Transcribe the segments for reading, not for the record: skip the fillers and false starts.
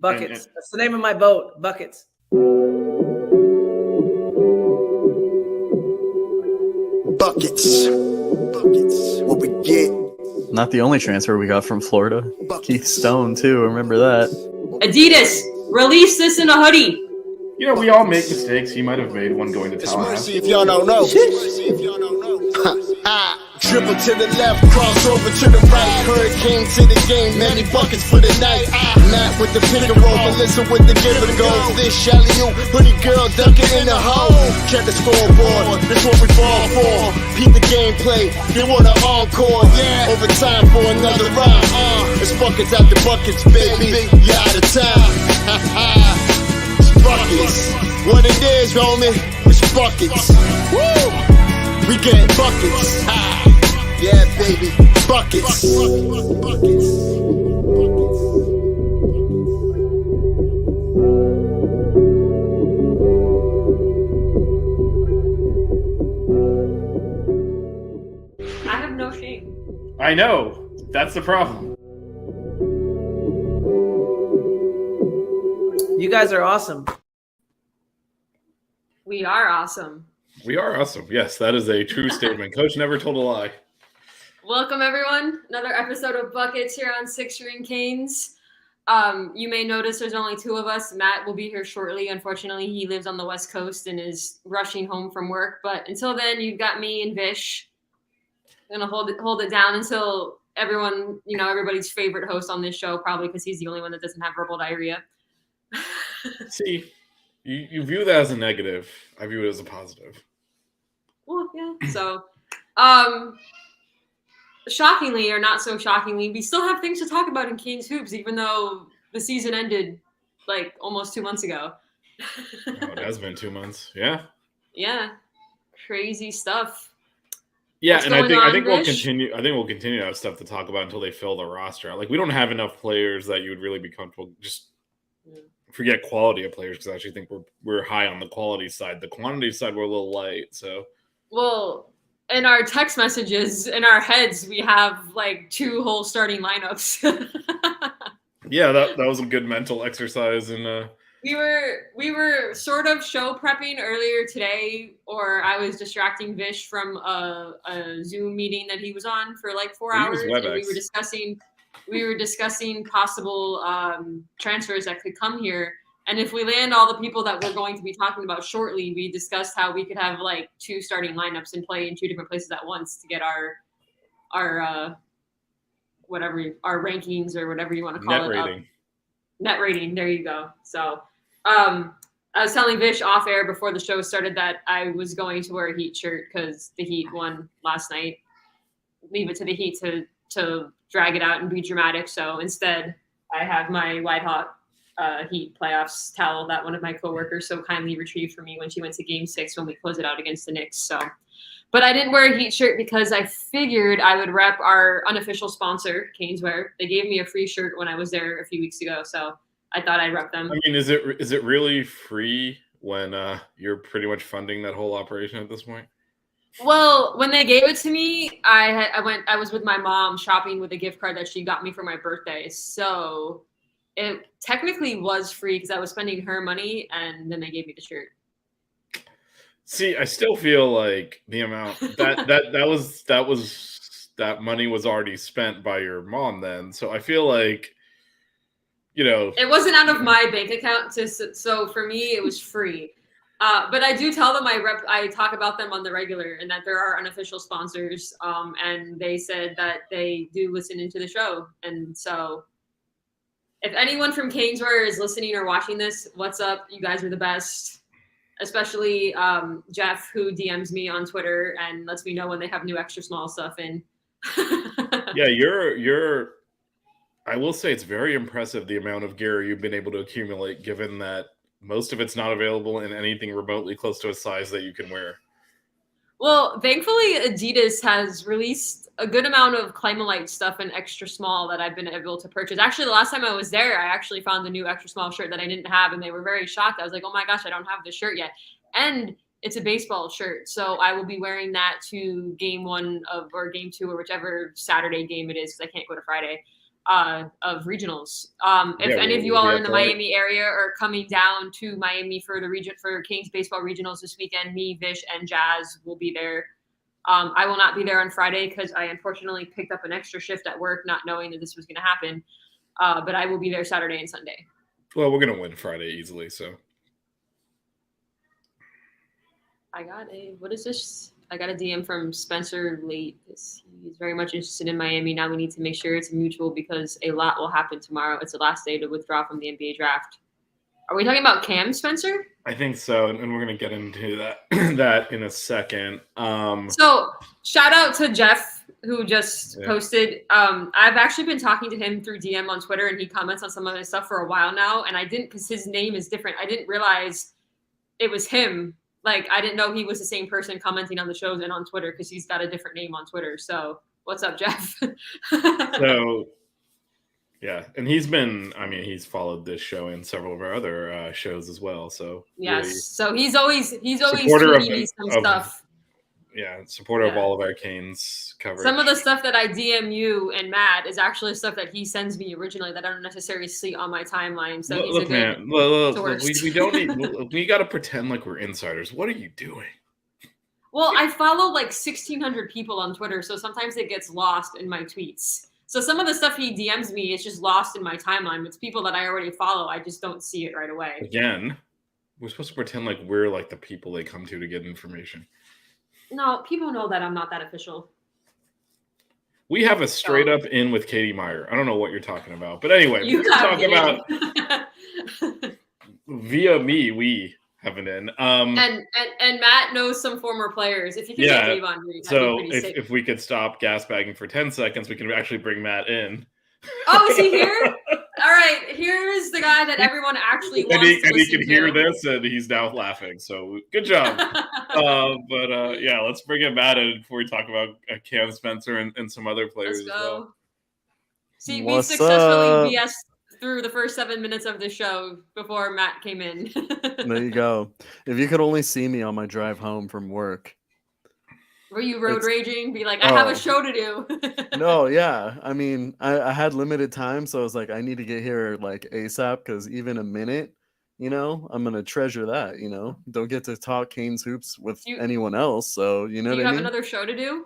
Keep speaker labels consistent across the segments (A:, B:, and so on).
A: Buckets. That's the name of my boat. Buckets.
B: Buckets. What we get.
C: Not the only transfer we got from Florida. Keith Stone, too. Remember that.
D: Adidas, release this in a hoodie.
E: You know, we all make mistakes. He might have made one going to
B: Mercy
E: Tallahassee.
B: if y'all don't know. Dribble to the left, cross over to the right. Hurricane to the game, many buckets for the night. Matt with the pick and roll, Melissa with the give and go. This Shelly, you hoodie girl dunking in the hole. Check the scoreboard, this what we fall for. Peep the gameplay, they want an encore. Yeah, overtime for another round. It's buckets after buckets, baby. You out of time. It's buckets. What it is, homie? It's buckets. Woo! We get buckets. Yeah, baby. Buckets.
D: I have no shame.
E: I know. That's the problem.
A: You guys are awesome.
D: We are awesome.
E: We are awesome. Yes, that is a true statement. Coach never told a lie.
D: Welcome, everyone. Another episode of Buckets here on Six Ring Canes. You may notice there's only two of us. Matt will be here shortly. Unfortunately, he lives on the West Coast and is rushing home from work. But until then, you've got me and Vish. I'm going to hold it down until everyone, everybody's favorite host on this show, probably because he's the only one that doesn't have verbal diarrhea.
E: See, you view that as a negative. I view it as a positive.
D: Well, yeah. So, shockingly or not so shockingly, we still have things to talk about in Canes hoops, even though the season ended like almost 2 months ago.
E: It has been 2 months. Yeah.
D: Yeah. Crazy stuff.
E: Yeah,
D: What's
E: and I think we'll
D: Vish?
E: continue. I think we'll continue to have stuff to talk about until they fill the roster. Like, we don't have enough players that you would really be comfortable. Just forget quality of players, because I actually think we're high on the quality side. The quantity side, we're a little light. So,
D: Well, in our text messages, in our heads, we have like 2 whole starting lineups.
E: yeah, that was a good mental exercise. And
D: We were sort of show prepping earlier today, or I was distracting Vish from a Zoom meeting that he was on for like 4 hours, and we were discussing possible transfers that could come here. And if we land all the people that we're going to be talking about shortly, we discussed how we could have like 2 starting lineups and play in 2 different places at once to get our whatever our rankings or whatever you want to call
E: net
D: it.
E: rating.
D: Net rating. There you go. So I was telling Vish off air before the show started that I was going to wear a Heat shirt because the Heat won last night. Leave it to the Heat to drag it out and be dramatic. So instead, I have my White Hot Heat playoffs towel that one of my coworkers so kindly retrieved for me when she went to Game 6 when we closed it out against the Knicks. So, but I didn't wear a Heat shirt because I figured I would rep our unofficial sponsor, Caneswear. They gave me a free shirt when I was there a few weeks ago, so I thought I'd rep them.
E: I mean, is it really free when you're pretty much funding that whole operation at this point?
D: Well, when they gave it to me, I was with my mom shopping with a gift card that she got me for my birthday. So it technically was free because I was spending her money, and then they gave me the shirt.
E: See, I still feel like the amount that money was already spent by your mom then. So I feel like,
D: it wasn't out of my bank account. So for me, it was free. But I do tell them I talk about them on the regular and that there are unofficial sponsors. And they said that they do listen into the show. And so if anyone from Caneswear is listening or watching this, what's up? You guys are the best. Especially Jeff, who DMs me on Twitter and lets me know when they have new extra small stuff in.
E: Yeah, I will say it's very impressive the amount of gear you've been able to accumulate, given that most of it's not available in anything remotely close to a size that you can wear.
D: Well, thankfully, Adidas has released a good amount of Climalite stuff in extra small that I've been able to purchase. Actually, the last time I was there, I actually found a new extra small shirt that I didn't have, and they were very shocked. I was like, oh my gosh, I don't have this shirt yet. And it's a baseball shirt, so I will be wearing that to game 1 or game 2 or whichever Saturday game it is because I can't go to Friday. of regionals. If any of you all are in the Miami area or coming down to Miami for Kings baseball regionals this weekend, me, Vish, and Jazz will be there. I will not be there on Friday because I unfortunately picked up an extra shift at work, not knowing that this was going to happen. But I will be there Saturday and Sunday.
E: Well, we're going to win Friday easily, so.
D: I got what is this? I got a DM from Spencer late. He's very much interested in Miami. Now we need to make sure it's mutual because a lot will happen tomorrow. It's the last day to withdraw from the NBA draft. Are we talking about Cam, Spencer?
E: I think so, and we're going to get into that in a second.
D: So shout out to Jeff, who just posted. I've actually been talking to him through DM on Twitter, and he comments on some of his stuff for a while now. And I didn't, because his name is different. I didn't realize it was him. Like, I didn't know he was the same person commenting on the shows and on Twitter because he's got a different name on Twitter. So what's up, Jeff?
E: So, yeah. And he's followed this show and several of our other shows as well. So
D: yes. Really, so he's always
E: supporter
D: tweeting me some stuff.
E: Yeah, supporter of all of our Canes coverage.
D: Some of the stuff that I DM you and Matt is actually stuff that he sends me originally that I don't necessarily see on my timeline. So
E: look, man, we don't need. We got to pretend like we're insiders. What are you doing?
D: Well, I follow like 1,600 people on Twitter, so sometimes it gets lost in my tweets. So some of the stuff he DMs me is just lost in my timeline. It's people that I already follow. I just don't see it right away.
E: Again, we're supposed to pretend like we're like the people they come to get information.
D: No, people know that I'm not that official.
E: We have a straight up in with Katie Meyer. I don't know what you're talking about. But anyway,
D: we're talking about
E: via me, we have an in.
D: And Matt knows some former players. If you can get Dave on me,
E: so if we could stop gas bagging for 10 seconds, we can actually bring Matt in.
D: Oh, is he here? All right, here's the guy that everyone actually wants to listen to.
E: And he can hear this, and he's now laughing. So good job. But let's bring him Matt in before we talk about Cam Spencer and some other players as well.
D: See, we successfully BS through the first 7 minutes of the show before Matt came in.
C: There you go. If you could only see me on my drive home from work.
D: Were you road raging? Be like, I have a show to do.
C: No, yeah. I mean, I had limited time, so I was like, I need to get here like ASAP because even a minute, I'm gonna treasure that. Don't get to talk Canes hoops with anyone else. So you know what I mean.
D: You have another show to do?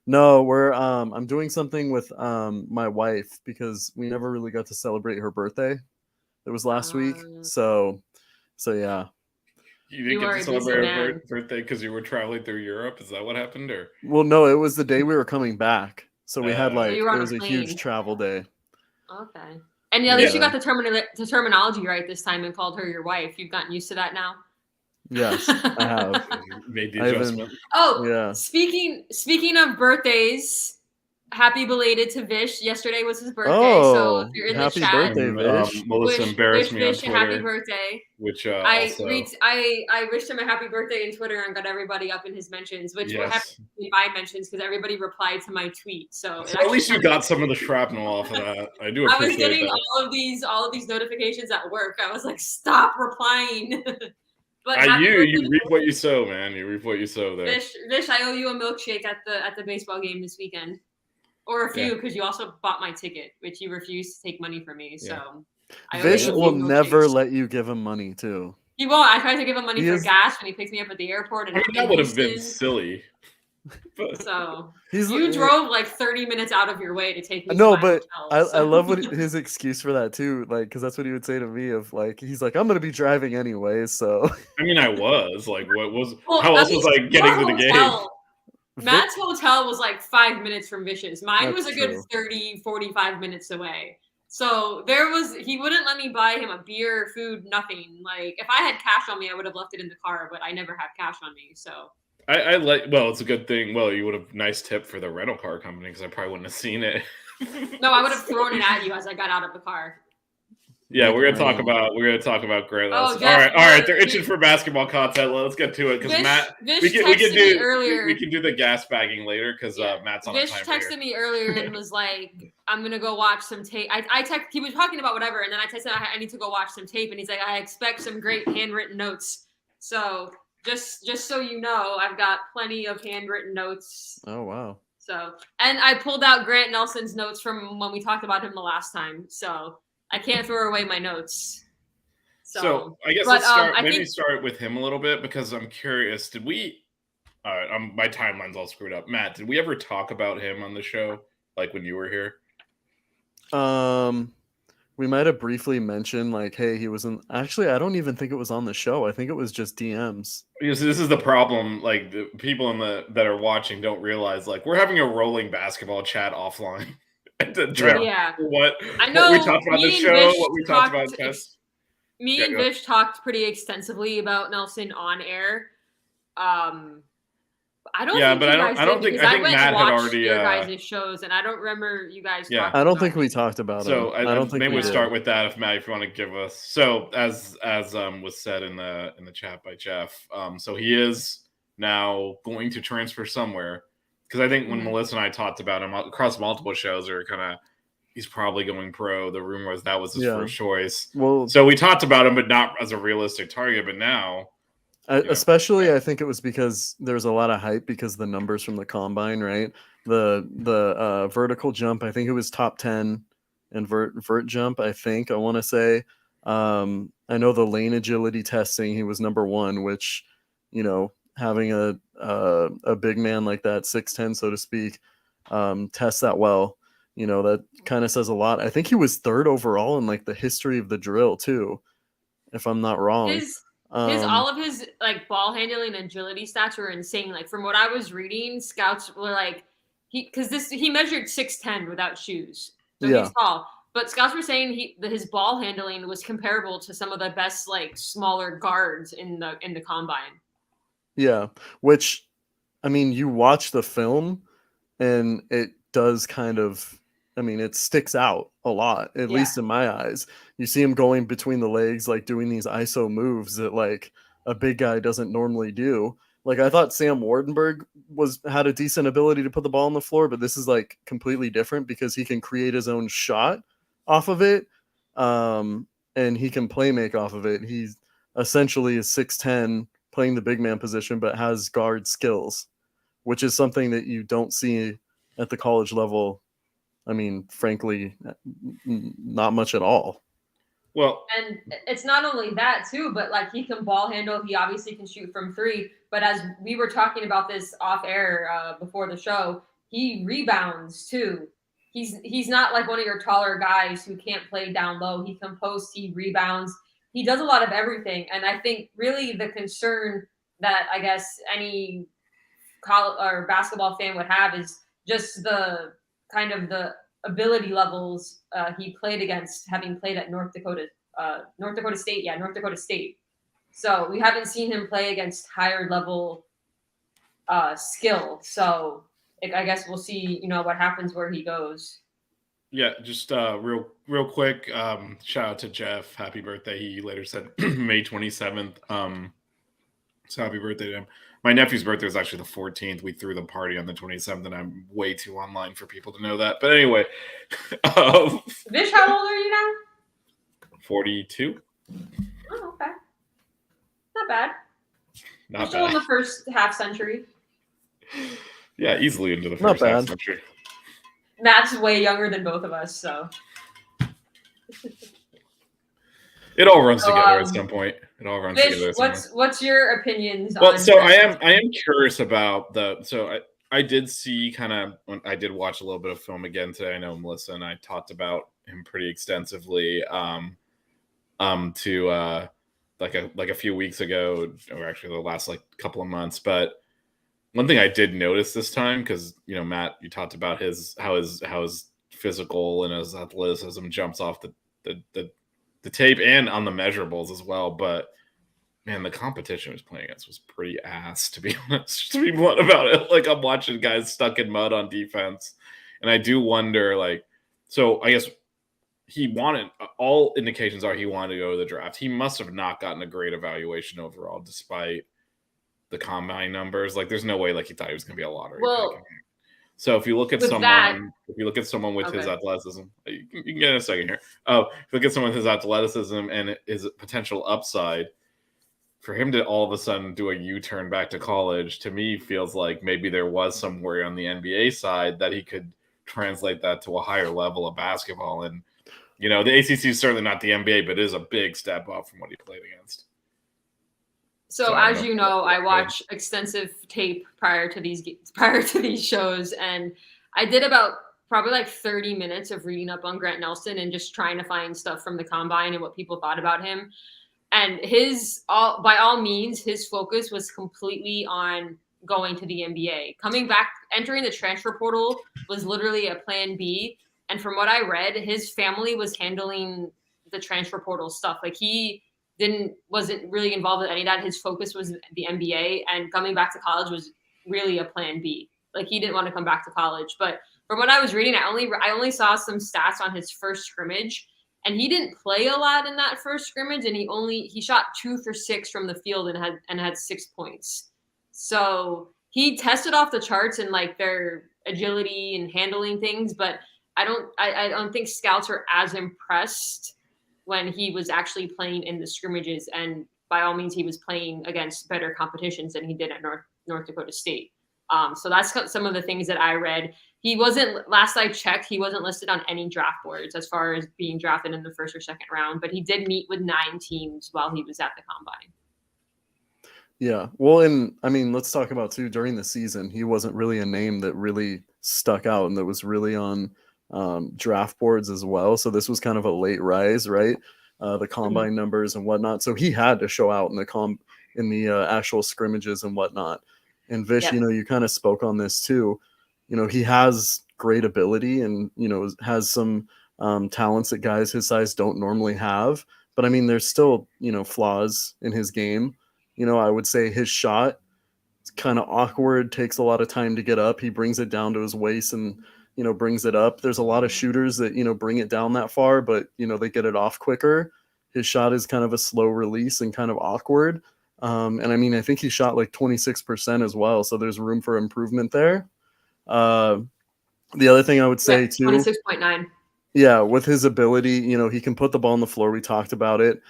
C: No, I'm doing something with my wife because we never really got to celebrate her birthday. It was last week, so yeah.
E: You didn't get to celebrate her birthday because you were traveling through Europe? Is that what happened? Or
C: well, no, it was the day we were coming back. So we had it was a huge travel day.
D: Okay. And at least you got the terminology right this time and called her your wife. You've gotten used to that now?
C: Yes, I have.
E: Made the adjustment.
C: Yeah.
D: Speaking of birthdays, happy belated to Vish. Yesterday was his birthday, so if you're in the chat,
C: happy birthday, Vish.
E: Melissa embarrassed me on Twitter.
D: Happy birthday.
E: Which
D: I wished him a happy birthday in Twitter and got everybody up in his mentions, which were in my mentions because everybody replied to my tweet. So
E: at least you got some of the shrapnel off of that. I do appreciate that.
D: I was getting all of these notifications at work. I was like, stop replying. But
E: you reap what you sow, man. You reap what you sow there.
D: Vish, I owe you a milkshake at the baseball game this weekend. Or a few, because you also bought my ticket, which you refused to take money from me. So
C: Vish will never let you give him money, too.
D: He won't. I tried to give him money for gas when he picked me up at the airport. And
E: that would have been silly.
D: So you drove like 30 minutes out of your way to take me.
C: No, but I love what his excuse for that too, like because that's what he would say to me. Of like, he's like, I'm gonna be driving anyway, so. I
E: mean, I was like, how else was I getting to the game?
D: Matt's hotel was like 5 minutes from Vish's. Mine was a good 30, 45 minutes away. So he wouldn't let me buy him a beer, food, nothing. Like if I had cash on me, I would have left it in the car, but I never have cash on me. So
E: it's a good thing. Well, you would have nice tip for the rental car company because I probably wouldn't have seen it.
D: No, I would have thrown it at you as I got out of the car.
E: Yeah, we're gonna talk about Grey Loss. All right. They're itching for basketball content. Let's get to it because Matt, we can do the gas bagging later because Matt's on.
D: Vish texted me earlier and was like, "I'm gonna go watch some tape." He was talking about whatever, and then I texted him, I need to go watch some tape, and he's like, "I expect some great handwritten notes." So just so you know, I've got plenty of handwritten notes.
C: Oh wow.
D: So, and I pulled out Grant Nelson's notes from when we talked about him the last time. So I can't throw away my notes.
E: So I guess let's start with him a little bit because I'm curious. Did we? All right, my timeline's all screwed up. Matt, did we ever talk about him on the show, like when you were here?
C: We might have briefly mentioned, like, hey, he was in. Actually, I don't even think it was on the show. I think it was just DMs.
E: Because this is the problem. Like, the people that are watching don't realize, like, we're having a rolling basketball chat offline.
D: Yeah,
E: what
D: I know.
E: What we talked about the show, what we talked about test.
D: Me and Vish talked pretty extensively about Nelson on air. I don't. Yeah, but I don't think Matt had already your guys' shows, and I don't remember you guys.
C: Yeah, I don't think we talked about it.
E: So I don't think maybe we'll start with that. If Matt, if you want to give us, so as was said in the chat by Jeff, so he is now going to transfer somewhere because I think when Melissa and I talked about him across multiple shows, are kind of he's probably going pro. The rumor was that was his first choice. Well, so we talked about him, but not as a realistic target. But now.
C: Especially, I think it was because there's a lot of hype because the numbers from the combine, right? The vertical jump, I think it was top 10, and vert jump, I think I want to say. I know the lane agility testing, he was number 1, which, you know, having a big man like that, 6'10", so to speak, test that well, you know, that kind of says a lot. I think he was 3rd overall in like the history of the drill too, if I'm not wrong.
D: All of his like ball handling and agility stats were insane. Like from what I was reading, scouts were like he measured 6'10" without shoes, so he's tall. But scouts were saying his ball handling was comparable to some of the best like smaller guards in the combine.
C: Yeah, which I mean, you watch the film, and it does kind of. I mean, it sticks out a lot, at least in my eyes. You see him going between the legs, like doing these ISO moves that like a big guy doesn't normally do. Like I thought Sam Wardenberg had a decent ability to put the ball on the floor, but this is like completely different because he can create his own shot off of it. And he can play make off of it. He essentially is 6'10", playing the big man position, but has guard skills, which is something that you don't see at the college level. I mean, frankly, not much at all.
E: Well,
D: and it's not only that too, but like he can ball handle. He obviously can shoot from 3. But as we were talking about this off air before the show, he rebounds too. He's not like one of your taller guys who can't play down low. He can post. He rebounds. He does a lot of everything. And I think really the concern that I guess any college or basketball fan would have is just the kind of the ability levels he played against, having played at North Dakota State. So we haven't seen him play against higher level skill. So I guess we'll see, you know, what happens where he goes.
E: Yeah, just real quick, shout out to Jeff. Happy birthday. He later said May 27th. So happy birthday to him. My nephew's birthday was actually the 14th. We threw the party on the 27th, and I'm way too online for people to know that. But anyway.
D: Vish, how old are you now?
E: 42.
D: Oh, okay. Not bad.
E: Not bad.
D: Still in the first half century.
E: Yeah, easily into the first half century.
D: Matt's way younger than both of us, so.
E: It all runs together at some point. It all runs
D: Vish,
E: together.
D: What's your opinions on?
E: Well, so I am curious about I did see kind of when I did watch a little bit of film again today. I know Melissa and I talked about him pretty extensively to like a few weeks ago, or actually the last like couple of months. But one thing I did notice this time, because you know, Matt, you talked about how his physical and his athleticism jumps off the tape and on the measurables as well. But man, the competition he was playing against was pretty ass, to be honest, to be blunt about it. Like I'm watching guys stuck in mud on defense. And I do wonder, like, so I guess all indications are he wanted to go to the draft. He must have not gotten a great evaluation overall, despite the combine numbers. Like there's no way like he thought he was going to be a lottery pick. So if you look at someone with his athleticism, you can get in a second here. If you look at someone with his athleticism and his potential upside, for him to all of a sudden do a U-turn back to college, to me feels like maybe there was some worry on the NBA side that he could translate that to a higher level of basketball. And, the ACC is certainly not the NBA, but it is a big step up from what he played against.
D: So as you know, I watch extensive tape prior to these shows, and I did about probably like 30 minutes of reading up on Grant Nelson and just trying to find stuff from the combine and what people thought about him. And by all means, his focus was completely on going to the NBA. Coming back, entering the transfer portal was literally a plan B. And from what I read, his family was handling the transfer portal stuff. Like he wasn't really involved with any of that. His focus was the NBA, and coming back to college was really a plan B. Like he didn't want to come back to college. But from what I was reading, I only saw some stats on his first scrimmage, and he didn't play a lot in that first scrimmage, and he shot 2 for 6 from the field and had 6 points. So he tested off the charts in like their agility and handling things, but I don't think scouts are as impressed when he was actually playing in the scrimmages. And by all means, he was playing against better competitions than he did at North Dakota State. So that's some of the things that I read. He wasn't, last I checked, he wasn't listed on any draft boards as far as being drafted in the first or second round, but he did meet with 9 teams while he was at the combine.
C: Yeah. Well, and I mean, let's talk about too, during the season, he wasn't really a name that really stuck out and that was really on draft boards as well. So this was kind of a late rise, right? The combine numbers and whatnot. So he had to show out in the actual scrimmages and whatnot. And Vish, you kind of spoke on this too. He has great ability and, has some talents that guys his size don't normally have. But I mean, there's still, flaws in his game. I would say his shot is kind of awkward, takes a lot of time to get up. He brings it down to his waist and, brings it up. There's a lot of shooters that, bring it down that far, but, they get it off quicker. His shot is kind of a slow release and kind of awkward. And I mean, I think he shot like 26% as well. So there's room for improvement there. The other thing I would say too,
D: 26.9.
C: Yeah, with his ability, he can put the ball on the floor. We talked about it.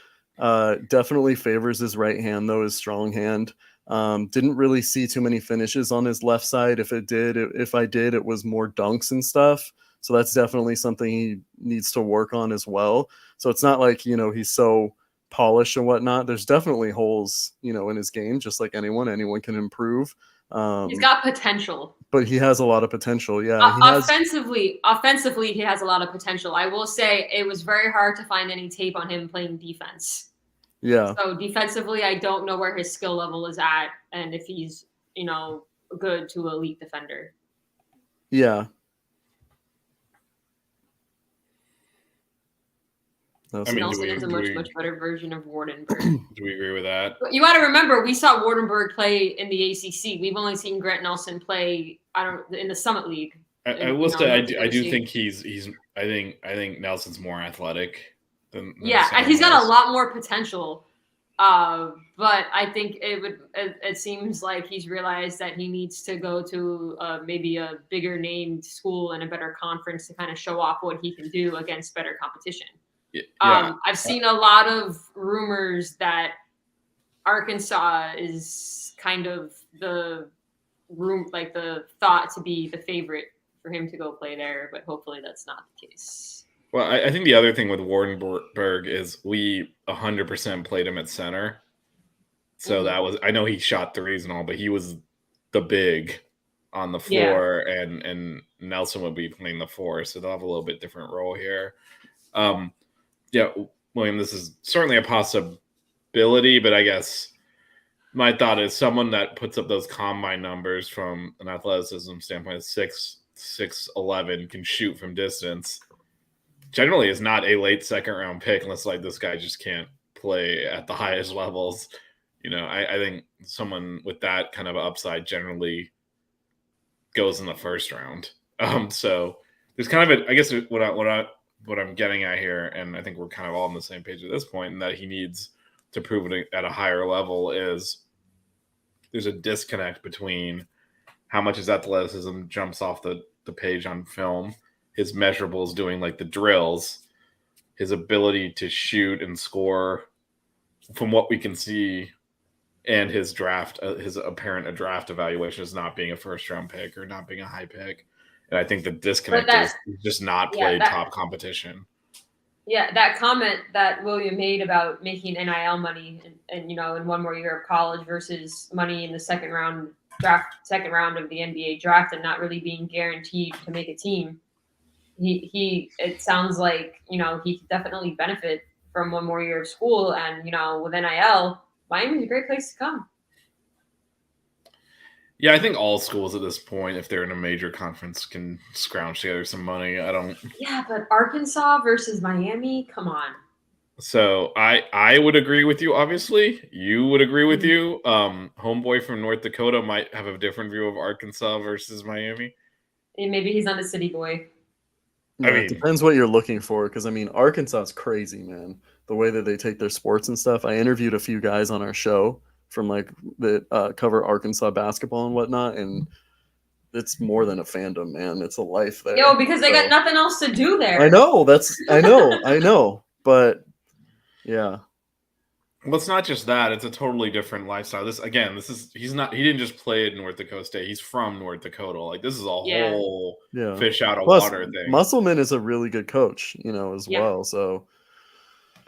C: Definitely favors his right hand, though, his strong hand. Didn't really see too many finishes on his left side. If I did, it was more dunks and stuff. So that's definitely something he needs to work on as well. So it's not like, he's so polished and whatnot. There's definitely holes, in his game, just like anyone can improve.
D: He's got potential.
C: But he has a lot of potential. Yeah.
D: Offensively, he has a lot of potential. I will say it was very hard to find any tape on him playing defense.
C: Yeah.
D: So defensively, I don't know where his skill level is at and if he's, good to elite defender.
C: Yeah.
D: Nelson is a much better version of Wardenberg.
E: Do we agree with that?
D: But you got to remember, we saw Wardenberg play in the ACC. We've only seen Grant Nelson play, in the Summit League.
E: I will say, I do think I think Nelson's more athletic than
D: and he's got a lot more potential. But I think it seems like he's realized that he needs to go to maybe a bigger named school and a better conference to kind of show off what he can do against better competition.
E: Yeah.
D: I've seen a lot of rumors that Arkansas is kind of the thought to be the favorite for him to go play there, but hopefully that's not the case.
E: Well, I think the other thing with Wardenberg is we 100% played him at center. So that was, I know he shot threes and all, but he was the big on the floor and Nelson would be playing the 4. So they'll have a little bit different role here. Yeah, William, this is certainly a possibility, but I guess my thought is someone that puts up those combine numbers from an athleticism standpoint, 6'11", can shoot from distance, generally is not a late second round pick unless like this guy just can't play at the highest levels. I think someone with that kind of upside generally goes in the first round. So there's kind of I guess what I'm getting at here, and I think we're kind of all on the same page at this point, and that he needs to prove it at a higher level is there's a disconnect between how much his athleticism jumps off the page on film, his measurables doing like the drills, his ability to shoot and score from what we can see and his draft, his apparent draft evaluation is not being a first round pick or not being a high pick. And I think the disconnect is just not played top competition.
D: Yeah, that comment that William made about making NIL money and in one more year of college versus money in the second round of the NBA draft and not really being guaranteed to make a team. It sounds like, he could definitely benefit from one more year of school, and with NIL, Miami's a great place to come.
E: Yeah, I think all schools at this point, if they're in a major conference, can scrounge together some money.
D: Yeah, but Arkansas versus Miami, come on.
E: So I would agree with you. Obviously, you would agree with you. Homeboy from North Dakota might have a different view of Arkansas versus Miami.
D: And maybe he's not a city boy.
C: Yeah, it depends what you're looking for. Because Arkansas is crazy, man. The way that they take their sports and stuff. I interviewed a few guys on our show from that cover Arkansas basketball and whatnot, and it's more than a fandom, man. It's a life there.
D: Yo, because they got nothing else to do there.
C: I know. I know. But yeah.
E: Well, it's not just that; it's a totally different lifestyle. He didn't just play at North Dakota State. He's from North Dakota. Like, this is a whole fish out of water thing.
C: Musselman is a really good coach, as well. So,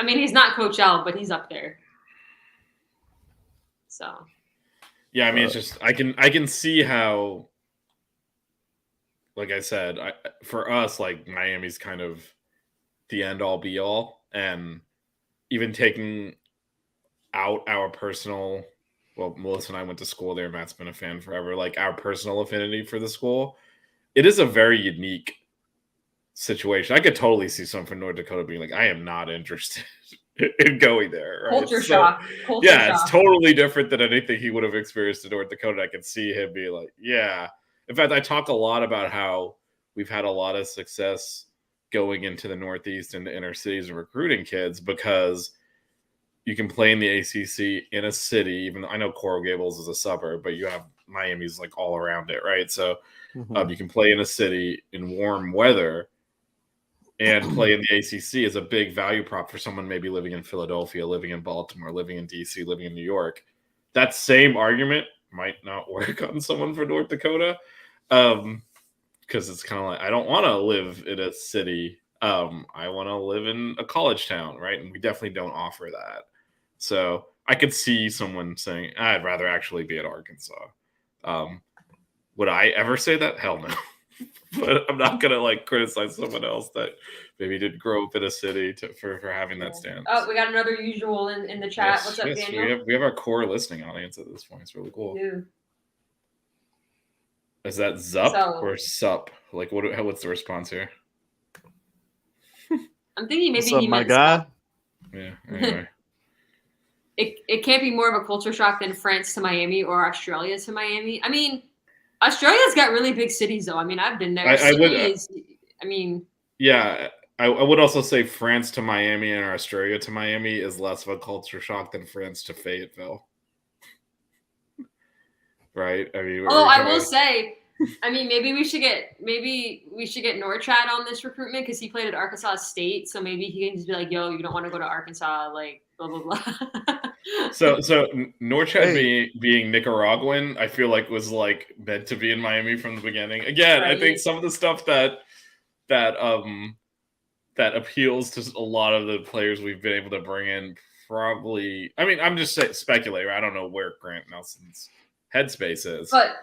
D: he's not Coach L, but he's up there. So,
E: yeah, it's just I can see how, like I said, for us, like, Miami's kind of the end all be all, and even taking out our personal, well, Melissa and I went to school there. Matt's been a fan forever. Like, our personal affinity for the school, it is a very unique situation. I could totally see someone from North Dakota being like, I am not interested in going there. Right?
D: Culture shock.
E: It's totally different than anything he would have experienced in North Dakota. I could see him be like, yeah. In fact, I talk a lot about how we've had a lot of success going into the Northeast and the inner cities and recruiting kids because you can play in the ACC in a city, even though I know Coral Gables is a suburb, but you have Miami's like all around it, right? So you can play in a city in warm weather and play in the ACC is a big value prop for someone maybe living in Philadelphia, living in Baltimore, living in DC, living in New York. That same argument might not work on someone from North Dakota because it's kind of like, I don't want to live in a city. I want to live in a college town, right? And we definitely don't offer that. So I could see someone saying, I'd rather actually be at Arkansas. Would I ever say that? Hell no. But I'm not going to criticize someone else that maybe didn't grow up in a city for having that stance.
D: Oh, we got another usual in the chat.
E: Yes,
D: what's up, Daniel?
E: We have our core listening audience at this point. It's really cool.
D: Dude.
E: Is that Zup or Sup? What's the response here?
D: I'm thinking maybe
C: he
D: meant
C: guy?
E: Yeah, anyway.
D: It can't be more of a culture shock than France to Miami or Australia to Miami. Australia's got really big cities, though. I've been there.
E: Yeah, I would also say France to Miami and Australia to Miami is less of a culture shock than France to Fayetteville. Right?
D: I will say, maybe we should get Norchad on this recruitment because he played at Arkansas State, so maybe he can just be like, "Yo, you don't want to go to Arkansas," like blah blah blah.
E: So Norchad being Nicaraguan, I feel like was meant to be in Miami from the beginning. Again, right. I think some of the stuff that appeals to a lot of the players we've been able to bring in probably. I'm just speculating. I don't know where Grant Nelson's headspace is,
D: But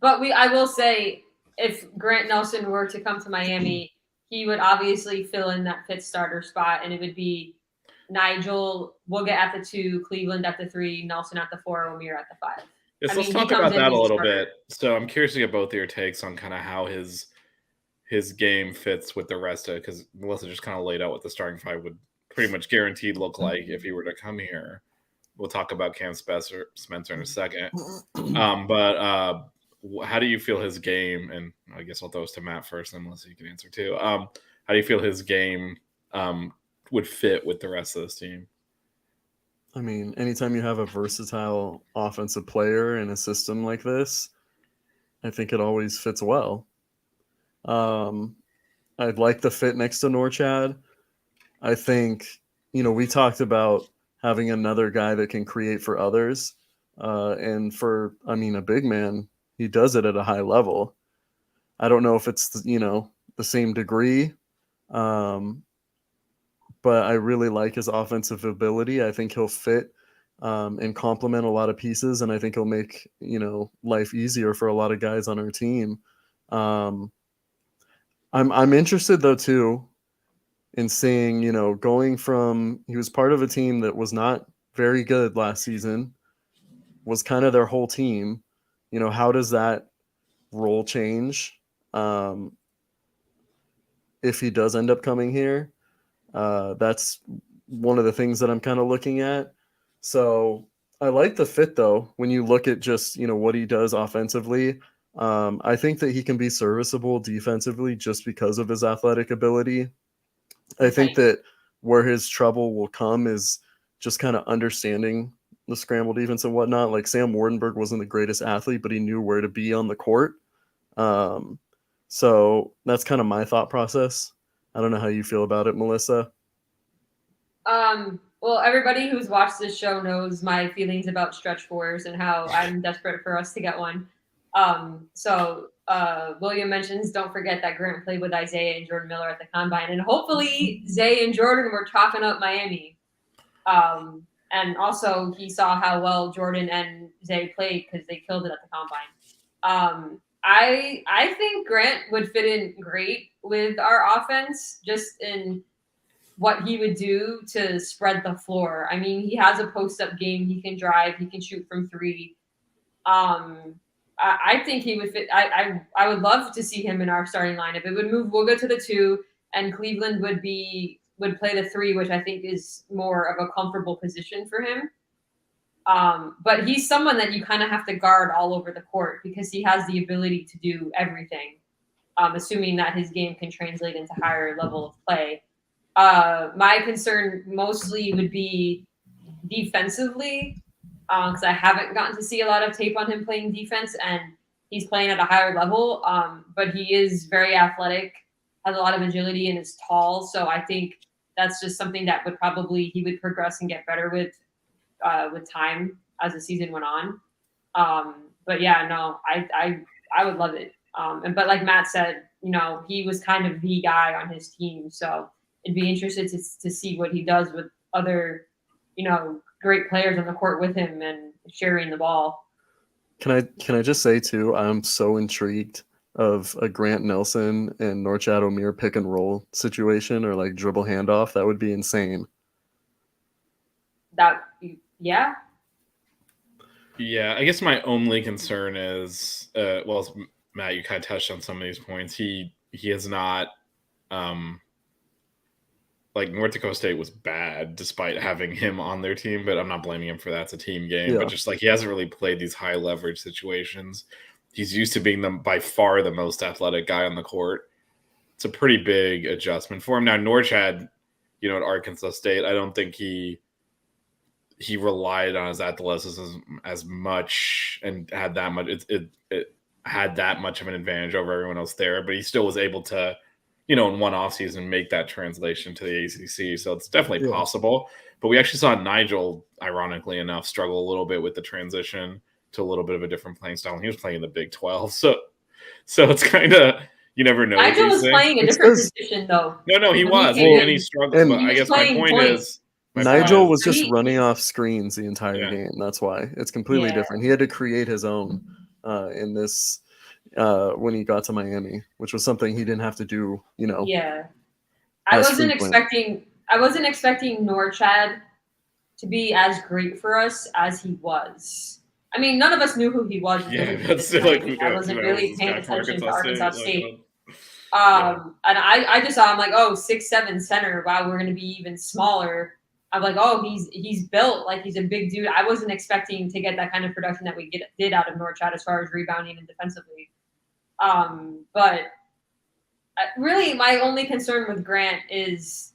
D: I will say, if Grant Nelson were to come to Miami, he would obviously fill in that fifth starter spot, and it would be Nigel Wooga at the 2, Cleveland at the 3, Nelson at the 4, Amir at the 5.
E: Yes, let's talk about that a little bit. So I'm curious to get both of your takes on kind of how his game fits with the rest of it, because Melissa just kind of laid out what the starting five would pretty much guaranteed look like if he were to come here. We'll talk about Cam Spencer in a second. But how do you feel his game, and I guess I'll throw this to Matt first, and Melissa, you can answer too. How do you feel his game would fit with the rest of this team?
C: Anytime you have a versatile offensive player in a system like this, I think it always fits well. I'd like the fit next to Norchad. I think, we talked about having another guy that can create for others. And for, I mean, a big man, he does it at a high level. I don't know if it's, the same degree, but I really like his offensive ability. I think he'll fit and complement a lot of pieces, and I think he'll make, life easier for a lot of guys on our team. I'm interested though too in seeing, going from, he was part of a team that was not very good last season, was kind of their whole team. How does that role change if he does end up coming here? That's one of the things that I'm kind of looking at. So I like the fit though. When you look at just, what he does offensively, I think that he can be serviceable defensively just because of his athletic ability. I think that where his trouble will come is just kind of understanding the scramble defense and whatnot. Like Sam Wardenberg wasn't the greatest athlete, but he knew where to be on the court. So that's kind of my thought process. I don't know how you feel about it, Melissa.
D: Well, everybody who's watched this show knows my feelings about stretch fours and how I'm desperate for us to get one. William mentions, don't forget that Grant played with Isaiah and Jordan Miller at the Combine, and hopefully Zay and Jordan were talking up Miami. And also he saw how well Jordan and Zay played because they killed it at the Combine. I think Grant would fit in great with our offense, just in what he would do to spread the floor. I mean, he has a post-up game. He can drive. He can shoot from three. I think he would fit. I would love to see him in our starting lineup. It would move. We'll go to the 2, and Cleveland would play the 3, which I think is more of a comfortable position for him. But he's someone that you kind of have to guard all over the court because he has the ability to do everything, assuming that his game can translate into higher level of play. My concern mostly would be defensively, because I haven't gotten to see a lot of tape on him playing defense, and he's playing at a higher level. But he is very athletic, has a lot of agility, and is tall. So I think that's just something that he would progress and get better with time as the season went on. But yeah, no, I would love it. But like Matt said, he was kind of the guy on his team, so it'd be interested to see what he does with other, great players on the court with him and sharing the ball.
C: Can I just say too, I'm so intrigued of a Grant Nelson and Norchad Omier pick and roll situation, or like dribble handoff. That would be insane.
D: Yeah.
E: Yeah, I guess my only concern is, Matt, you kind of touched on some of these points. He has not, like North Dakota State was bad despite having him on their team, but I'm not blaming him for that. It's a team game.
C: Yeah.
E: But just like he hasn't really played these high leverage situations. He's used to being by far the most athletic guy on the court. It's a pretty big adjustment for him. Now, Norchad, at Arkansas State, I don't think he relied on his athleticism as much and had that much. It had that much of an advantage over everyone else there, but he still was able to, in one offseason, make that translation to the ACC. So it's definitely possible. But we actually saw Nigel, ironically enough, struggle a little bit with the transition to a little bit of a different playing style. And he was playing in the Big 12. So it's kind of, you never know.
D: Nigel was playing a different position, though.
E: No, he was. And he struggled. But I guess my point is,
C: Nigel was just running off screens the entire game. That's why it's completely different. He had to create his own in this when he got to Miami, which was something he didn't have to do.
D: Yeah, I wasn't expecting Norchad to be as great for us as he was. I mean, none of us knew who he was. I wasn't really paying attention to Arkansas State. And I just saw him like, 6'7" center. Wow, we're going to be even smaller. I'm like, he's built like he's a big dude. I wasn't expecting to get that kind of production that we did out of Norchad as far as rebounding and defensively. But really, my only concern with Grant is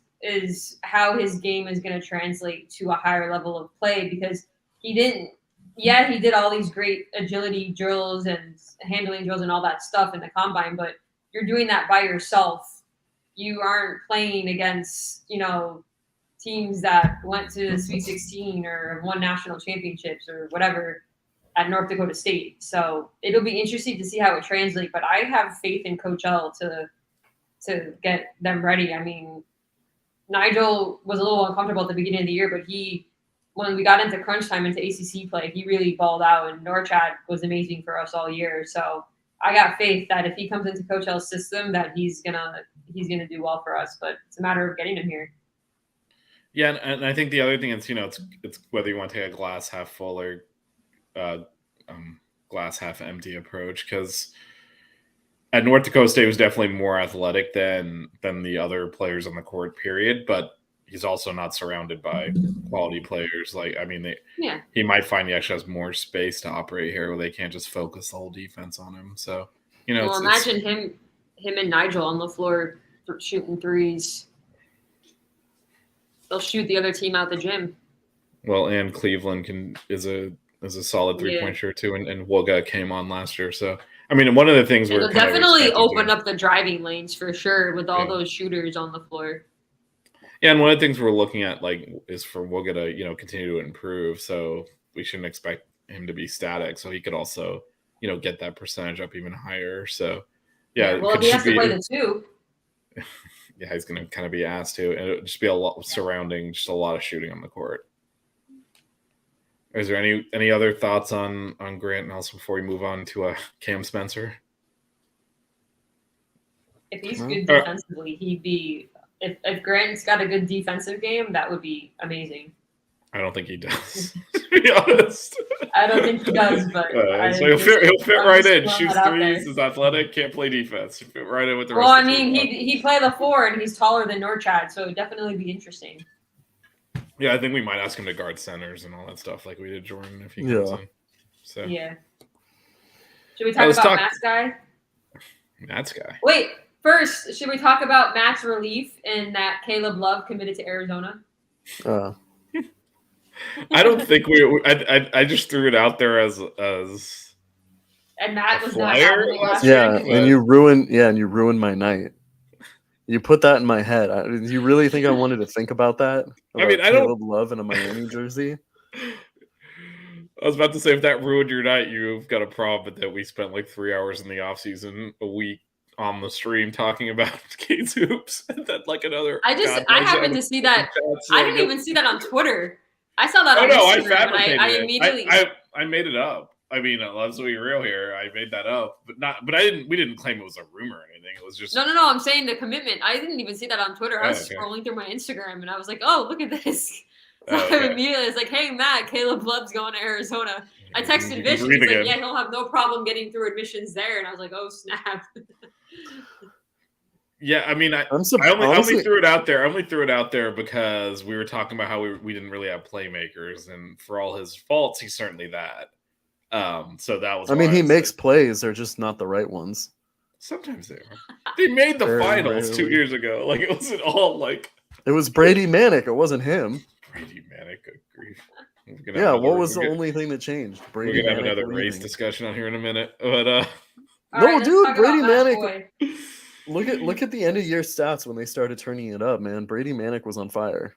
D: how his game is going to translate to a higher level of play, because he did all these great agility drills and handling drills and all that stuff in the Combine, but you're doing that by yourself. You aren't playing against, teams that went to the Sweet 16 or won national championships or whatever. at North Dakota State. So it'll be interesting to see how it translates. But I have faith in Coach L to get them ready. I mean, Nigel was a little uncomfortable at the beginning of the year, but when we got into crunch time, into ACC play, he really balled out, and Norchad was amazing for us all year. So I got faith that if he comes into Coach L's system, that he's gonna do well for us. But it's a matter of getting him here.
E: Yeah, and I think the other thing is, it's whether you want to take a glass half full or glass half empty approach, because at North Dakota State was definitely more athletic than the other players on the court, period. But he's also not surrounded by quality players. Like, I mean, he might find he actually has more space to operate here where they can't just focus the whole defense on him. So,
D: imagine him and Nigel on the floor shooting threes. They'll shoot the other team out the gym.
E: Well, and Cleveland is a solid 3-point shooter too, and Wooga came on last year. So, I mean, one of the things
D: we'll definitely open up the driving lanes for sure with all those shooters on the floor.
E: Yeah, and one of the things we're looking at is for Wooga to continue to improve. So we shouldn't expect him to be static. So he could also get that percentage up even higher. So
D: well, he has to play the two.
E: Yeah, he's going to kind of be asked to, and it'll just be a lot surrounding, just a lot of shooting on the court. Is there any other thoughts on Grant Nelson before we move on to Cam Spencer?
D: If he's good defensively, he'd be. If Grant's got a good defensive game, that would be amazing.
E: I don't think he does, to be honest.
D: I don't think he does, but
E: so he'll fit right in. Shoots threes, is athletic, can't play defense. He'll fit right in with the rest.
D: Well,
E: of the team.
D: he play the 4, and he's taller than Norchad, so it would definitely be interesting.
E: Yeah, I think we might ask him to guard centers and all that stuff, like we did Jordan if he comes in. So
D: yeah. Should we talk about Matt's guy?
E: Matt's guy.
D: Wait, first, should we talk about Matt's relief in that Caleb Love committed to Arizona?
E: I don't think I just threw it out there as
D: and Matt was not
E: flyer
D: last
C: yeah,
D: year.
C: and you ruined my night. You put that in my head. Do you really think I wanted to think about that?
E: I mean, I
C: Caleb Love in a Miami jersey.
E: I was about to say, if that ruined your night, you've got a problem. But that we spent like 3 hours in the off season a week on the stream talking about Kate's hoops, and then like another.
D: I happened to see that. I didn't even see that on Twitter. I saw that on Instagram. I immediately.
E: I made it up. I mean, let's be real here. I made that up, but I didn't. We didn't claim it was a rumor or anything. It was just
D: no. I'm saying the commitment. I didn't even see that on Twitter. I was scrolling through my Instagram and I was like, "Oh, look at this!" So I immediately was like, "Hey, Matt, Caleb Love's going to Arizona." I texted Vish. He's like, "Yeah, he'll have no problem getting through admissions there." And I was like, "Oh, snap!"
E: Yeah, I mean, I only threw it out there. I only threw it out there because we were talking about how we didn't really have playmakers, and for all his faults, he's certainly that. So that was.
C: I mean, he makes plays; they're just not the right ones.
E: Sometimes they are. They made the finals 2 years ago. Like, it wasn't all like.
C: It was Brady Manick. It wasn't him.
E: Brady Manick, good grief.
C: Yeah, what was the only thing that changed?
E: We're gonna have another race discussion on here in a minute, but
C: no, dude, Brady Manick. Look at the end of year stats when they started turning it up, man. Brady Manick was on fire.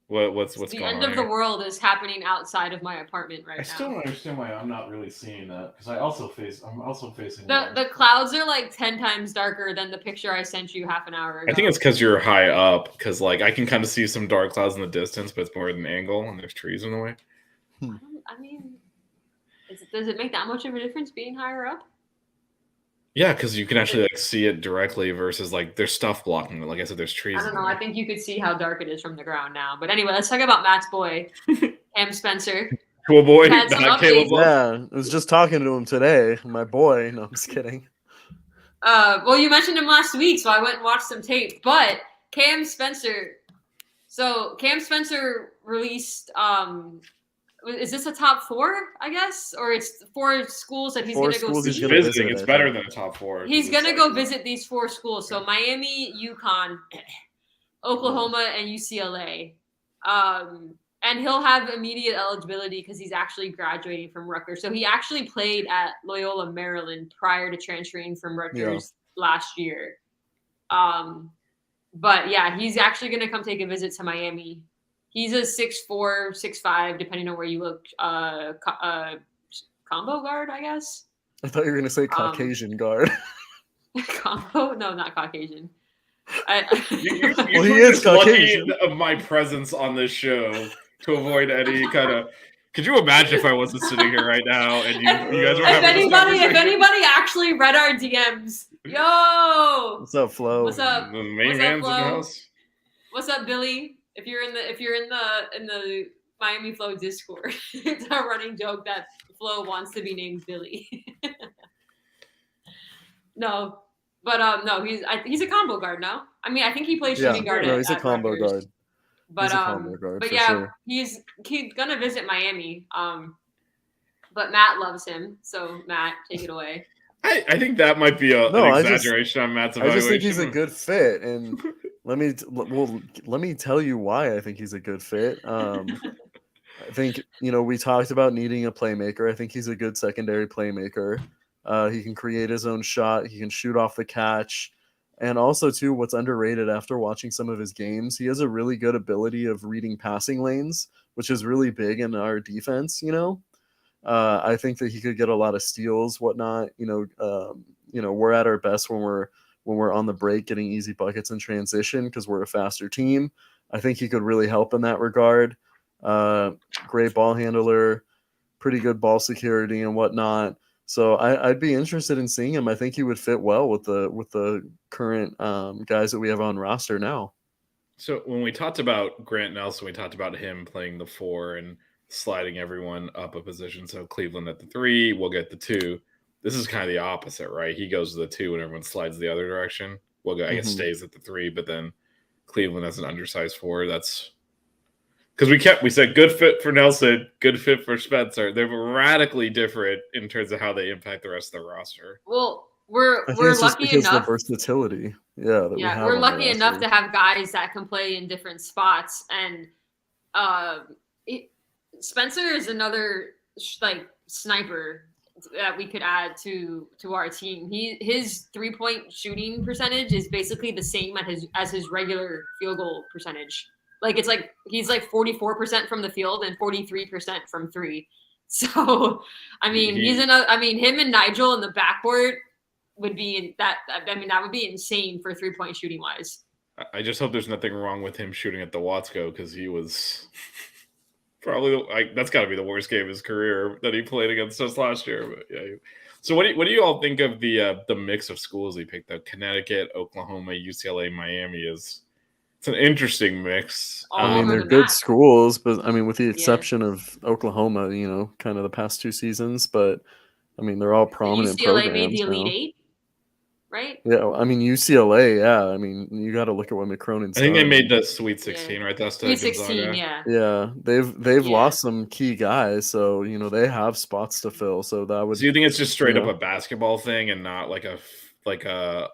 E: What's
D: the
E: going
D: end
E: on
D: of the world is happening outside of my apartment right now.
F: I still don't understand why I'm not really seeing that because I'm also facing
D: the clouds are like 10 times darker than the picture I sent you half an hour ago.
E: I think it's because you're high up. Because like I can kind of see some dark clouds in the distance, but it's more at an angle and there's trees in the way.
D: I mean, does it make that much of a difference being higher up?
E: Yeah, because you can actually like see it directly versus like there's stuff blocking it. Like I said, there's trees.
D: I don't know. I think you could see how dark it is from the ground now. But anyway, let's talk about Matt's boy, Cam Spencer.
E: Cool boy, not Caleb.
C: Yeah, I was just talking to him today. My boy. No, I'm just kidding.
D: Well, you mentioned him last week, so I went and watched some tape. But Cam Spencer. So Cam Spencer released. Is this a top 4, I guess? Or it's 4 schools that he's going to go see?
E: Visiting. It's better than a top 4.
D: He's going to go visit these 4 schools. So Miami, UConn, Oklahoma, and UCLA. And he'll have immediate eligibility because he's actually graduating from Rutgers. So he actually played at Loyola, Maryland prior to transferring from Rutgers last year. But yeah, he's actually going to come take a visit to Miami He's a 6'4", 6'5", depending on where you look. Combo guard, I guess.
C: I thought you were gonna say Caucasian guard.
D: Combo? No, not Caucasian.
E: You
C: Well, he
E: were
C: is
E: just lucky
C: Caucasian.
E: of my presence on this show to avoid any kind of. Could you imagine if I wasn't sitting here right now and you guys were
D: if
E: having this conversation?
D: anybody actually read our DMs, yo,
C: What's up, Flo?
D: what's up?
E: The main
D: What's up,
E: man's in the
D: Flo?
E: house.
D: What's up, Billy? If you're in the Miami Flow Discord, it's a running joke that Flo wants to be named Billy. No, but no, he's a combo guard now. I mean, I think he plays shooting guard.
C: No, he's a
D: at
C: combo
D: Rutgers.
C: guard.
D: But
C: He's a combo guard
D: but
C: for
D: yeah,
C: sure.
D: he's gonna visit Miami. But Matt loves him, so Matt, take it away.
E: I think that might be an exaggeration on Matt's
C: I
E: evaluation.
C: just think he's a good fit, and let me tell you why I think he's a good fit. I think we talked about needing a playmaker. I think he's a good secondary playmaker. He can create his own shot. He can shoot off the catch. And also, too, what's underrated after watching some of his games, he has a really good ability of reading passing lanes, which is really big in our defense, I think that he could get a lot of steals, whatnot. We're at our best when we're on the break getting easy buckets in transition because we're a faster team. I think he could really help in that regard. Great ball handler, pretty good ball security and whatnot. So I'd be interested in seeing him. I think he would fit well with the current guys that we have on roster now.
E: So when we talked about Grant Nelson, we talked about him playing the 4 and sliding everyone up a position. So Cleveland at the 3, we'll get the 2. This is kind of the opposite, right? He goes to the 2 and everyone slides the other direction. Well, I guess stays at the 3, but then Cleveland as an undersized 4. That's because we said good fit for Nelson, good fit for Spencer. They're radically different in terms of how they impact the rest of the roster.
D: Well, we're lucky enough.
C: The versatility, we're
D: lucky enough to have guys that can play in different spots, and Spencer is another sniper that we could add to our team. His 3-point shooting percentage is basically the same as his regular field goal percentage. It's like he's 44% from the field and 43% from 3. So, I mean, him and Nigel in the backcourt would be that. I mean, that would be insane for 3-point shooting wise.
E: I just hope there's nothing wrong with him shooting at the Watsco because he was probably that's got to be the worst game of his career that he played against us last year. But yeah. So what do you all think of the mix of schools he picked up? Connecticut, Oklahoma, UCLA, Miami It's an interesting mix.
C: I mean, they're good schools, but I mean, with the exception of Oklahoma, kind of the past 2 seasons, but I mean, they're all prominent programs.
D: UCLA made the Elite 8, right?
C: Yeah, I mean, UCLA, yeah. I mean, you got to look at what McCronen's
E: I think
C: done.
E: they made the Sweet 16, right? That's
D: Sweet 16, yeah.
C: Yeah, they've lost some key guys, so they have spots to fill. So that would.
E: So you think it's just straight up a basketball thing and not like a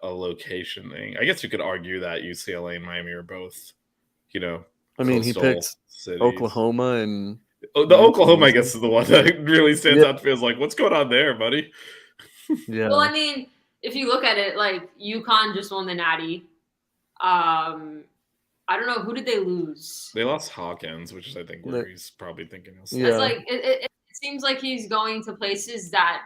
E: location thing? I guess you could argue that UCLA and Miami are both,
C: I mean, he picked
E: cities.
C: Oklahoma and
E: the Oklahoma, I guess, is the one that really stands out to me. Is what's going on there, buddy?
C: Yeah.
D: Well, I mean, if you look at it, UConn just won the Natty. I don't know, who did they lose?
E: They lost Hawkins, which is I think where he's probably thinking.
C: Yeah.
D: It seems like he's going to places that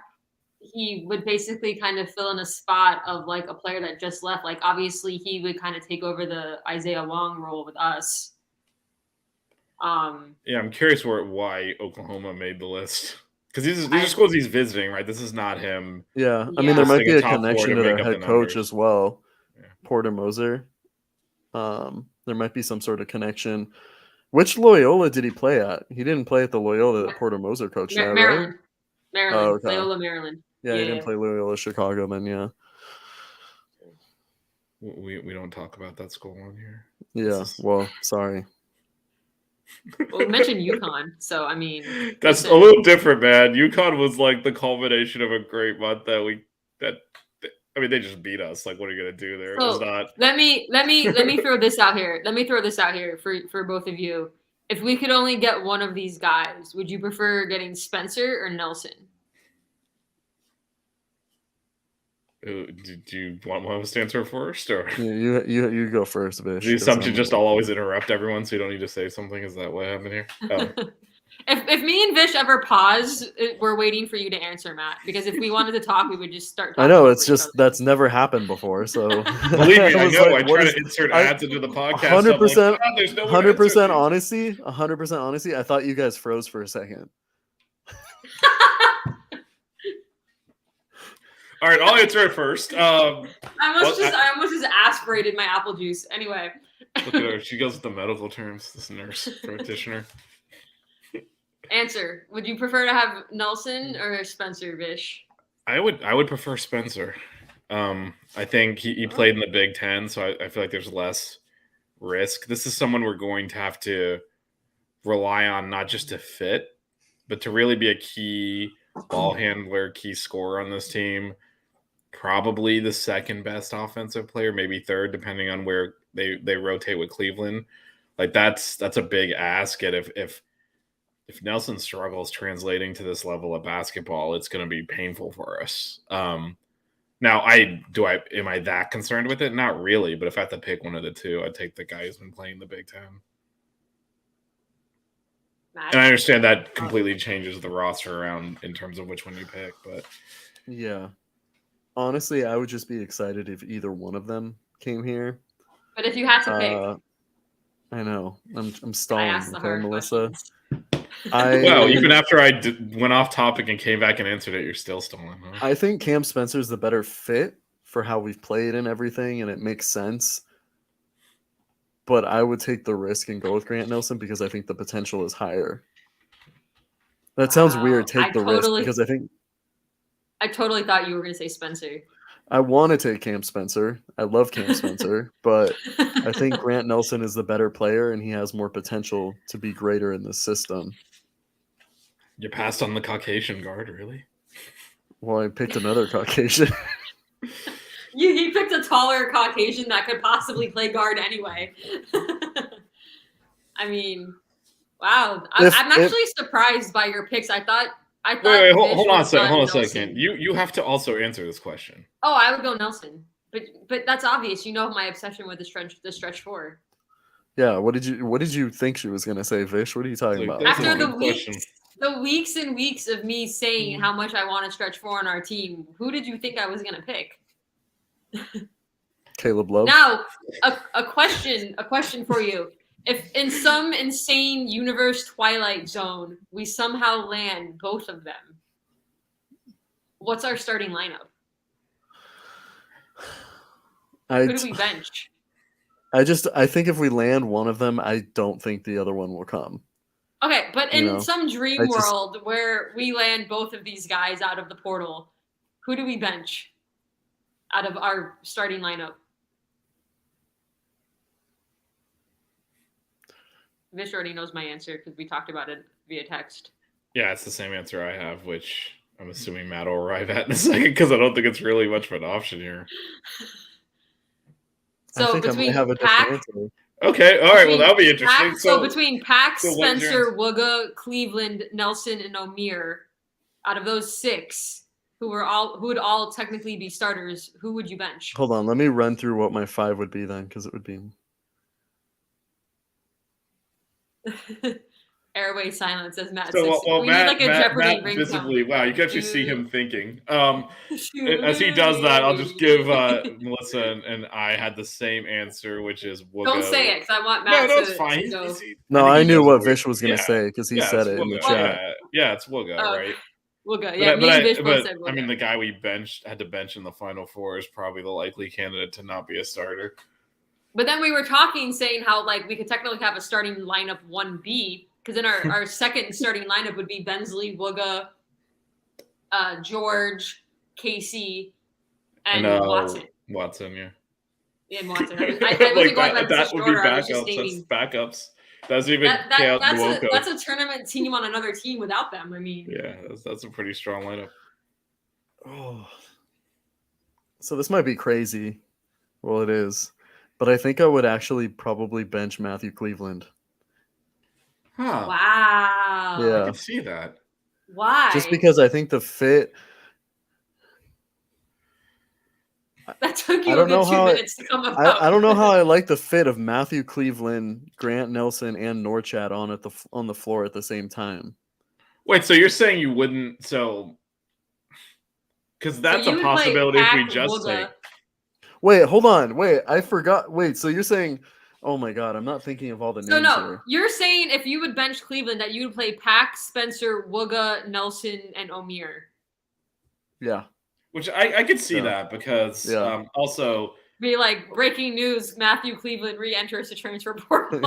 D: he would basically kind of fill in a spot of a player that just left. Obviously he would kind of take over the Isaiah Long role with us.
E: Yeah, I'm curious why Oklahoma made the list because these are schools he's visiting, right? This is not him.
C: Yeah, I mean there might be a connection to their
E: make up
C: head
E: the
C: coach
E: numbers.
C: as well,
E: Yeah.
C: Porter Moser. There might be some sort of connection. Which Loyola did he play at? He didn't play at the Loyola that Porter Moser coached at,
D: Maryland.
C: right?
D: Maryland.
C: Oh, okay.
D: Loyola, Maryland.
C: Yeah, he didn't play Loyola Chicago then, yeah.
E: We don't talk about that school on here.
C: Yeah, well, sorry.
D: Well, we mentioned UConn, so I mean
E: That's a little different, man. UConn was the culmination of a great month they just beat us. What are you gonna do there? It was not.
D: Let me throw this out here. Let me throw this out here for both of you. If we could only get one of these guys, would you prefer getting Spencer or Nelson?
E: Do you want us to answer first, or
C: You go first, Vish.
E: the
C: 'cause
E: assumption
C: I'm-
E: just I'll always interrupt everyone, so you don't need to say something? Is that what happened here? Oh.
D: If me and Vish ever pause, we're waiting for you to answer, Matt. Because if we wanted to talk, we would just start talking.
C: I know
D: over
C: it's
D: each
C: just
D: other.
C: that's never happened before. So
E: Believe me, I
C: was
E: know.
C: like,
E: I
C: what
E: try
C: is-
E: to insert
C: I-
E: ads into the podcast.
C: 100%,
E: I'm like, there's no
C: 100% honesty. 100% honesty. I thought you guys froze for a second.
E: All right, I'll answer it first.
D: I almost just aspirated my apple juice. Anyway.
E: Look at her. She goes with the medical terms. This nurse practitioner.
D: Answer: would you prefer to have Nelson or Spencer, Vish?
E: I would prefer Spencer. I think he played in the Big Ten, so I feel like there's less risk. This is someone we're going to have to rely on, not just to fit, but to really be a key ball handler, key scorer on this team. Probably the second best offensive player, maybe third, depending on where they rotate with Cleveland. Like that's a big ask. And if Nelson struggles translating to this level of basketball, it's going to be painful for us. Now, am I that concerned with it? Not really. But if I have to pick one of the two, I'd take the guy who's been playing the Big Ten.
D: Matt?
E: And I understand that completely changes the roster around in terms of which one you pick, but
C: Yeah. Honestly, I would just be excited if either one of them came here.
D: But if you had to pick,
C: I know. I'm
D: I
C: stalling.
D: asked the
C: Okay,
D: hard
C: Melissa.
D: questions.
E: well, even after I went off topic and came back and answered it, you're still stalling. Huh?
C: I think Cam Spencer's the better fit for how we've played and everything, and it makes sense. But I would take the risk and go with Grant Nelson because I think the potential is higher. That sounds
D: Wow.
C: weird. Take the risk
D: totally-
C: because
D: I totally thought you were going to say Spencer.
C: I want to take Cam Spencer. I love Cam Spencer, but I think Grant Nelson is the better player and he has more potential to be greater in this system.
E: You passed on the Caucasian guard, really?
C: Well, I picked another Caucasian.
D: He picked a taller Caucasian that could possibly play guard anyway. I mean, wow. I'm actually surprised by your picks. I thought.
E: Wait, hold
D: Vish
E: on a
D: was
E: second. Hold on a
D: Nelson.
E: second. You have to also answer this question.
D: Oh, I would go Nelson, but that's obvious. You know my obsession with the stretch four.
C: Yeah, what did you think she was gonna say, Vish? What are you talking about?
E: That's
D: After
E: a
D: the
E: good
D: weeks,
E: question.
D: the weeks and weeks of me saying how much I want to stretch four on our team, who did you think I was gonna pick?
C: Caleb Love.
D: Now, a question for you. If in some insane universe Twilight Zone, we somehow land both of them, what's our starting lineup? Who do we bench?
C: I think if we land one of them, I don't think the other one will come.
D: Okay, but in
C: You know,
D: some dream world where we land both of these guys out of the portal, who do we bench out of our starting lineup? Vish already knows my answer because we talked about it via text.
E: Yeah, it's the same answer I have, which I'm assuming Matt will arrive at in a second because I don't think it's really much of an option here.
C: I
D: So
C: think I might
D: between
C: have a different
D: Pack,
C: answer.
E: Okay, all right. Well, that'll be interesting.
D: so between Pack,
E: so what is your
D: Spencer, Wooga, Cleveland, Nelson, and Amir, out of those six who would all technically be starters, who would you bench?
C: Hold on, let me run through what my 5 would be then, because it would be
D: Airway silence, as Matt
E: so,
D: says.
E: well,
D: We
E: Matt,
D: need like a Jeopardy
E: Matt
D: ringtone.
E: visibly, wow, you can actually see him thinking. As he
D: Shoot.
E: does that, I'll just give Melissa and I had the same answer, which is Wooga.
D: Don't say it, because I want Matt
E: No,
D: to,
E: it's fine.
D: to go.
C: No,
E: I
C: I
E: think he
C: knew
E: knows
C: what
E: what
C: Vish was gonna
E: yeah.
C: say because he
E: Yeah,
C: said
E: it's
C: it in the
E: Wooga.
C: chat.
E: Yeah, it's Wooga,
D: Oh,
E: right?
D: Wooga. Yeah, me and Vish both said Wooga.
E: I mean, the guy we had to bench in the Final Four is probably the likely candidate to not be a starter.
D: But then we were talking, saying how like we could technically have a starting lineup 1B, because then our second starting lineup would be Bensley, Wooga, George, Casey, and Watson.
E: Watson, yeah.
D: And Watson. I wasn't going by
E: that
D: position
E: would be
D: order. I was just
E: backups.
D: naming.
E: That's backups. That's even
D: That's a tournament team on another team without them. I mean,
E: yeah, that's a pretty strong lineup.
C: Oh. So this might be crazy. Well, it is. But I think I would actually probably bench Matthew Cleveland.
E: Huh.
D: wow.
E: I
C: Yeah.
E: can see that.
D: Why?
C: Just because I think the fit.
D: That took
C: I
D: you a
C: don't know
D: good 2
C: how I-
D: minutes to come about.
C: I don't know how I like the fit of Matthew Cleveland, Grant Nelson, and Norchad on the floor at the same time.
E: Wait, so you're saying you wouldn't? So because that's
D: you
E: a
D: would play
E: possibility if we
D: Pac,
E: just take.
D: Wooga.
C: Wait, hold on. Wait, I forgot. Wait, so you're saying? Oh my God, I'm not thinking of all the
D: So
C: names
D: no,
C: here.
D: you're saying if you would bench Cleveland that you would play Pac, Spencer, Wooga, Nelson, and Omir.
C: Yeah.
E: Which I could see
C: Yeah.
E: that because
C: Yeah.
E: also
D: Be like breaking news: Matthew Cleveland re-enters the transfer portal.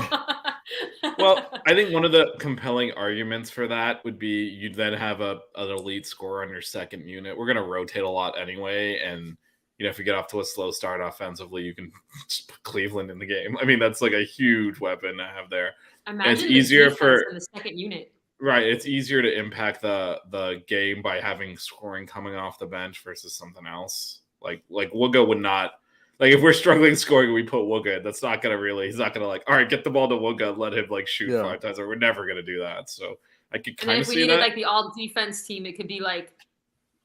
E: well, I think one of the compelling arguments for that would be you'd then have an elite scorer on your second unit. We're going to rotate a lot anyway, and if you get off to a slow start offensively, you can just put Cleveland in the game. I mean, that's like a huge weapon to have there.
D: Imagine
E: it's
D: the
E: easier
D: defense
E: for
D: in the second unit.
E: Right, it's easier to impact the game by having scoring coming off the bench versus something else. Like Wooga would not. Like if we're struggling scoring and we put Wooga in, that's not gonna really. He's not gonna like. All right, get the ball to Wooga, let him like shoot
C: Yeah.
E: 5 times. Or we're never gonna do that. So I could
D: And then
E: kind of
D: if we
E: see
D: needed
E: that.
D: like the all defense team, it could be like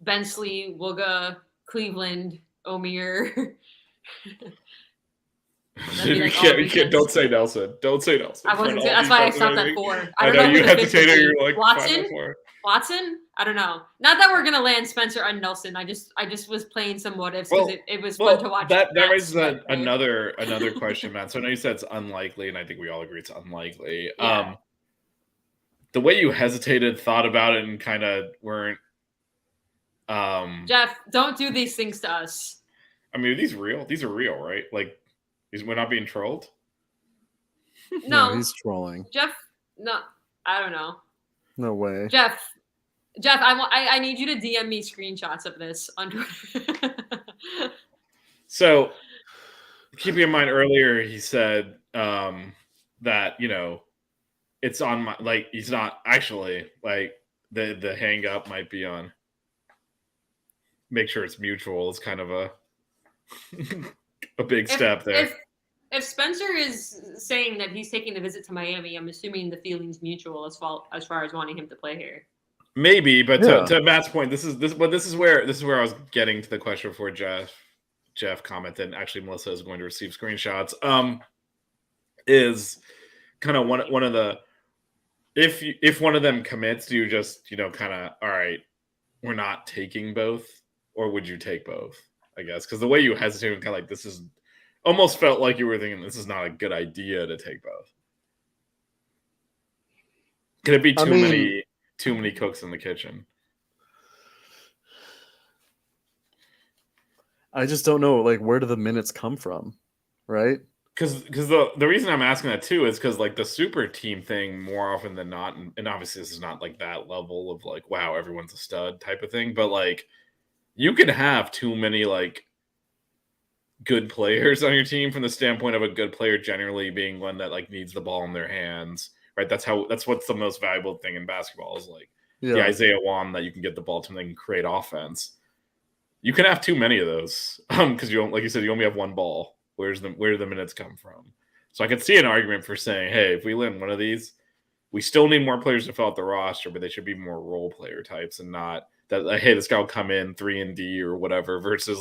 D: Bensley, Wooga, Cleveland, Omir.
E: You
D: like
E: can't.
D: all
E: You can't.
D: defense.
E: Don't say Nelson. Don't say Nelson.
D: I wasn't.
E: For an
D: That's why I
E: all-defense
D: stopped at
E: rating.
D: 4.
E: I
D: don't
E: know
D: who
E: you
D: the fifth would
E: hesitated.
D: be.
E: You're like
D: Watson.
E: 5-4.
D: Watson? I don't know. Not that we're gonna land Spencer on Nelson. I just was playing some what ifs because it was fun to watch.
E: That
D: Matt
E: raises
D: sweat play.
E: another question, Matt. So I know you said it's unlikely, and I think we all agree it's unlikely.
D: Yeah.
E: The way you hesitated, thought about it, and kind of weren't.
D: Jeff, don't do these things to us.
E: I mean, are these real? These are real, right? Like, we're not being trolled.
D: No,
C: he's trolling.
D: Jeff. No, I don't know.
C: No way.
D: Jeff, I need you to DM me screenshots of this on Twitter.
E: So, keeping in mind earlier, he said that it's on my he's not actually the hang up might be on. Make sure it's mutual is kind of a big step there.
D: If Spencer is saying that he's taking a visit to Miami, I'm assuming the feeling's mutual as far as wanting him to play here.
E: Maybe, but
C: Yeah.
E: to Matt's point, this is where I was getting to the question before Jeff commented. Actually, Melissa is going to receive screenshots. Is kind of one of the if one of them commits, do you just kind of all right, we're not taking both, or would you take both? I guess because the way you hesitated, kind of like this is. Almost felt like you were thinking this is not a good idea to take both. Could it be too many cooks in the kitchen?
C: I just don't know. Like, where do the minutes come from, right?
E: Because the reason I'm asking that too is because the super team thing more often than not, and obviously this is not that level of wow, everyone's a stud type of thing, but you can have too many good players on your team from the standpoint of a good player generally being one that needs the ball in their hands, right? That's what's the most valuable thing in basketball is the Isaiah Wong that you can get the ball to and they can create offense. You can have too many of those because you don't, like you said, you only have one ball. Where do the minutes come from? So I could see an argument for saying, hey, if we land one of these, we still need more players to fill out the roster, but they should be more role player types and not that hey, this guy will come in 3-and-D or whatever versus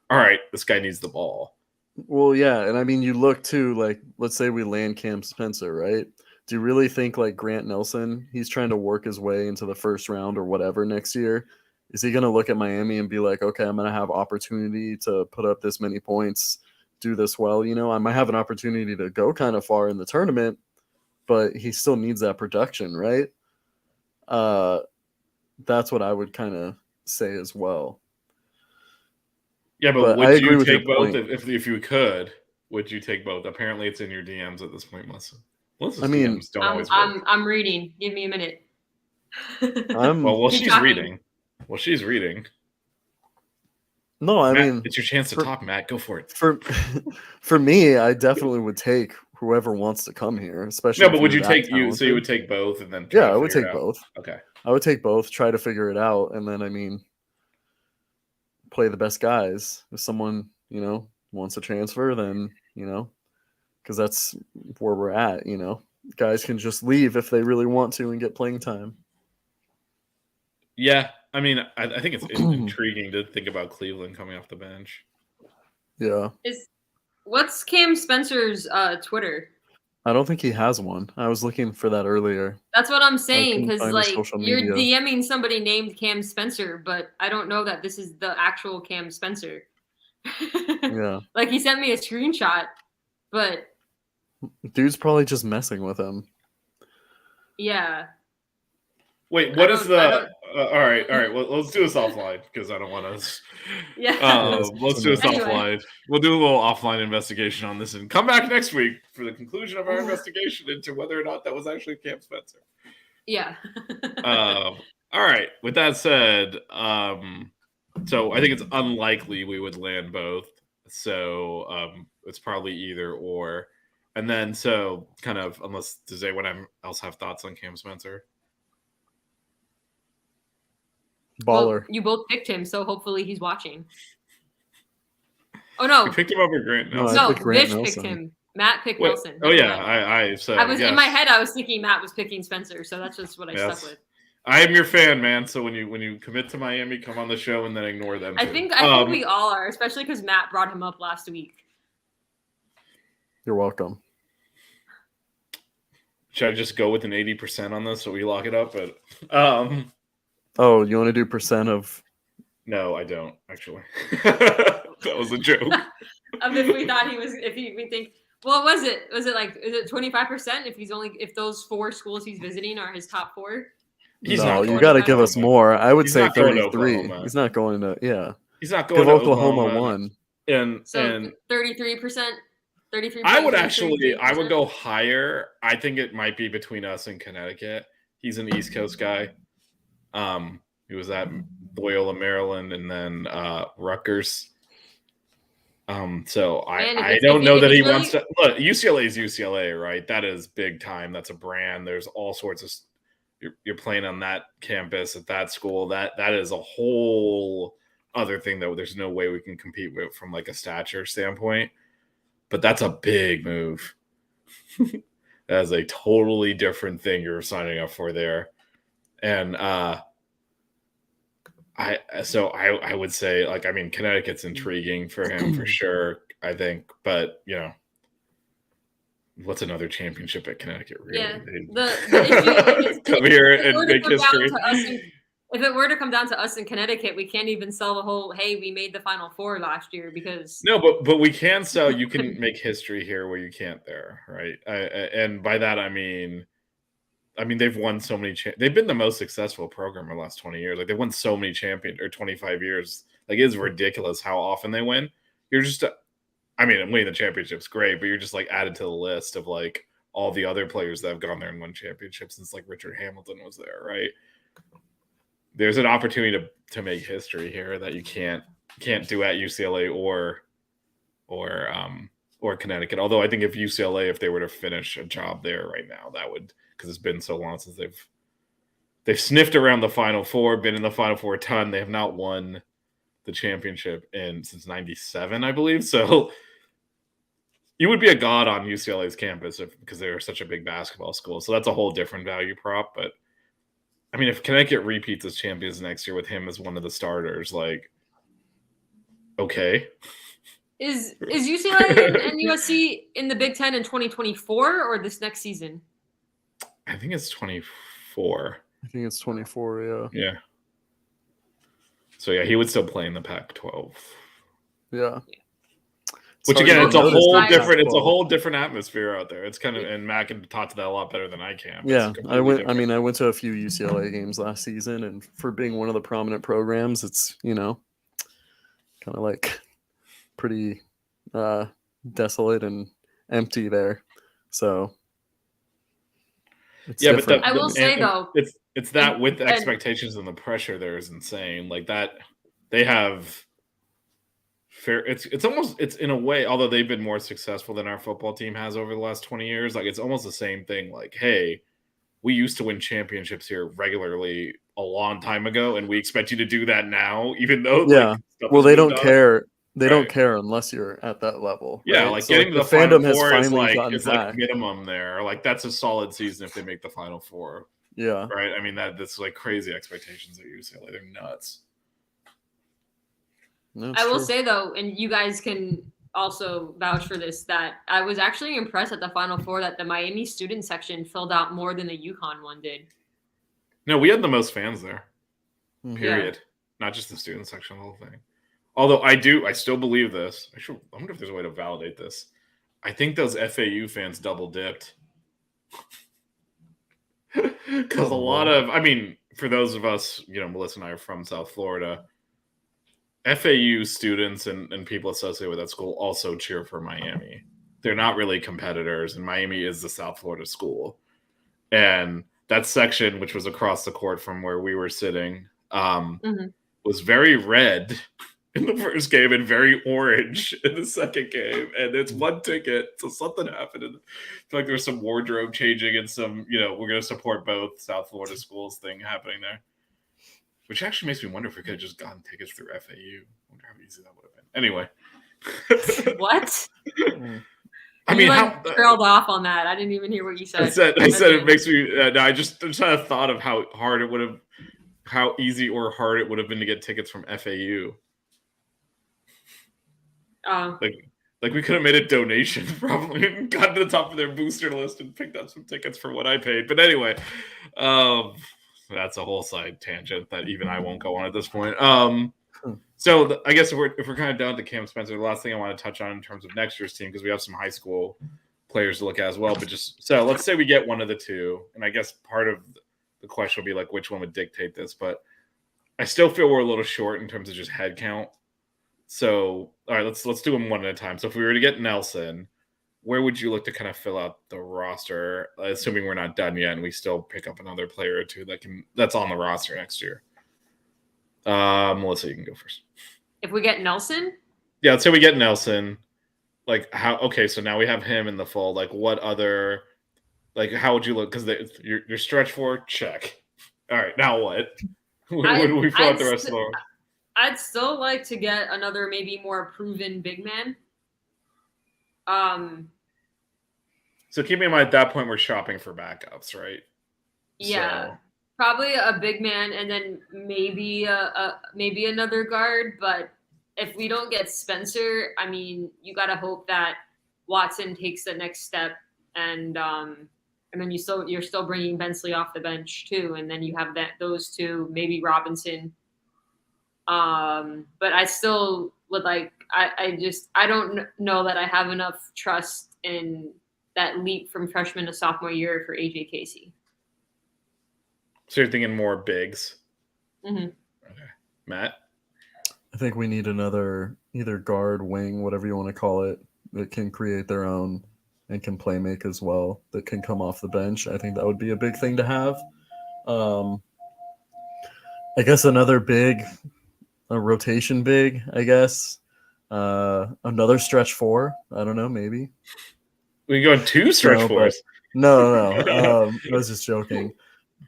E: all right, this guy needs the ball.
C: Well, yeah, and I mean, you look too, let's say we land Cam Spencer, right? Do you really think Grant Nelson, he's trying to work his way into the first round or whatever next year? Is he going to look at Miami and be like, okay, I'm going to have opportunity to put up this many points, do this well? I might have an opportunity to go kind of far in the tournament, but he still needs that production, right? That's what I would kind of say as well.
E: Yeah, but
C: I
E: would
C: agree
E: you
C: with
E: take
C: your
E: both
C: point.
E: if you could? Would you take both? Apparently, it's in your DMs at this point, Melissa.
C: I mean,
E: DMs don't always work.
D: I'm reading. Give me a minute.
E: She's
D: talking.
E: reading. Well, she's reading.
C: No, I
E: Matt,
C: mean,
E: it's your chance to talk, Matt. Go for it.
C: For me, I definitely would take whoever wants to come here, especially.
E: No, but would you take you? So you would take both, and then
C: I would take both.
E: Okay,
C: I would take both, try to figure it out, and then play the best guys. If someone wants to transfer, then because that's where we're at. Guys can just leave if they really want to and get playing time.
E: Yeah, I mean, I think it's intriguing to think about Cleveland coming off the bench.
C: Yeah.
D: What's Cam Spencer's Twitter?
C: I don't think he has one. I was looking for that earlier.
D: That's what I'm
C: I
D: saying,
C: couldn't
D: because
C: find his
D: like
C: social
D: you're
C: media.
D: DMing somebody named Cam Spencer, but I don't know that this is the actual Cam Spencer.
C: Yeah.
D: Like he sent me a screenshot, but
C: Dude's probably just messing with him.
D: yeah.
E: Wait,
D: I
E: what is
D: don't-
E: the?
D: I don't-
E: All right. Well, let's do this offline because I don't want to.
D: Yeah.
E: Let's do this
D: Anyway.
E: offline. We'll do a little offline investigation on this and come back next week for the conclusion of our investigation into whether or not that was actually Cam Spencer.
D: Yeah.
E: All right. With that said, so I think it's unlikely we would land both. So it's probably either or. And then so kind of unless does anyone else have thoughts on Cam Spencer?
C: Baller.
D: Well, you both picked him, so hopefully he's watching. Oh no,
E: We picked him over Grant
C: No,
E: Nelson.
C: I
D: no,
C: picked Grant
D: Vish picked
C: Nelson.
D: him. Matt picked
E: Wait,
D: Nelson.
E: oh
D: That's
E: yeah,
D: what
E: I said
D: I was
E: yes.
D: in my head. I was thinking Matt was picking Spencer, so that's just what I
E: Yes.
D: stuck with.
E: I am your fan, man. So when you commit to Miami, come on the show and then ignore them.
D: I
E: too.
D: think we all are, especially because Matt brought him up last week.
C: You're welcome.
E: Should I just go with an 80% on this so we lock it up? But
C: Oh, you want to do percent of?
E: no, I don't actually. That was a joke.
D: If we thought he was, we think, well, was it like, is it 25% if those 4 schools he's visiting are his top 4?
E: He's
C: No,
E: not
C: you
E: going
C: got to
E: to
C: give us
E: Oklahoma.
C: more. I would
E: He's
C: say
E: not going to
C: 33.
E: Oklahoma.
C: He's not going to. Yeah.
E: He's not going
C: Give
E: to
C: Oklahoma one.
E: And
D: So
E: and
D: 33%. 33%.
E: I would go higher. I think it might be between us and Connecticut. He's an East Coast guy. He was at Loyola, Maryland, and then Rutgers. So I don't know that he wants to look. UCLA is UCLA, right? That is big time. That's a brand. There's all sorts of. You're playing on that campus at that school. That is a whole other thing that there's no way we can compete with from like a stature standpoint. But that's a big move. That is a totally different thing you're signing up for there. And I would say, like, I mean, Connecticut's intriguing for him for sure, I think. But, you know, what's another championship at Connecticut? Really?
D: Yeah. The issue,
E: come here and make history.
D: If it were to come down to us in Connecticut, we can't even sell the whole, hey, we made the Final Four last year because.
E: No, but we can sell. You can make history here where you can't there, right? And by that, I mean they've won so many. They've been the most successful program in the last 20 years. Like they've won so many 25 years. Like it's ridiculous how often they win. You're just, winning the championship's great, but you're just like added to the list of like all the other players that have gone there and won championships since like Richard Hamilton was there, right? There's an opportunity to make history here that you can't do at UCLA or Connecticut. Although I think if UCLA, if they were to finish a job there right now, that would, because it's been so long since they've sniffed around the Final Four, been in the Final Four a ton. They have not won the championship since '97, I believe. So you would be a god on UCLA's campus because they're such a big basketball school. So that's a whole different value prop. But I mean, if Connecticut repeats as champions next year with him as one of the starters, like, okay.
D: Is UCLA and USC in the Big Ten in 2024 or this next season?
E: I think it's 24.
C: I think it's 24. Yeah.
E: Yeah. So yeah, he would still play in the Pac-12.
C: Yeah.
E: Which again, it's a whole
C: Pac-12.
E: different atmosphere out there. It's kind of, and Matt can talk to that a lot better than I can.
C: Yeah, I went to a few UCLA games last season, and for being one of the prominent programs, it's kind of like pretty desolate and empty there. So it's different.
D: I will say though,
E: it's that with the expectations and the pressure there is insane. Like that, they have. It's in a way, although they've been more successful than our football team has over the last 20 years, like it's almost the same thing. Like, hey, we used to win championships here regularly a long time ago, and we expect you to do that now, even though
C: they don't care. They don't care unless you're at that level.
E: Yeah,
C: right?
E: like
C: so
E: getting
C: the
E: the Final
C: fandom has
E: Four
C: finally
E: is
C: gotten
E: it's
C: back.
E: like minimum there. Like that's a solid season if they make the Final Four.
C: Yeah,
E: right. I mean that's like crazy expectations at UCLA. They're nuts.
C: No,
D: I will
C: true.
D: say though, and you guys can also vouch for this, that I was actually impressed at the Final Four that the Miami student section filled out more than the UConn one did.
E: No, we had the most fans there.
C: Mhm.
E: Period. Not just the student section, the whole thing. Although I still believe this. I wonder if there's a way to validate this. I think those FAU fans double dipped. Because a lot of, I mean, for those of us, Melissa and I are from South Florida, FAU students and people associated with that school also cheer for Miami. They're not really competitors, and Miami is the South Florida school. And that section, which was across the court from where we were sitting, was very red in the first game and very orange in the second game. And it's one ticket, so something happened. And I feel like there's some wardrobe changing and some, we're going to support both South Florida schools thing happening there. Which actually makes me wonder if we could have just gotten tickets through FAU. I wonder how easy that would have been. Anyway.
D: What?
E: I mean,
D: trailed off on that. I didn't even hear what you said.
E: I said it makes me. No, I just had a thought of how hard it would have, how easy or hard it would have been to get tickets from FAU. Like we could have made a donation, probably, and got to the top of their booster list and picked up some tickets for what I paid. But anyway, that's a whole side tangent that even I won't go on at this point. So I guess if we're kind of down to Cam Spencer, the last thing I want to touch on in terms of next year's team, because we have some high school players to look at as well. But so let's say we get one of the two, and I guess part of the question will be like which one would dictate this. But I still feel we're a little short in terms of just head count. So all right, let's do them one at a time. So if we were to get Nelson, where would you look to kind of fill out the roster, assuming we're not done yet and we still pick up another player or two that's on the roster next year? Melissa, you can go first.
D: If we get Nelson?
E: Yeah, let's say we get Nelson. Like okay, so now we have him in the fold. Like what other, like how would you look? Because your stretch four, check. All right, now what? Where do we fill out the rest of the?
D: I'd still like to get another maybe more proven big man.
E: So keep in mind at that point we're shopping for backups, right?
D: Yeah. So. Probably a big man and then maybe another guard, but if we don't get Spencer, I mean, you got to hope that Watson takes the next step and then you're still bringing Bensley off the bench too, and then you have those two, maybe Robinson. But I still would like I don't know that I have enough trust in that leap from freshman to sophomore year for AJ Casey.
E: So you're thinking more bigs?
D: Mm-hmm.
E: Okay. Matt?
C: I think we need another either guard, wing, whatever you want to call it, that can create their own and can play make as well, that can come off the bench. I think that would be a big thing to have. I guess another big, a rotation big, I guess. Another stretch four. I don't know, maybe.
E: We can go two stretch fours.
C: No. I was just joking.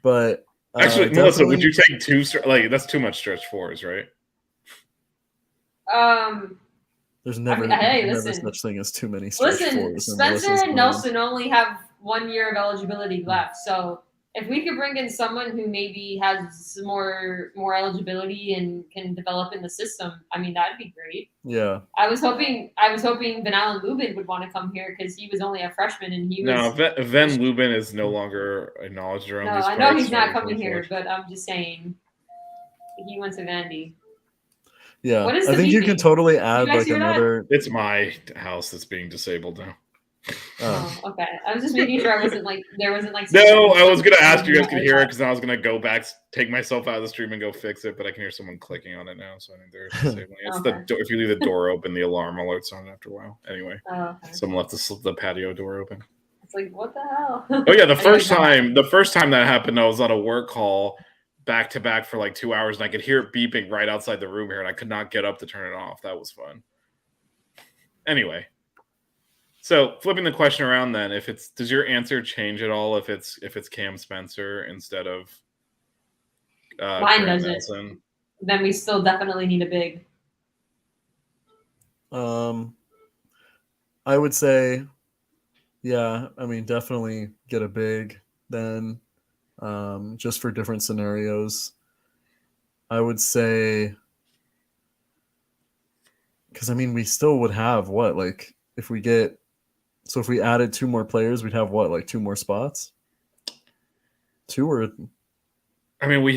C: But
E: actually, Melissa, would you take two? That's too much stretch fours, right?
C: There's never such thing as too many stretch fours.
D: Spencer and Nelson only have 1 year of eligibility left. So if we could bring in someone who maybe has more eligibility and can develop in the system, I mean, that'd be great.
C: Yeah.
D: I was hoping Van Allen Lubin would want to come here because he was only a freshman and he was.
E: No, Van Lubin is no longer acknowledged around these
D: parts. No, I know he's not coming here, but I'm just saying he went to Vandy.
C: Yeah, I think you can totally add like another.
E: It's my house that's being disabled now.
D: Oh, okay. I was just making sure there wasn't like.
E: No, I was gonna ask you guys could hear it because I was gonna go back, take myself out of the stream and go fix it, but I can hear someone clicking on it now, so I think they're disabling. It's okay. If you leave the door open, the alarm alerts on after a while. Anyway,
D: okay.
E: Someone left the patio door open.
D: It's like, what the hell?
E: Oh yeah, the first time that happened, I was on a work call back to back for like 2 hours, and I could hear it beeping right outside the room here, and I could not get up to turn it off. That was fun. Anyway. So flipping the question around, then, does your answer change at all if it's Cam Spencer instead of
D: mine doesn't? Then we still definitely need a big.
C: I would say, yeah. I mean, definitely get a big. Then, just for different scenarios, I would say Because I mean, we still would have what, like, if we added 2 more players, we'd have what, like 2 more spots? 2 or
E: I mean, we've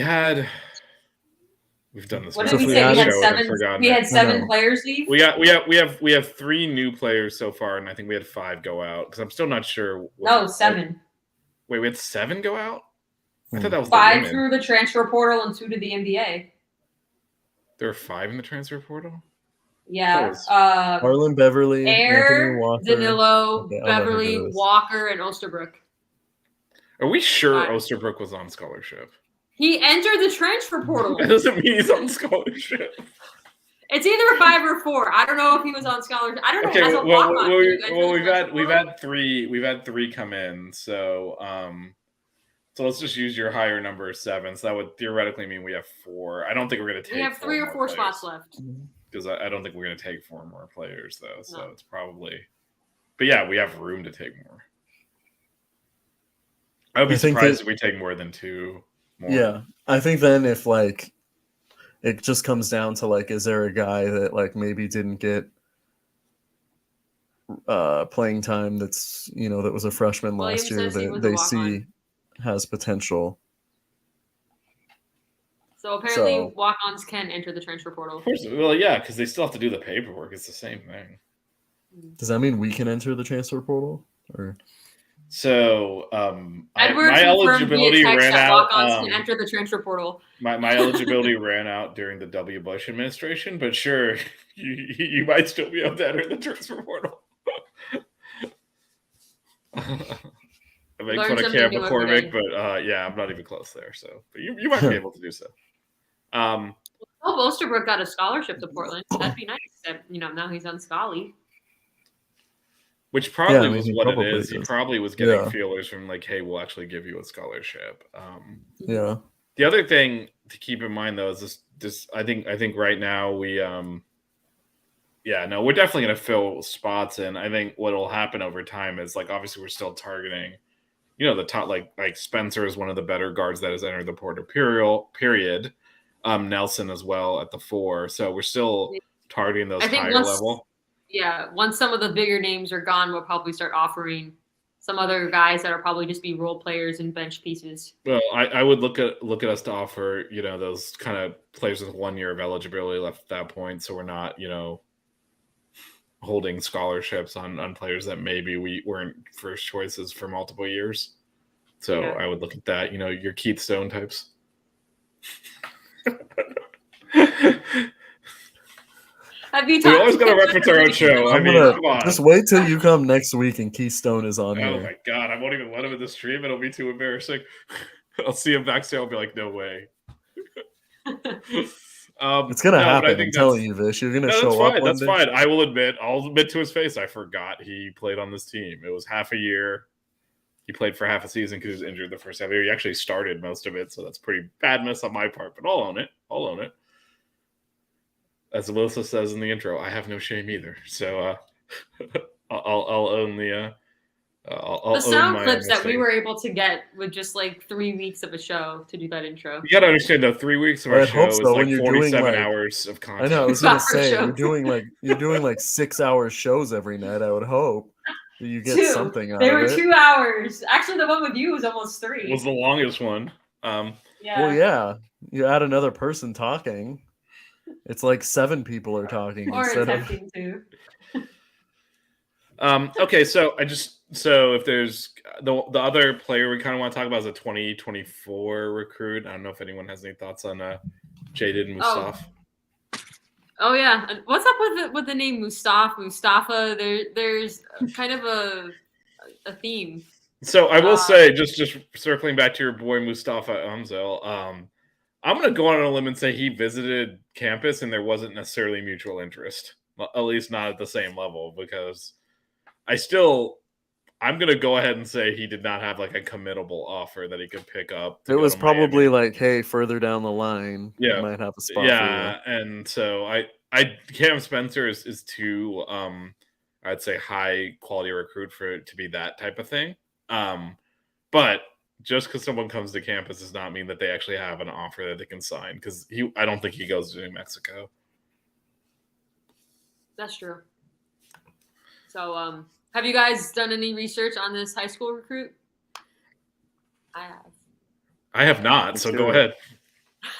E: done this.
D: What
C: So
D: did
C: if
D: we
C: we
D: say? We had
C: added-
D: seven. We had
C: I
D: 7
C: know.
D: players leave.
E: We have 3 new players so far, and I think we had 5 go out because I'm still not sure.
D: No, 7.
E: Wait, we had 7 go out. I thought that was
D: 5
E: the limit.
D: through the transfer portal and 2 to the NBA.
E: There were 5 in the transfer portal.
D: Yeah.
C: Harlan Beverly, Anthony
D: Air,
C: Walker,
D: Danilo,
C: Okay, I'll let her
D: Beverly,
C: do this.
D: Walker, and Osterbrook.
E: Are we sure
D: 5.
E: Osterbrook was on scholarship?
D: He entered the transfer portal.
E: That doesn't mean he's on scholarship.
D: It's either 5 or 4. I don't know if he was on scholarship. I don't know.
E: Okay,
D: As a
E: well,
D: walk-on, did you enter the transfer
E: we've
D: portal?
E: had 3 come in. So so let's just use your higher number of 7. So that would theoretically mean we have 4. I don't think we're going to take.
D: We have 3 or 4 spots left.
E: Because I don't think we're going to take 4 more players though. So
D: No.
E: it's probably. But yeah, we have room to take more. I would be
C: I think
E: surprised
C: that-
E: if we take more than 2 more.
C: Yeah, I think then if like it just comes down to like, is there a guy that like maybe didn't get playing time that's that was a freshman
D: William
C: last year
D: says he
C: that
D: was a
C: they
D: walk-on.
C: see has potential.
D: So apparently,
C: So-
D: walk-ons can enter the transfer portal.
E: Of course. Well, yeah, because they still have to do the paperwork. It's the same thing.
C: Does that mean we can enter the transfer portal? Or
E: So
D: Edward
E: my
D: confirmed
E: eligibility
D: via text
E: ran
D: that
E: out.
D: walk-ons can enter the transfer portal.
E: My eligibility ran out during the W. Bush administration, but sure, you might still be able to enter the transfer portal. I make
D: Learn
E: fun of
D: something
E: Cam
D: new every
E: McCormick,
D: day.
E: but yeah, I'm not even close there. So, but you might be able to do so.
D: Oh, Osterbrook got a scholarship to Portland. That'd be nice. That, now he's on Scully.
E: Which probably
C: Yeah, I mean,
E: was
C: he
E: what it
C: probably
E: is. He
C: does.
E: probably was getting
C: Yeah.
E: feelers from like, "Hey, we'll actually give you a scholarship."
C: yeah,
E: The other thing to keep in mind though is this. I think right now we we're definitely going to fill spots, and I think what will happen over time is like obviously we're still targeting, the top like Spencer is one of the better guards that has entered the portal period. Nelson as well at the 4, so we're still targeting those
D: I think
E: higher
D: once-
E: level.
D: Yeah, once some of the bigger names are gone, we'll probably start offering some other guys that'll probably just be role players and bench pieces.
E: Well, I would look at us to offer those kind of players with 1 year of eligibility left at that point, so we're not holding scholarships on players that maybe we weren't first choices for multiple years. So
D: Yeah.
E: I would look at that, your Keith Stone types.
D: That'd be
E: We
D: tough.
E: always got to reference our own show. I
C: I'm
E: mean,
C: gonna
E: come on.
C: just wait till you come next week and Keystone is on
E: Oh
C: here.
E: my god, I won't even let him in the stream. It'll be too embarrassing. I'll see him backstage. I'll be like, no way.
C: It's gonna
E: no, but I
C: happen. I'm
E: think
C: telling you, Vish. You're gonna
E: No,
C: show
E: that's
C: up
E: fine.
C: one
E: That's
C: day.
E: fine. I'll admit to his face. I forgot he played on this team. It was half a year. He played for half a season because he was injured the first half of the year. He actually started most of it, so that's pretty bad miss on my part. But I'll own it. As Melissa says in the intro, I have no shame either. So I'll own the. I'll
D: The sound
E: own my
D: clips that we
E: mistake.
D: were able to get with just like 3 weeks of a show to do that intro.
E: You gotta understand though, 3 weeks of
C: Well,
E: our
C: I'd hope
E: show is
C: so
E: like
C: when you're doing,
E: 47
C: like-
E: hours of
C: I
E: content.
C: know. I was gonna
D: Our
C: say
D: show.
C: you're doing like 6-hour shows every night. I would hope that you get
D: 2.
C: something out
D: They
C: of
D: were
C: it.
D: 2 hours. Actually, the one with you was almost 3.
E: was the longest one.
D: Yeah.
C: Well, yeah. You add another person talking. It's like 7 people are talking
D: Or
C: instead of.
D: attempting to.
E: Okay, so if there's the other player we kind of want to talk about is a 2024 recruit. I don't know if anyone has any thoughts on Jaeden Mustaf.
D: Oh yeah, and what's up with the name Mustafa? There's kind of a theme.
E: So I will say, just circling back to your boy Mustafa Umzel, I'm going to go on a limb and say he visited campus and there wasn't necessarily mutual interest, at least not at the same level, because I'm going to go ahead and say he did not have like a committable offer that he could pick up.
C: It was probably like, hey, further down the line,
E: Yeah.
C: we might have a spot
E: Yeah, and so Cam Spencer is too I'd say high quality recruit for it to be that type of thing. But just because someone comes to campus does not mean that they actually have an offer that they can sign. Because I don't think he goes to New Mexico.
D: That's true. So, have you guys done any research on this high school recruit? I
E: I have not, so go ahead.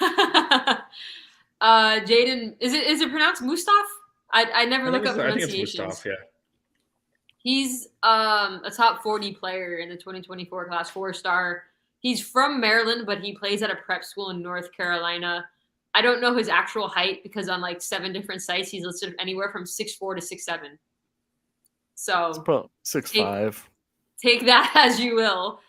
D: have. Jaeden, is it pronounced Mustaf? I never look up pronunciations.
E: I think it's Mustaf, yeah.
D: He's a top 40 player in the 2024 class, 4-star. He's from Maryland, but he plays at a prep school in North Carolina. I don't know his actual height because on like 7 different sites, he's listed anywhere from 6'4" to 6'7". So
C: It's probably 6'5".
D: Take that as you will.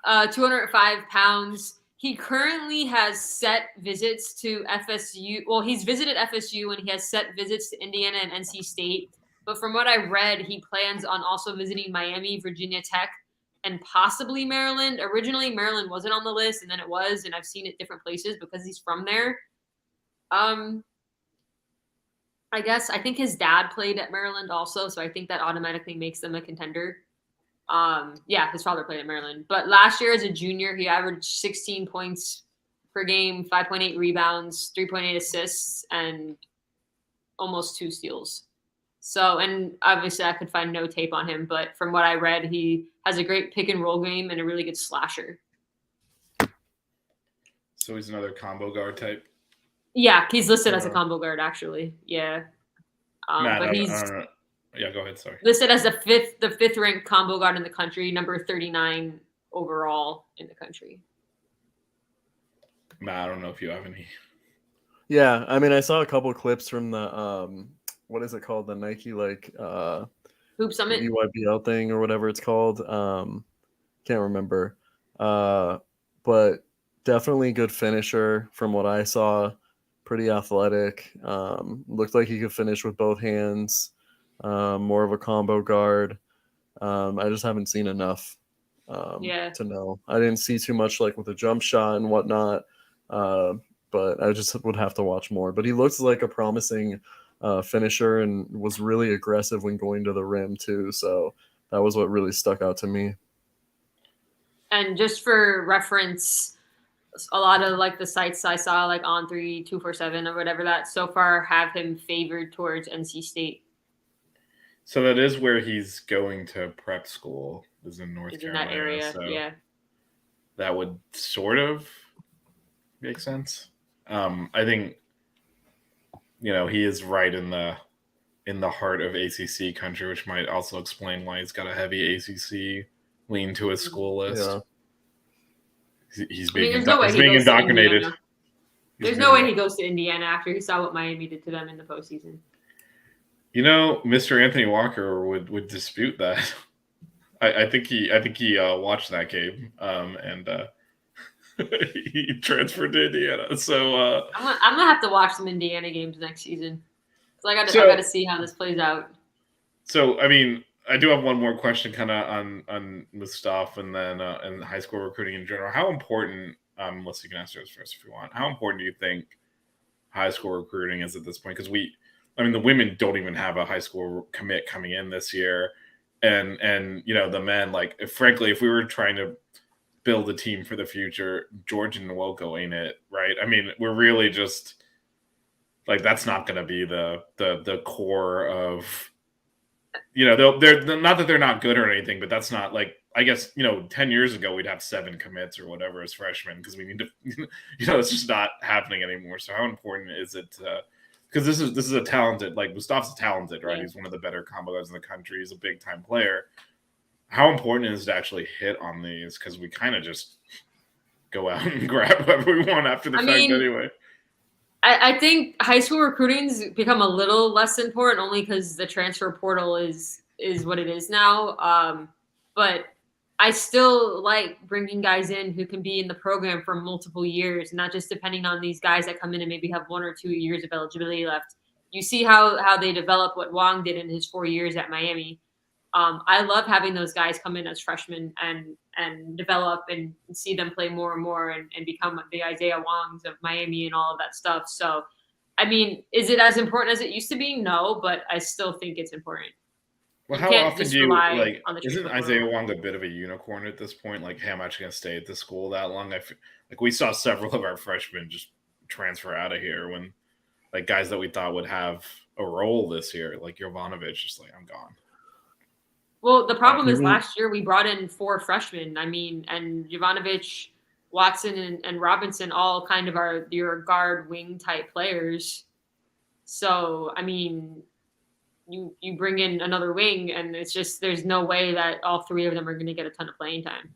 D: 205 pounds. He currently has set visits to FSU. Well, he's visited FSU and he has set visits to Indiana and NC State. But from what I read, he plans on also visiting Miami, Virginia Tech, and possibly Maryland. Originally, Maryland wasn't on the list, and then it was, and I've seen it different places because he's from there. I think his dad played at Maryland also, so I think that automatically makes them a contender. His father played at Maryland. But last year as a junior, he averaged 16 points per game, 5.8 rebounds, 3.8 assists, and almost 2 steals. So, and obviously I could find no tape on him, but from what I read, he has a great pick and roll game and a really good slasher.
E: So he's another combo guard type.
D: Yeah, he's listed as a combo guard, actually. Yeah. But he's
E: yeah, go ahead. Sorry.
D: Listed as the fifth ranked combo guard in the country, number 39 overall in the country.
E: Matt, I don't know if you have any.
C: Yeah, I mean, I saw a couple clips from the what is it called? The Nike
D: Hoop Summit,
C: EYBL thing or whatever it's called. Can't remember. But definitely good finisher from what I saw. Pretty athletic. Looked like he could finish with both hands. More of a combo guard. I just haven't seen enough to know. I didn't see too much like with the jump shot and whatnot. But I just would have to watch more. But he looks like a promising finisher and was really aggressive when going to the rim too. So that was what really stuck out to me.
D: And just for reference, a lot of like the sites I saw, like On3, 247 or whatever that so far have him favored towards NC State.
E: So that is where he's going to prep school, is in North Carolina. In that area, so
D: yeah.
E: That would sort of make sense. I think, he is right in the heart of ACC country, which might also explain why he's got a heavy ACC lean to his school list.
C: Yeah.
E: He's being indoctrinated.
D: There's no way he goes to Indiana after he saw what Miami did to them in the postseason.
E: Mr. Anthony Walker would dispute that. I think he watched that game and he transferred to Indiana. So
D: I'm gonna have to watch some Indiana games next season. So I gotta see how this plays out.
E: So I mean, I do have one more question, kind of on Mustaf and then and high school recruiting in general. How important, unless you can answer this first if you want, how important do you think high school recruiting is at this point? Because the women don't even have a high school commit coming in this year, and the men, like, frankly, if we were trying to build a team for the future, George and Nwoko ain't it, right? I mean, we're really just like, that's not going to be the core of. They're not that they're not good or anything, but that's not like, I guess, 10 years ago we'd have 7 commits or whatever as freshmen because we need to, it's just not happening anymore. So how important is it because this is a talented, like, Mustaf's talented, right? Yeah. He's one of the better combo guys in the country. He's a big time player. How important is it to actually hit on these? Because we kind of just go out and grab whoever we want after the fact anyway.
D: I think high school recruiting's become a little less important only because the transfer portal is what it is now. But I still like bringing guys in who can be in the program for multiple years, not just depending on these guys that come in and maybe have 1 or 2 years of eligibility left. You see how they develop what Wong did in his 4 years at Miami. I love having those guys come in as freshmen and develop and see them play more and more and become the Isaiah Wongs of Miami and all of that stuff. So, I mean, is it as important as it used to be? No, but I still think it's important.
E: Well, how often do you like? Isn't Isaiah Wong a bit of a unicorn at this point? Like, hey, I'm actually going to stay at the school that long. Like, we saw several of our freshmen just transfer out of here when, like, guys that we thought would have a role this year. Like Jovanovic, just like I'm gone.
D: Well, the problem is
C: Mhm.
D: last year we brought in 4 freshmen. I mean, and Jovanovic, Watson, and Robinson all kind of are your guard wing type players. So, I mean, you bring in another wing, and it's just there's no way that all 3 of them are going to get a ton of playing time.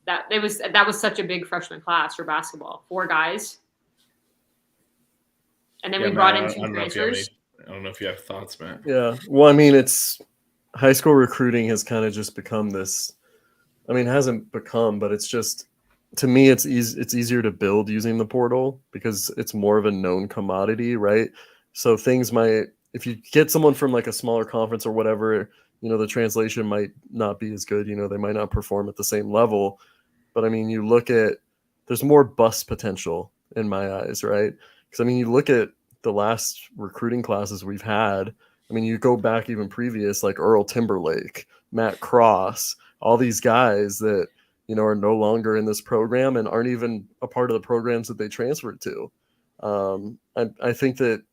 D: That was such a big freshman class for basketball, 4 guys, and then we brought in 2 transfers.
E: I don't know if you have thoughts, Matt.
C: Yeah. Well, I mean, it's high school recruiting has kind of just become this. I mean, it hasn't become, but it's just, to me, it's easier to build using the portal because it's more of a known commodity, right? So things might, if you get someone from like a smaller conference or whatever, the translation might not be as good. They might not perform at the same level. But I mean, you look at, there's more bust potential in my eyes, right? Because I mean, you look at the last recruiting classes we've had. I mean, you go back even previous, like Earl Timberlake, Matt Cross, all these guys that, are no longer in this program and aren't even a part of the programs that they transferred to. I think that,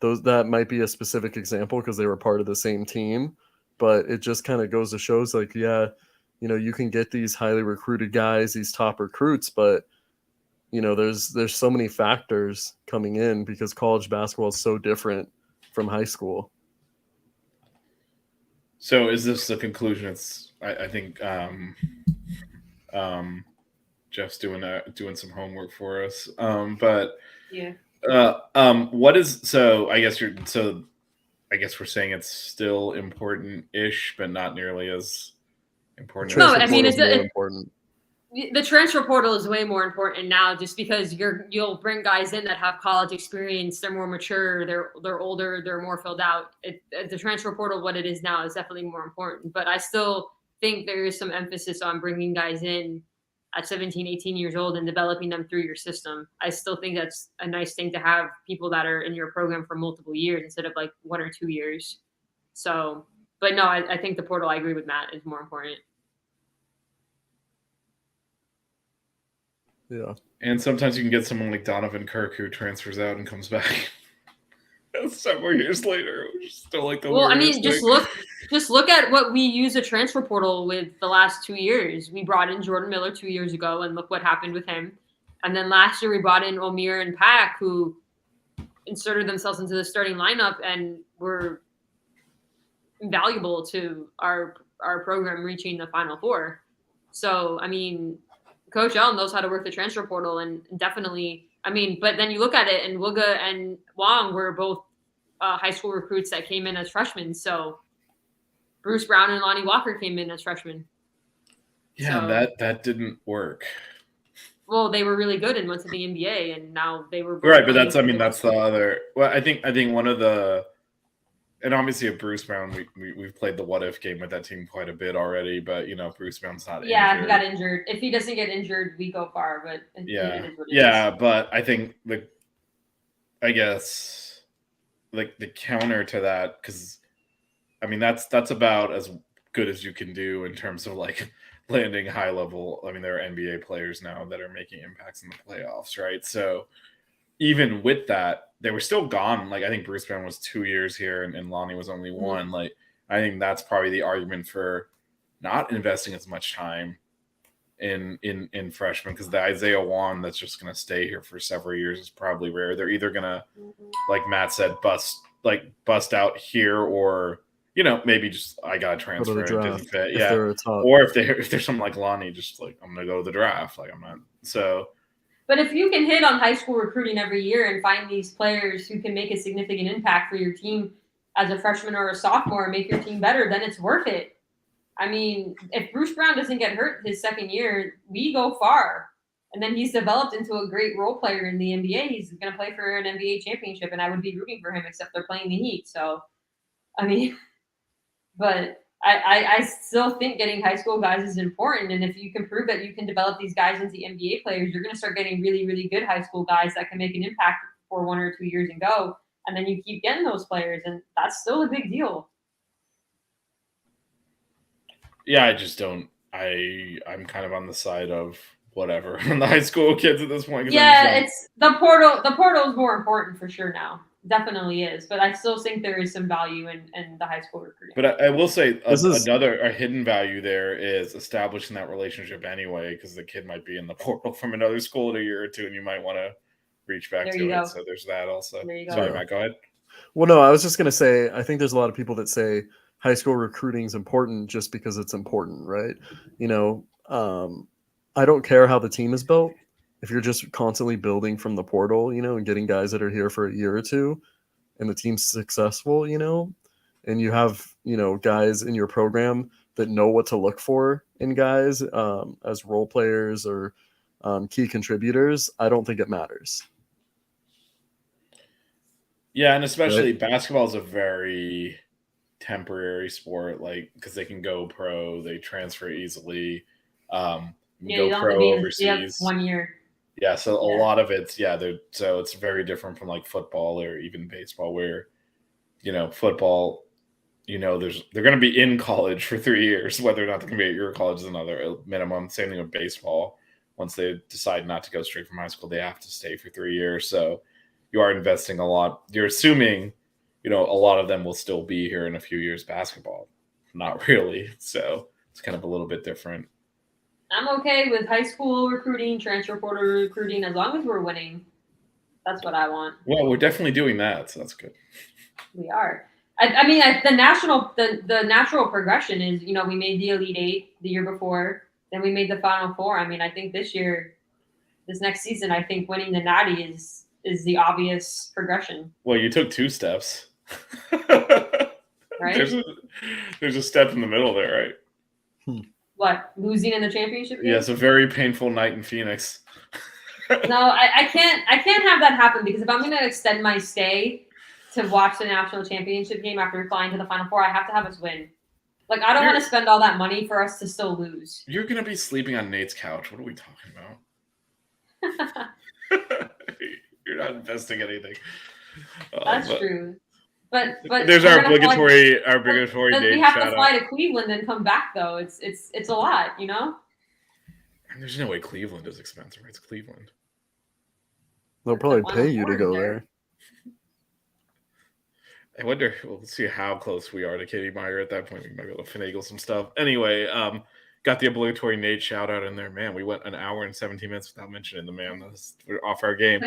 C: that might be a specific example because they were part of the same team, but it just kind of goes to shows like, yeah, you can get these highly recruited guys, these top recruits, but there's so many factors coming in because college basketball is so different from high school.
E: So is this the conclusion? It's I think Jeff's doing some homework for us. But
D: Yeah.
E: what is so? I guess we're saying it's still important-ish, but not nearly as important.
D: No, I mean,
C: important.
D: The transfer portal is way more important now, just because you'll bring guys in that have college experience. They're more mature. They're older. They're more filled out. The transfer portal, what it is now, is definitely more important. But I still think there is some emphasis on bringing guys in at 17, 18 years old and developing them through your system. I still think that's a nice thing to have people that are in your program for multiple years instead of like 1 or 2 years. So, but no, I think the portal, I agree with Matt, is more important.
C: Yeah.
E: And sometimes you can get someone like Donovan Kirk who transfers out and comes back several years later, which is still like the
D: Well, I
E: weirdest
D: mean,
E: thing.
D: just look at what we use a transfer portal with the last 2 years. We brought in Jordan Miller 2 years ago, and look what happened with him. And then last year we brought in Omir and Pack, who inserted themselves into the starting lineup and were invaluable to our program reaching the Final Four. So, I mean, Coach L knows how to work the transfer portal, and definitely, I mean, but then you look at it, and Wooga and Wong were both high school recruits that came in as freshmen. So Bruce Brown and Lonnie Walker came in as freshmen.
E: Yeah,
D: So,
E: that didn't work.
D: Well, they were really good and went to the NBA, and now they were
E: Right, but that's the other. Well, I think one of the, and obviously at Bruce Brown, we've played the what if game with that team quite a bit already. But Bruce Brown's not.
D: Yeah,
E: injured.
D: he got injured. If he doesn't get injured, we go far. But
E: yeah, but I think I guess like the counter to that, because I mean that's about as good as you can do in terms of like landing high level. I mean, there are NBA players now that are making impacts in the playoffs, right? So even with that, they were still gone. Like I think Bruce Brown was 2 years here, and Lonnie was only 1. Mm-hmm. Like I think that's probably the argument for not investing as much time in freshmen, because the Isaiah Wong that's just going to stay here for several years is probably rare. They're either going to, like Matt said, bust out here, or maybe just I got to transfer. It doesn't fit. Yeah, or if there's something like Lonnie, just like I'm going to go to the draft. Like I'm not so.
D: But if you can hit on high school recruiting every year and find these players who can make a significant impact for your team as a freshman or a sophomore and make your team better, then it's worth it. I mean, if Bruce Brown doesn't get hurt his second year, we go far. And then he's developed into a great role player in the NBA. He's going to play for an NBA championship, and I would be rooting for him, except they're playing the Heat. So, I mean, but I still think getting high school guys is important. And if you can prove that you can develop these guys into NBA players, you're going to start getting really, really good high school guys that can make an impact for 1 or 2 years and go. And then you keep getting those players, and that's still a big deal.
E: Yeah, I just don't. I'm kind of on the side of whatever on the high school kids at this point. 'Cause
D: Yeah, it's the portal. The portal is more important for sure now. Definitely is, but I still think there is some value in the high school recruiting.
E: But I will say
C: This
E: a hidden value there is establishing that relationship anyway, because the kid might be in the portal from another school in a year or two, and you might want to reach back
D: There
E: to
D: you
E: it.
D: go.
E: So there's that also.
D: There you go.
E: Sorry,
C: Yeah.
E: Matt, go ahead.
C: Well, no, I was just gonna say I think there's a lot of people that say high school recruiting is important just because it's important, right? You know, I don't care how the team is built. If you're just constantly building from the portal, you know, and getting guys that are here for a year or two, and the team's successful, you know, and you have, you know, guys in your program that know what to look for in guys as role players or key contributors, I don't think it matters.
E: Yeah, and especially basketball is a very temporary sport, like because they can go pro, they transfer easily. You
D: You
E: go
D: don't have to
E: pro
D: be
E: overseas.
D: 1 year.
E: Yeah, so a
D: Yeah.
E: lot of it's so it's very different from like football or even baseball, where football, they're going to be in college for 3 years, whether or not they can be at your college is another minimum. Same thing with baseball. Once they decide not to go straight from high school, they have to stay for 3 years. So you are investing a lot. You're assuming, a lot of them will still be here in a few years. Basketball, not really. So it's kind of a little bit different.
D: I'm okay with high school recruiting, transfer portal recruiting, as long as we're winning. That's what I want.
E: Well, we're definitely doing that, so that's good.
D: We are. I mean, the natural progression is, we made the Elite Eight the year before, then we made the Final Four. I mean, I think this next season, I think winning the Natty is the obvious progression.
E: Well, you took 2 steps.
D: Right?
E: There's a step in the middle there, right?
D: What, losing in the championship game?
E: Yes, a very painful night in Phoenix.
D: No, I can't have that happen, because if I'm going to extend my stay to watch the national championship game after flying to the Final Four, I have to have us win. Like, I don't want to spend all that money for us to still lose.
E: You're going to be sleeping on Nate's couch. What are we talking about? You're not investing anything.
D: That's true. But
E: there's our obligatory Nate
D: we have to
E: shout
D: fly
E: out.
D: to Cleveland and come back, though. It's a lot,
E: There's no way Cleveland is expensive. It's Cleveland.
C: They'll probably
D: Final
C: pay you to
D: Four
C: go
D: there.
C: there.
E: I wonder. We'll see how close we are to Katie Meyer at that point. We might be able to finagle some stuff. Anyway, got the obligatory Nate shout out in there. Man, we went an hour and 17 minutes without mentioning the man. We're off our game.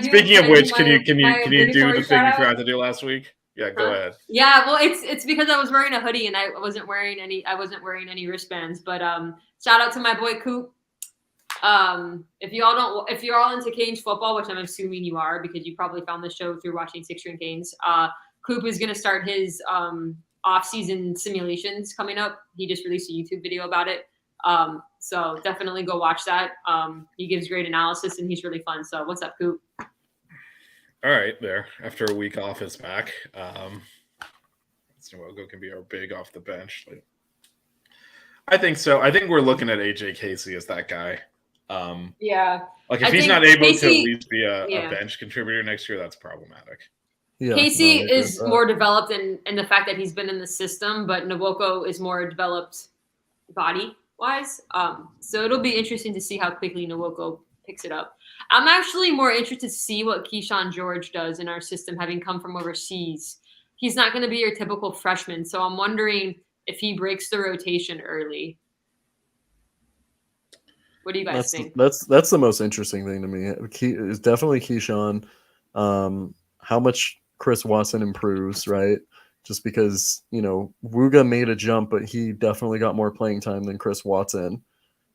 E: Speaking of which, can you do the thing you forgot to do last week? Yeah, go ahead.
D: Yeah, well, it's because I was wearing a hoodie and I wasn't wearing any wristbands. But shout out to my boy Coop. If you're all into Canes football, which I'm assuming you are, because you probably found the show through watching Six String Canes. Coop is going to start his off-season simulations coming up. He just released a YouTube video about it. So definitely go watch that. He gives great analysis and he's really fun. So what's up, Coop?
E: All right, there. After a week off, it's back. Nuogo can be our big off the bench. I think so. I think we're looking at AJ Casey as that guy.
D: Yeah.
E: Like if he's not able to at least be a bench contributor next year, that's problematic.
C: Yeah,
D: Casey is more developed in the fact that he's been in the system, but Nwoko is more developed body-wise. So it'll be interesting to see how quickly Nwoko picks it up. I'm actually more interested to see what Keyshawn George does in our system, having come from overseas. He's not going to be your typical freshman, so I'm wondering if he breaks the rotation early. What do you guys think?
C: That's the most interesting thing to me. Is definitely Keyshawn. How much Chris Watson improves, right? Just because, Wooga made a jump, but he definitely got more playing time than Chris Watson.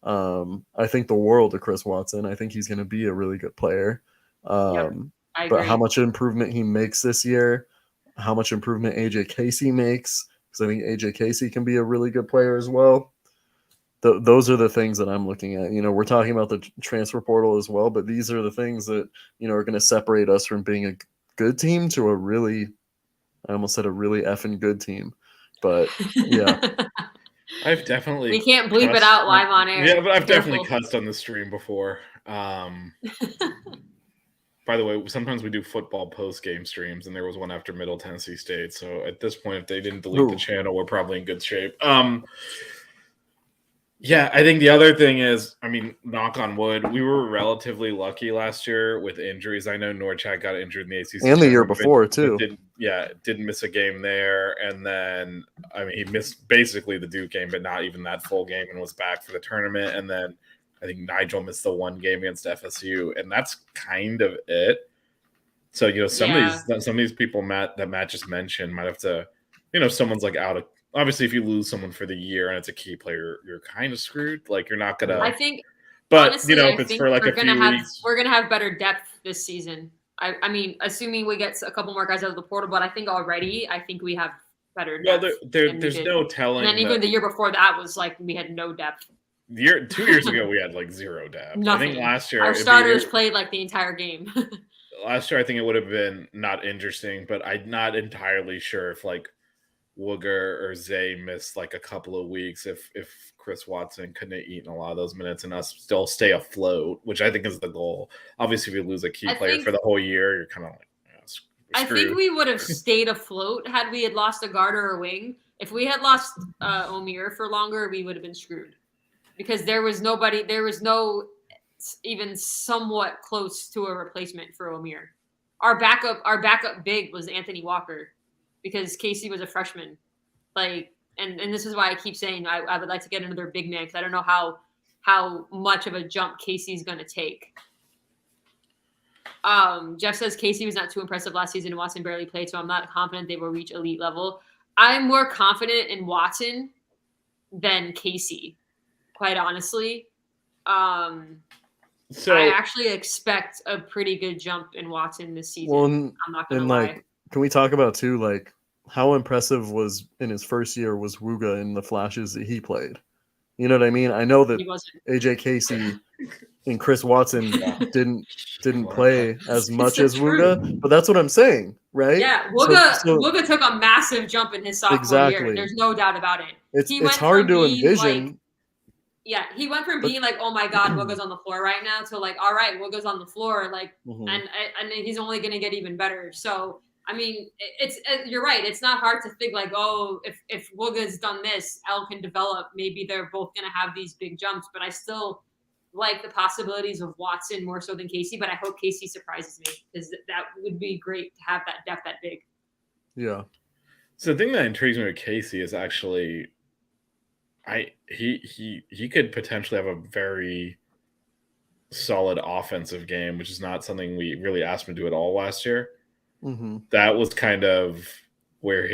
C: I think the world of Chris Watson. I think he's going to be a really good player.
D: I agree.
C: But how much improvement he makes this year, how much improvement AJ Casey makes, because I think AJ Casey can be a really good player as well. Those are the things that I'm looking at. We're talking about the transfer portal as well, but these are the things that, are going to separate us from being a good team to a really, I almost said a really effing good team. But yeah.
E: I've definitely.
D: We can't bleep it out live on air.
E: Yeah, but I've definitely cussed on the stream before. By the way, sometimes we do football post-game streams, and there was one after Middle Tennessee State. So at this point, if they didn't delete the channel, we're probably in good shape. Yeah, I think the other thing is, I mean, knock on wood, we were relatively lucky last year with injuries. I know Norchak got injured in the ACC
C: And the year
E: tournament,
C: before,
E: but
C: too.
E: didn't miss a game there. And then, I mean, he missed basically the Duke game, but not even that full game, and was back for the tournament. And then I think Nigel missed the one game against FSU, and that's kind of it. So, some of these people that Matt just mentioned might have to, someone's like out of. Obviously, if you lose someone for the year and it's a key player, you're kind of screwed. Like, you're not gonna.
D: I think,
E: but
D: honestly,
E: if it's for like a few weeks,
D: we're gonna have better depth this season. I mean, assuming we get a couple more guys out of the portal, but I think we have better depth.
E: Well, there's no telling.
D: And then even the year before that was like we had no depth.
E: 2 years ago, we had like zero depth.
D: Nothing.
E: I think last year
D: our starters played like the entire game.
E: Last year, I think it would have been not interesting, but I'm not entirely sure if like Wooger or Zay missed like a couple of weeks if Chris Watson couldn't have eaten a lot of those minutes and us still stay afloat, which I think is the goal. Obviously, if you lose a key player for the whole year, you're kind of like,
D: I think we would have stayed afloat had we had lost a guard or a wing. If we had lost Omir for longer, we would have been screwed because there was no even somewhat close to a replacement for Omir. Our backup big was Anthony Walker. Because Casey was a freshman, and this is why I keep saying I would like to get another big man because I don't know how much of a jump Casey's going to take. Jeff says Casey was not too impressive last season and Watson barely played, so I'm not confident they will reach elite level. I'm more confident in Watson than Casey, quite honestly. So I actually expect a pretty good jump in Watson this season.
C: Well,
D: I'm not going to lie.
C: Can we talk about too, like how impressive was in his first year was Wooga in the flashes that he played? You know what I mean? I know that AJ Casey and Chris Watson didn't play as much as Wooga, but that's what I'm saying, right?
D: Yeah, Wooga took a massive jump in his sophomore year. There's no doubt about it.
C: It's hard to envision.
D: He went from being like, oh my God, Wooga's on the floor right now to like, all right, Wooga's on the floor, and he's only going to get even better. So, I mean, you're right. It's not hard to think like, oh, if Wooga's done this, Elle can develop. Maybe they're both going to have these big jumps. But I still like the possibilities of Watson more so than Casey. But I hope Casey surprises me because that would be great to have that depth that big.
C: Yeah.
E: So the thing that intrigues me with Casey is actually, he could potentially have a very solid offensive game, which is not something we really asked him to do at all last year.
C: Mm-hmm.
E: That was kind of where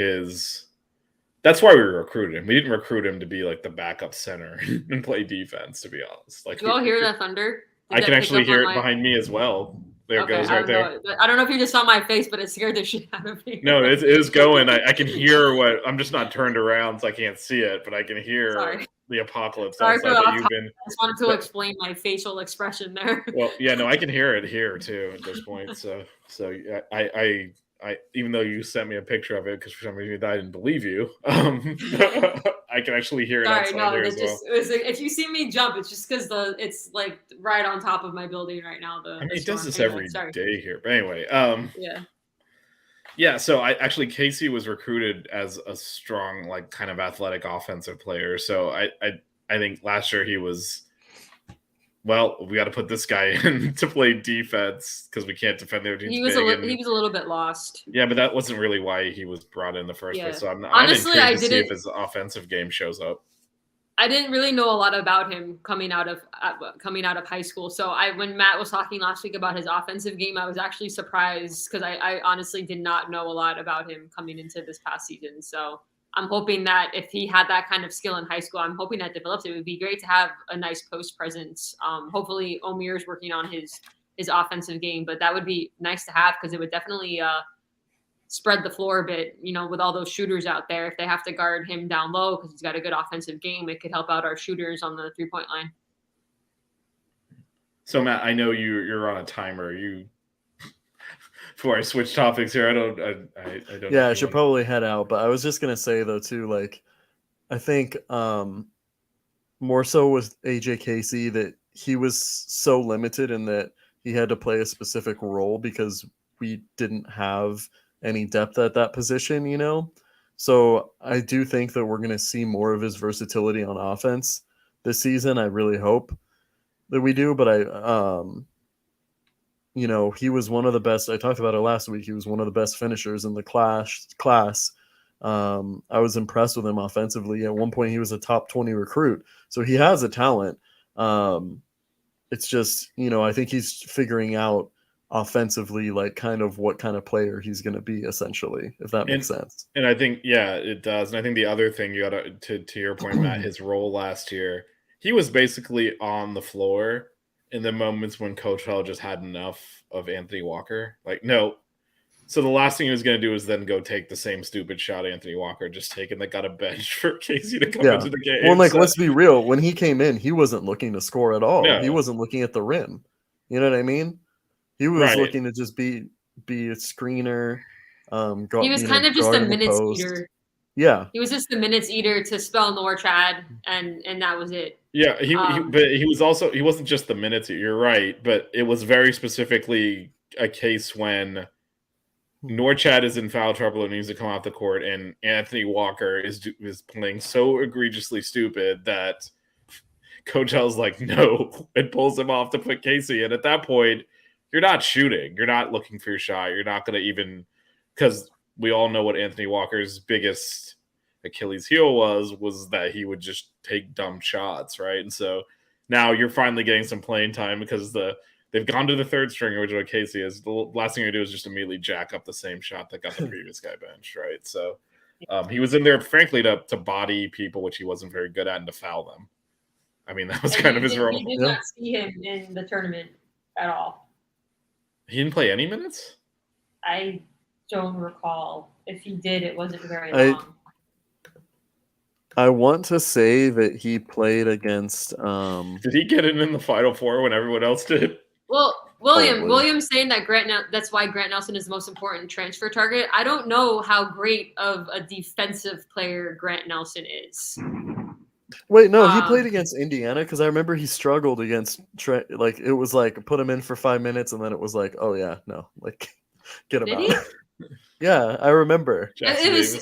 E: that's why we recruited him. We didn't recruit him to be like the backup center and play defense, to be honest. Like,
D: do you all hear that thunder?
E: I can actually hear it behind me as well. There it goes right there.
D: I don't know if you just saw my face, but it scared the shit out of me.
E: No, it is going. I can hear I'm just not turned around, so I can't see it, but I can hear the apocalypse.
D: Sorry for I just wanted to explain my facial expression there.
E: Well, yeah, no, I can hear it here too at this point. So I even though you sent me a picture of it because for some reason I didn't believe you, I can actually hear it outside here as well.
D: It was like, if you see me jump, it's just because it's like right on top of my building right now.
E: It does this every day here, but anyway,
D: yeah.
E: So Casey was recruited as a strong, like kind of athletic offensive player. So I think last year he was. Well, we got to put this guy in to play defense because we can't defend the other team's
D: he was a little bit lost.
E: Yeah, but that wasn't really why he was brought in the first place. So I'm
D: honestly,
E: intrigued to see if his offensive game shows up.
D: I didn't really know a lot about him coming out of high school. So when Matt was talking last week about his offensive game, I was actually surprised because I honestly did not know a lot about him coming into this past season. So I'm hoping that if he had that kind of skill in high school, I'm hoping that develops. It would be great to have a nice post presence. Hopefully Omir's working on his offensive game, but that would be nice to have because it would definitely spread the floor a bit, with all those shooters out there. If they have to guard him down low because he's got a good offensive game, it could help out our shooters on the 3-point line.
E: So Matt, I know you're on a timer. Before I switch topics here, I don't.
C: Yeah, I should probably head out. But I was just gonna say though too, like I think more so with AJ Casey that he was so limited in that he had to play a specific role because we didn't have any depth at that position, So I do think that we're gonna see more of his versatility on offense. this season. I really hope that we do, but he was one of the best. I talked about it last week. He was one of the best finishers in the class. I was impressed with him offensively. At one point, he was a top 20 recruit, so he has a talent. It's just, I think he's figuring out offensively, like kind of what kind of player he's going to be, essentially, if that makes sense.
E: And I think, yeah, it does. And I think the other thing you got to your point, Matt, his role last year, he was basically on the floor in the moments when Coach Hall just had enough of Anthony Walker. Like, no. So the last thing he was going to do is then go take the same stupid shot Anthony Walker just taken that got a bench for Casey to come into the game.
C: Well, like, let's be real. When he came in, he wasn't looking to score at all.
E: No.
C: He wasn't looking at the rim. You know what I mean? He was looking to just be a screener.
D: He was kind of just a minutes eater.
C: Yeah,
D: he was just the minutes eater to spell Norchad, and that was it.
E: Yeah, but he wasn't just the minutes. You're right, but it was very specifically a case when Norchad is in foul trouble and needs to come off the court, and Anthony Walker is playing so egregiously stupid that Coach L's like, no, and pulls him off to put Casey. And at that point, you're not shooting. You're not looking for your shot. You're not going to even – because we all know what Anthony Walker's biggest Achilles heel was that he would just take dumb shots, right? And so now you're finally getting some playing time because they've gone to the third stringer, which is what Casey is. The last thing you do is just immediately jack up the same shot that got the previous guy benched, right? So he was in there, frankly, to body people, which he wasn't very good at, and to foul them. I mean, that was kind of his role.
D: You did not see him in the tournament at all.
E: He didn't play any minutes?
D: I don't recall. If he did, it wasn't very long.
C: I want to say that he played against
E: Did he get in the Final Four when everyone else did?
D: Well, William's saying that that's why Grant Nelson is the most important transfer target. I don't know how great of a defensive player Grant Nelson is.
C: Wait, no, he played against Indiana because I remember he struggled against like it was like put him in for 5 minutes and then it was like, oh yeah, no, like get him
D: Did
C: out.
D: He?
C: Yeah, I remember.
D: It was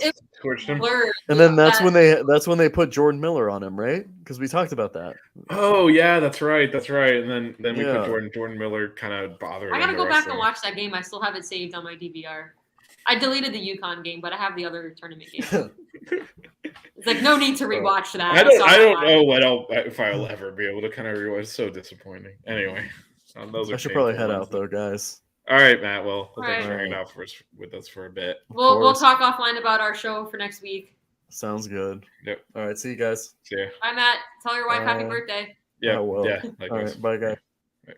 D: blurred.
C: And then that's when they put Jordan Miller on him, right? Because we talked about that.
E: Oh yeah, that's right. And then we put Jordan Miller kind of bothered.
D: I gotta go back and watch that game. I still have it saved on my DVR. I deleted the UConn game, but I have the other tournament game. It's like no need to rewatch that.
E: I don't know if I'll ever be able to kind of rewatch. It's so disappointing. Anyway, those are.
C: I should probably head out though, guys.
E: All right, Matt. Well, thanks for hanging out with us for a bit.
D: We'll talk offline about our show for next week.
C: Sounds good.
E: Yep.
C: All right. See you guys.
E: See ya.
D: Bye, Matt. Tell your wife happy birthday.
E: Yeah.
C: I will.
E: Yeah.
C: All right. Bye, guys.
E: Right.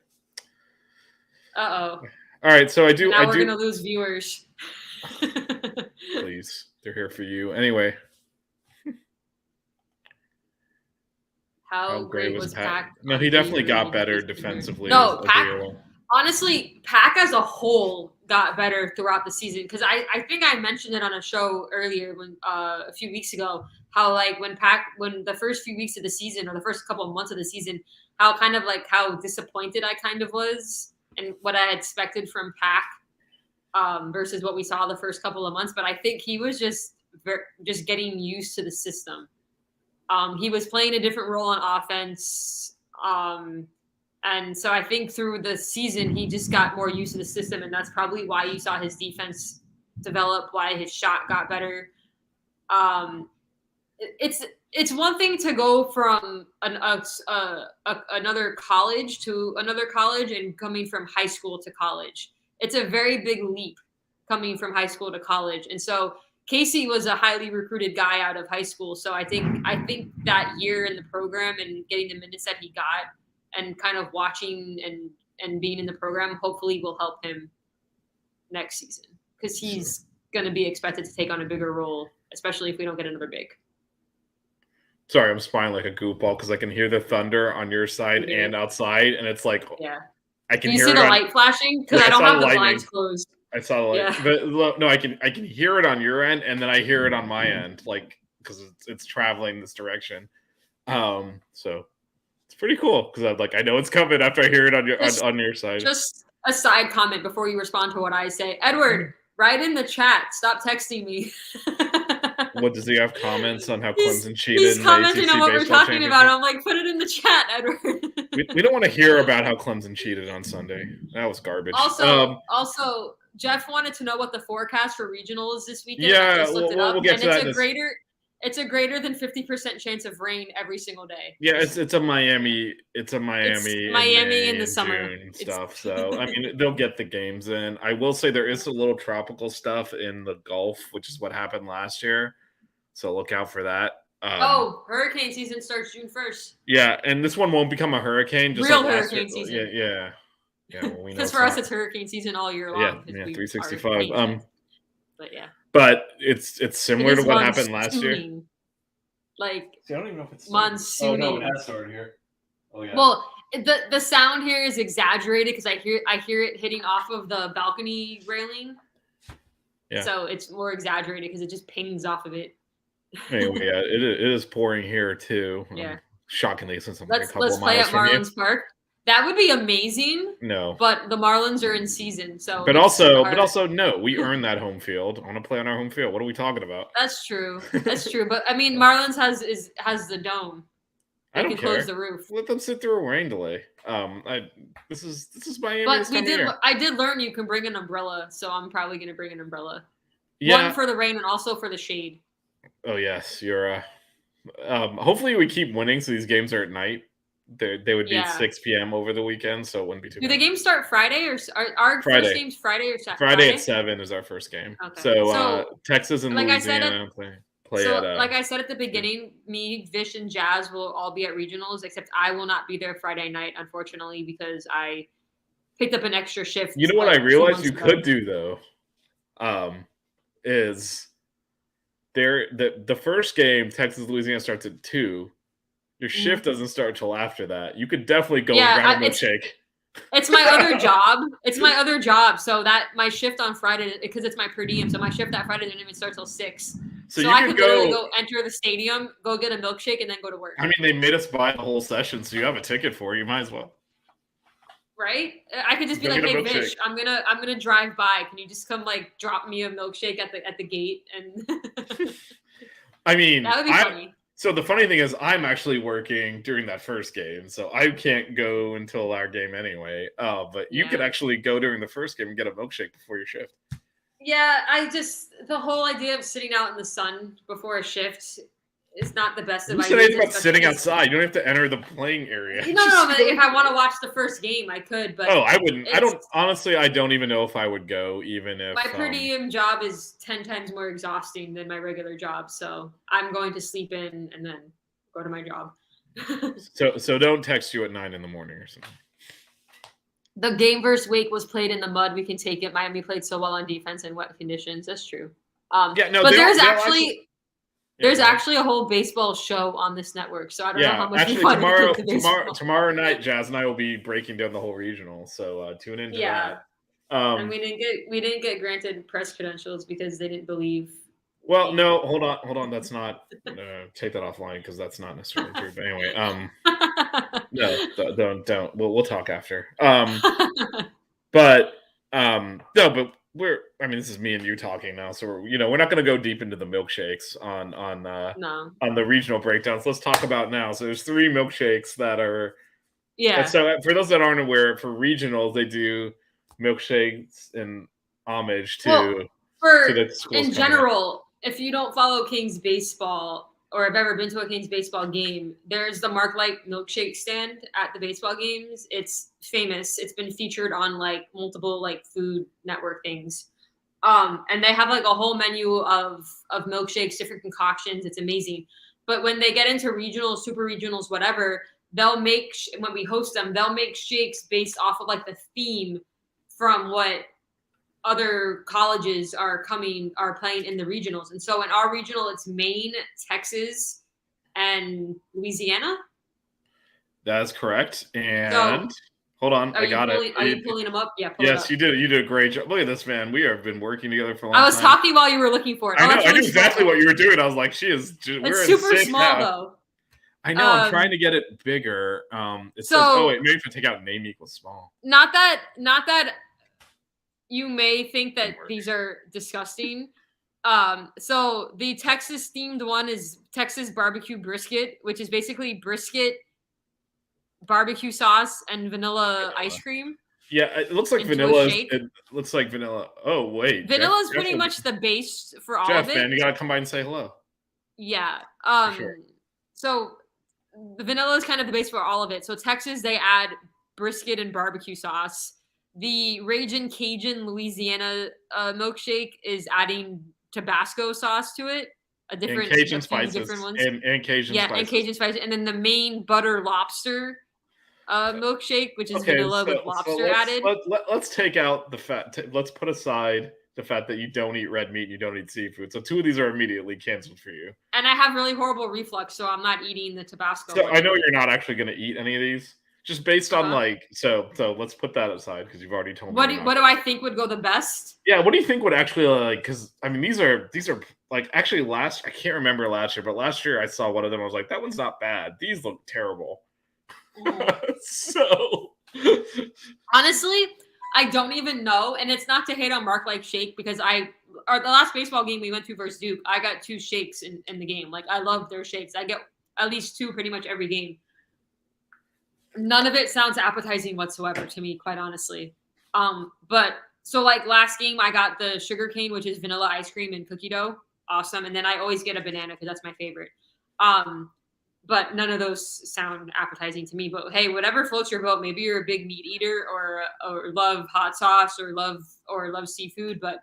D: Uh-oh.
E: All right. So
D: Now we're gonna lose viewers.
E: Please, they're here for you anyway.
D: How great was Pac?
E: No, he definitely got better defensively.
D: No, Pac. Honestly, Pac as a whole got better throughout the season because I think I mentioned it on a show earlier when a few weeks ago how like when the first few weeks of the season or the first couple of months of the season how kind of like how disappointed I kind of was and what I had expected from Pac versus what we saw the first couple of months, but I think he was just getting used to the system. He was playing a different role on offense. And so I think through the season, he just got more used to the system. And that's probably why you saw his defense develop, why his shot got better. It's one thing to go from another college to another college and coming from high school to college. It's a very big leap coming from high school to college. And so Casey was a highly recruited guy out of high school. So I think that year in the program and getting the minutes that he got and kind of watching and being in the program hopefully will help him next season because he's going to be expected to take on a bigger role, especially if we don't get another big.
E: Sorry, I'm spying like a goofball because I can hear the thunder on your side and outside, and it's like I can hear.
D: You see the light flashing because I don't have the blinds closed.
E: I saw the light, but no, I can hear it on your end, and then I hear it on my end, like because it's traveling this direction. So it's pretty cool because I know it's coming after I hear it on your side.
D: Just a side comment before you respond to what I say, Edward. Write in the chat. Stop texting me.
E: What does he have comments on how
D: He's-
E: Clemson cheated?
D: He's
E: in the
D: commenting
E: ACC
D: on what we're
E: baseball
D: talking about.
E: championship?
D: I'm like, put it in the chat, Edward.
E: We don't want to hear about how Clemson cheated on Sunday. That was garbage.
D: Also, Jeff wanted to know what the forecast for regional is this weekend.
E: Yeah,
D: I just looked it up,
E: we'll get
D: and
E: to that.
D: it's a greater than 50% chance of rain every single day.
E: Yeah, it's a Miami. It's a Miami.
D: Miami in the summer
E: June stuff. So I mean, they'll get the games in. I will say there is a little tropical stuff in the Gulf, which is what happened last year. So look out for that.
D: Hurricane season starts June 1st.
E: Yeah, and this one won't become a hurricane. Just
D: Real
E: like last
D: hurricane
E: year.
D: season.
E: Yeah. Well, we know
D: Because for us, it's hurricane season all year long.
E: Yeah, 365.
D: But yeah.
E: But it's similar to what happened last year.
D: Monsooning. Like,
F: See, I don't even know if it's
D: monsooning.
F: Oh no, it has started here. Oh yeah.
D: well, the sound here is exaggerated because I hear it hitting off of the balcony railing.
E: Yeah.
D: So it's more exaggerated because it just pings off of it.
E: Anyway, yeah, it is pouring here too.
D: Yeah.
E: Shockingly, since I'm like a
D: Let's
E: couple
D: play
E: miles
D: at
E: from you.
D: Marlins Park. That would be amazing.
E: No.
D: But the Marlins are in season, so.
E: But
D: it's
E: also,
D: hard.
E: no. We earned that home field. I want to play on our home field. What are we talking about?
D: That's true. That's true. But I mean, Marlins has the dome.
E: I
D: They
E: don't
D: can
E: care.
D: close the roof.
E: Let them sit through a rain delay. This is Miami.
D: But
E: this time of year.
D: I did learn you can bring an umbrella, so I'm probably gonna bring an umbrella.
E: Yeah.
D: One for the rain and also for the shade.
E: Oh yes, you're. Hopefully we keep winning, so these games are at night. They would be at 6 p.m. over the weekend, so it wouldn't be too.
D: Do
E: bad.
D: the games start Friday or are our
E: Friday.
D: first games Friday or Saturday?
E: Friday at 7 is our first game.
D: Okay.
E: So Texas and
D: like I said
E: Louisiana play
D: So,
E: at.
D: like I said at the beginning, me, Vish, and Jazz will all be at regionals, except I will not be there Friday night, unfortunately, because I picked up an extra shift.
E: You know what I
D: 2
E: realized
D: months
E: you
D: ago.
E: could do though, is the first game Texas Louisiana starts at 2. Your shift doesn't start till after that. You could definitely go and grab a milkshake.
D: It's my other job. It's my other job. So that my shift on Friday, because it's my per diem. So my shift that Friday didn't even start till 6. So I could literally go enter the stadium, go get a milkshake, and then go to work.
E: I mean, they made us buy the whole session, so you have a ticket for it. You might as well.
D: Right? I could just be
E: Go
D: like,
E: get a
D: "Hey,
E: milkshake.
D: Vish, I'm gonna drive by. Can you just come like drop me a milkshake at the gate?" And
E: I mean,
D: that would be funny.
E: So the funny thing is, I'm actually working during that first game, so I can't go until our game anyway. But you could actually go during the first game and get a milkshake before your shift.
D: Yeah, the whole idea of sitting out in the sun before a shift is not the best of
E: Who
D: ideas.
E: said anything about sitting outside? You don't have to enter the playing area.
D: No, but if I want to watch the first game, I could. But
E: I wouldn't. I don't even know if I would go, even if
D: my per diem job is 10 times more exhausting than my regular job. So I'm going to sleep in and then go to my job.
E: So don't text you at 9 a.m. or something.
D: The game versus Wake was played in the mud. We can take it. Miami played so well on defense in wet conditions. That's true.
E: But
D: there's actually a whole baseball show on this network. So I don't know how much
E: actually tomorrow night, Jazz and I will be breaking down the whole regional. So tune into that.
D: And we didn't get granted press credentials because they didn't believe.
E: Well, no, hold on. That's not take that offline because that's not necessarily true. But anyway, no, don't. We'll talk after. But this is me and you talking now, so we're not going to go deep into the milkshakes on the regional breakdowns. Let's talk about now. So there's 3 milkshakes that are So for those that aren't aware, for regionals they do milkshakes in homage to the schools
D: in general. If you don't follow Kings baseball or have ever been to a Kings baseball game, there's the Mark Light milkshake stand at the baseball games. It's famous. It's been featured on like multiple like Food Network things. And they have like a whole menu of milkshakes, different concoctions. It's amazing. But when they get into regionals, super regionals, whatever, when we host them, they'll make shakes based off of like the theme from what other colleges are playing in the regionals. And so in our regional, it's Maine, Texas, and Louisiana.
E: That's correct. And hold on, I got it.
D: Are you pulling them up? Yeah.
E: Yes, you did. You did a great job. Look at this, man. We have been working together for a long time.
D: I was talking while you were looking for it.
E: I know. I knew exactly what you were doing. I was like, it's
D: super small though.
E: I know. I'm trying to get it bigger. It says, maybe if I take out name equals small.
D: Not that you may think that these are disgusting, So the Texas themed one is Texas barbecue brisket, which is basically brisket, barbecue sauce, and vanilla ice cream.
E: Yeah, it looks like
D: Into a
E: vanilla.
D: shake.
E: It looks like vanilla. Oh wait,
D: Vanilla is pretty
E: Jeff,
D: much the base for all
E: Jeff,
D: of it.
E: man, you gotta come by and say hello.
D: Yeah.
E: sure.
D: So the vanilla is kind of the base for all of it. So Texas, they add brisket and barbecue sauce. The Ragin' Cajun Louisiana milkshake is adding Tabasco sauce to it. A
E: And Cajun
D: few
E: spices.
D: different ones.
E: And Cajun spices.
D: And Cajun spices. And then the main butter lobster milkshake, which is vanilla with lobster added.
E: Let's take out the fat. Let's put aside the fact that you don't eat red meat and you don't eat seafood. So 2 of these are immediately canceled for you.
D: And I have really horrible reflux, so I'm not eating the Tabasco.
E: So I know you're not actually going to eat any of these. Just based on so let's put that aside because you've already told me.
D: What do I think would go the best?
E: Yeah, what do you think would actually because I mean these are like actually I can't remember last year, but last year I saw one of them. I was like, that one's not bad. These look terrible. So
D: honestly, I don't even know, and it's not to hate on Mark like Shake because the last baseball game we went to versus Duke, I got 2 shakes in the game. Like I love their shakes. I get at least 2 pretty much every game. None of it sounds appetizing whatsoever to me, quite honestly. But so like last game, I got the sugar cane, which is vanilla ice cream and cookie dough, awesome. And then I always get a banana because that's my favorite. But none of those sound appetizing to me. But hey, whatever floats your boat. Maybe you're a big meat eater or love hot sauce or love seafood. But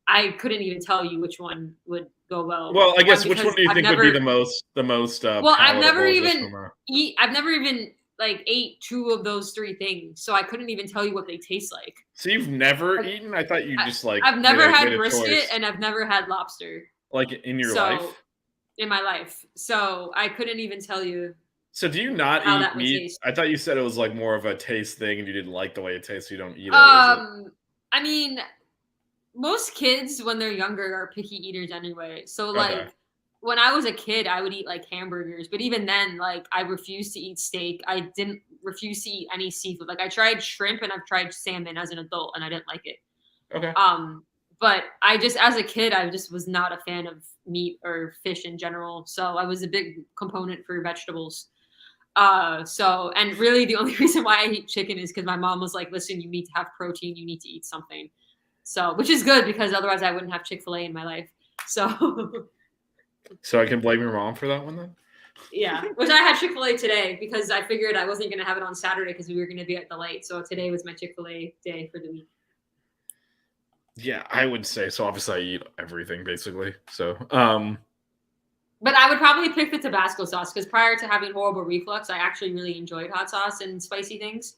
D: I couldn't even tell you which one would go well.
E: Well, I guess which one do you think would be the most? Well,
D: I've never even like ate 2 of those 3 things, so I couldn't even tell you what they taste like.
E: So you've never eaten? I thought you just like.
D: I've never had brisket and I've never had lobster.
E: Like in your life?
D: In my life, so I couldn't even tell you.
E: So do you not eat meat? I thought you said it was like more of a taste thing, and you didn't like the way it tastes, so you don't eat it.
D: I mean, most kids when they're younger are picky eaters anyway. So like. When I was a kid, I would eat like hamburgers, but even then, like I refused to eat steak. I didn't refuse to eat any seafood. Like I tried shrimp and I've tried salmon as an adult, and I didn't like it.
E: Okay.
D: But I just, as a kid, I just was not a fan of meat or fish in general. So I was a big component for vegetables. And really the only reason why I eat chicken is because my mom was like, listen, you need to have protein. You need to eat something. So, which is good because otherwise I wouldn't have Chick-fil-A in my life. So.
E: So I can blame your mom for that one then?
D: Yeah, which I had Chick-fil-A today because I figured I wasn't going to have it on Saturday because we were going to be at the light. So today was my Chick-fil-A day for the week.
E: Yeah, I would say so. Obviously, I eat everything basically. So,
D: but I would probably pick the Tabasco sauce because prior to having horrible reflux, I actually really enjoyed hot sauce and spicy things.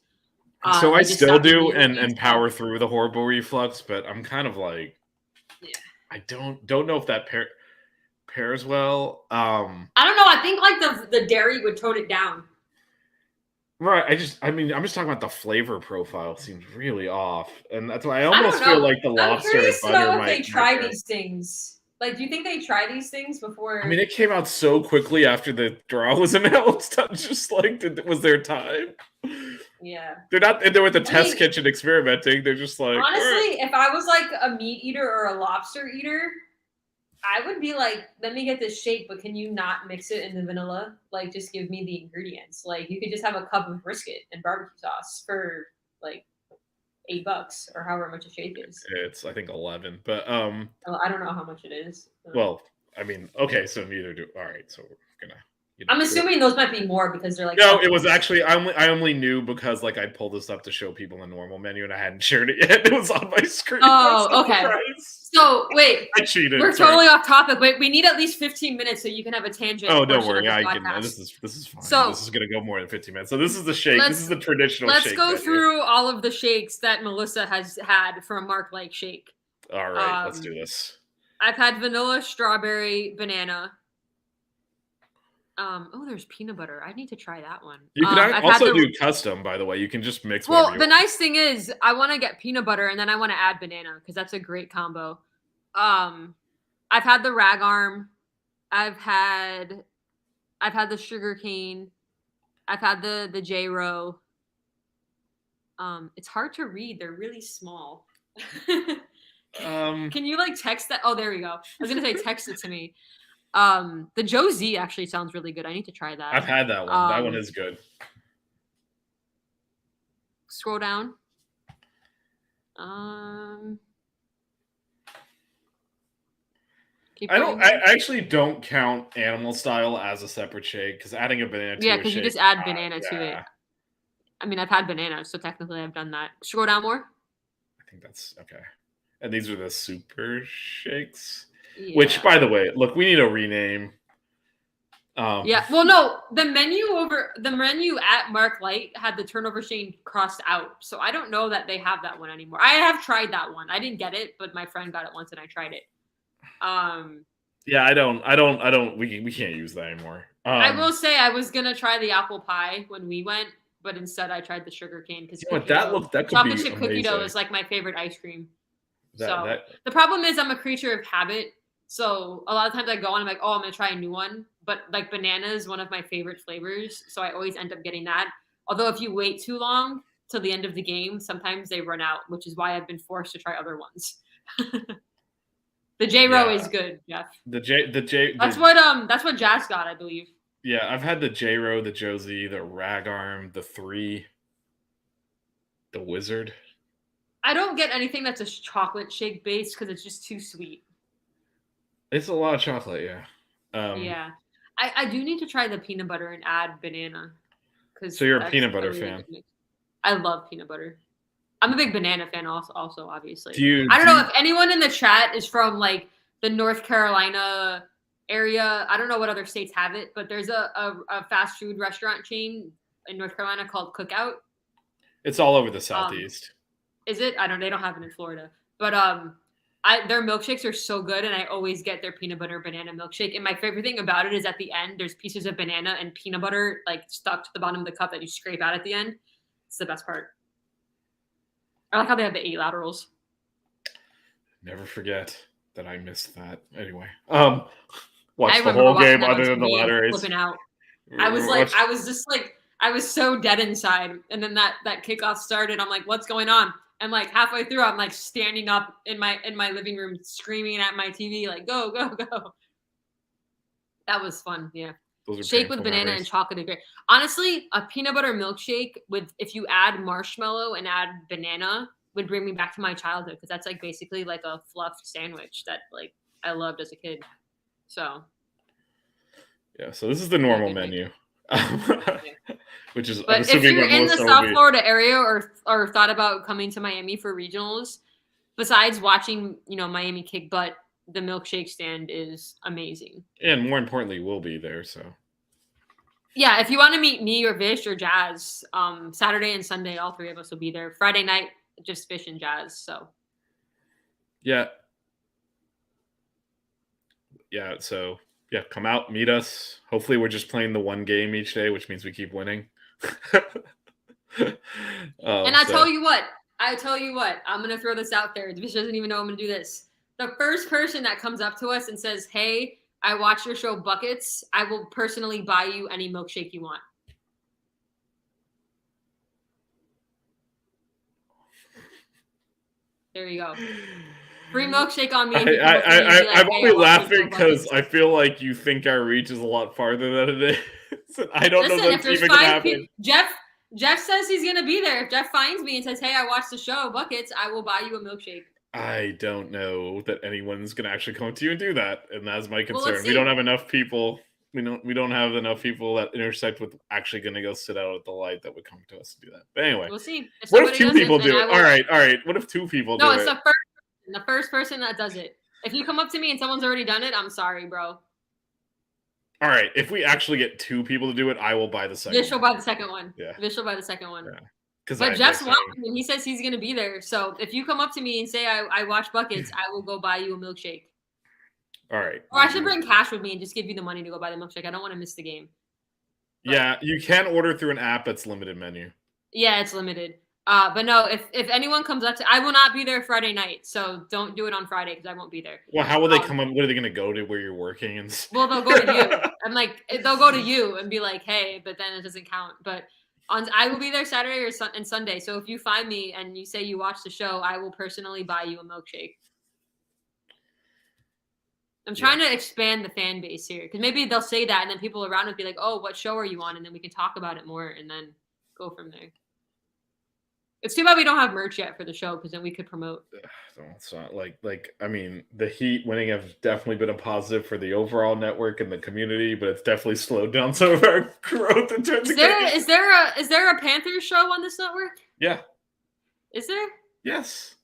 E: So I still do and power through the horrible reflux, but I'm kind of like, I don't know if that pairs well. I
D: don't know. I think like the dairy would tone it down.
E: Right. I'm just talking about the flavor profile seems really off, and that's why I almost feel like the lobster and butter might.
D: They try these things. Like, do you think they try these things before?
E: I mean, it came out so quickly after the draw was announced. I'm just like, was there time?
D: Yeah.
E: They're not in there with the test kitchen experimenting. They're just like.
D: Honestly, if I was like a meat eater or a lobster eater, I would be like, let me get this shake, but can you not mix it in the vanilla? Like, just give me the ingredients. Like, you could just have a cup of brisket and barbecue sauce for like $8 or however much a shake is.
E: It's I think 11, but
D: I don't know how much it is.
E: Well, I mean, okay, so neither do. All right, so we're gonna.
D: I'm assuming those might be more because they're like.
E: No, it was actually I only knew because like I pulled this up to show people the normal menu and I hadn't shared it yet. It was on my screen.
D: Oh, okay. So wait,
E: I cheated.
D: We're totally off topic. Wait, we need at least 15 minutes so you can have a tangent.
E: Oh, don't worry, I can. This is fine. So this is gonna go more than 15 minutes. So this is the shake. This is the traditional.
D: Let's go through all of the shakes that Melissa has had from Mark Like Shake.
E: All right, let's do this.
D: I've had vanilla, strawberry, banana. There's peanut butter. I need to try that one.
E: You can also do custom, by the way. You can just mix.
D: Well, the nice thing is, I want to get peanut butter and then I want to add banana because that's a great combo. I've had the rag arm. I've had the sugar cane. I've had the J row. It's hard to read. They're really small. Can you like text that? Oh, there we go. I was gonna say text it to me. The Joe Z actually sounds really good. I need to try that.
E: I've had that one. That one is good.
D: Scroll down.
E: I actually don't count animal style as a separate shake because adding a banana to
D: yeah,
E: a
D: because you
E: shake,
D: just add banana to it.
E: yeah.
D: I mean, I've had banana, so technically I've done that. Scroll down more.
E: I think that's okay. And these are the super shakes,
D: Yeah.
E: which, by the way, look, we need a rename.
D: Yeah. Well, no, the menu at Mark Light had the turnover chain crossed out, so I don't know that they have that one anymore. I have tried that one. I didn't get it, but my friend got it once, and I tried it.
E: Yeah, I don't. We can't use that anymore.
D: I will say I was gonna try the apple pie when we went, but instead I tried the sugar cane because
E: that could
D: chocolate
E: be
D: chip cookie dough
E: amazing.
D: is like my favorite ice cream.
E: The
D: problem is I'm a creature of habit. So a lot of times I go and I'm like, oh, I'm gonna try a new one. But like banana is one of my favorite flavors, so I always end up getting that. Although if you wait too long till the end of the game, sometimes they run out, which is why I've been forced to try other ones. The J-Ro is good, Jeff. That's what Jazz got, I believe.
E: Yeah, I've had the J-Ro, the Josie, the Rag Arm, the 3, the Wizard.
D: I don't get anything that's a chocolate shake based because it's just too sweet.
E: It's a lot of chocolate, yeah.
D: Yeah. I do need to try the peanut butter and add banana.
E: So you're a peanut butter fan?
D: I love peanut butter. I'm a big banana fan also obviously.
E: I
D: don't know if anyone in the chat is from like the North Carolina area. I don't know what other states have it, but there's a fast food restaurant chain in North Carolina called Cookout.
E: It's all over the Southeast.
D: Is it? I don't. They don't have it in Florida, but their milkshakes are so good, and I always get their peanut butter banana milkshake. And my favorite thing about it is at the end, there's pieces of banana and peanut butter like stuck to the bottom of the cup that you scrape out at the end. It's the best part. I like how they have the 8 laterals.
E: Never forget that I missed that. Anyway, watch the whole game other than the ladder race.
D: Flipping out. I was so dead inside, and then that kickoff started. I'm like, what's going on? And like halfway through, I'm like standing up in my living room, screaming at my TV, like, go, go, go. That was fun. Yeah. Shake with banana and chocolate is great. Honestly, a peanut butter milkshake if you add marshmallow and add banana would bring me back to my childhood because that's like basically like a fluffed sandwich that like I loved as a kid. So.
E: Yeah. So this is the normal menu. Which is,
D: but if you're in the South Florida area or thought about coming to Miami for regionals, besides watching, Miami kick butt, the milkshake stand is amazing.
E: And more importantly, we'll be there. So
D: yeah, if you want to meet me or Vish or Jazz, Saturday and Sunday, all 3 of us will be there. Friday night, just Vish and Jazz. So
E: yeah. So yeah, come out, meet us. Hopefully we're just playing the one game each day, which means we keep winning.
D: And I tell you what, I'm going to throw this out there. Vish doesn't even know I'm going to do this. The first person that comes up to us and says, hey, I watched your show Buckets, I will personally buy you any milkshake you want. There you go. Free milkshake on me.
E: I'm only laughing because I feel like you think our reach is a lot farther than it is. I don't know if that's even going to happen.
D: Jeff says he's going to be there. If Jeff finds me and says, hey, I watched the show, Buckets, I will buy you a milkshake.
E: I don't know that anyone's going to actually come to you and do that. And that's my concern.
D: Well,
E: we don't have enough people. We don't have enough people that intersect with actually going to go sit out at the light that would come to us to do that. But anyway.
D: We'll see.
E: What if 2 people do it? All right. What if 2 people do it?
D: No, it's the first person that does it. If you come up to me and someone's already done it, I'm sorry, bro.
E: All right. If we actually get 2 people to do it, I will buy the second one.
D: Vish will buy the second one.
E: Yeah.
D: Vish will buy the second one.
E: Yeah.
D: But Jeff's watching and he says he's going to be there. So if you come up to me and say, I watch Buckets, I will go buy you a milkshake.
E: All right.
D: Or I should bring cash with me and just give you the money to go buy the milkshake. I don't want to miss the game. But,
E: yeah, you can order through an app that's limited menu.
D: Yeah, it's limited. But no, if anyone comes up to, I will not be there Friday night. So don't do it on Friday because I won't be there.
E: Well, how will they come up? What are they going to go to where you're working?
D: Well, they'll go to you. I'm like, they'll go to you and be like, hey, but then it doesn't count. But I will be there Saturday and Sunday. So if you find me and you say you watch the show, I will personally buy you a milkshake. I'm trying to expand the fan base here because maybe they'll say that and then people around would be like, "Oh, what show are you on?" And then we can talk about it more and then go from there. It's too bad we don't have merch yet for the show because then we could promote.
E: It's not I mean, the Heat winning have definitely been a positive for the overall network and the community, but it's definitely slowed down some of our growth in terms
D: Is there a Panthers show on this network?
E: Yeah.
D: Is there?
E: Yes.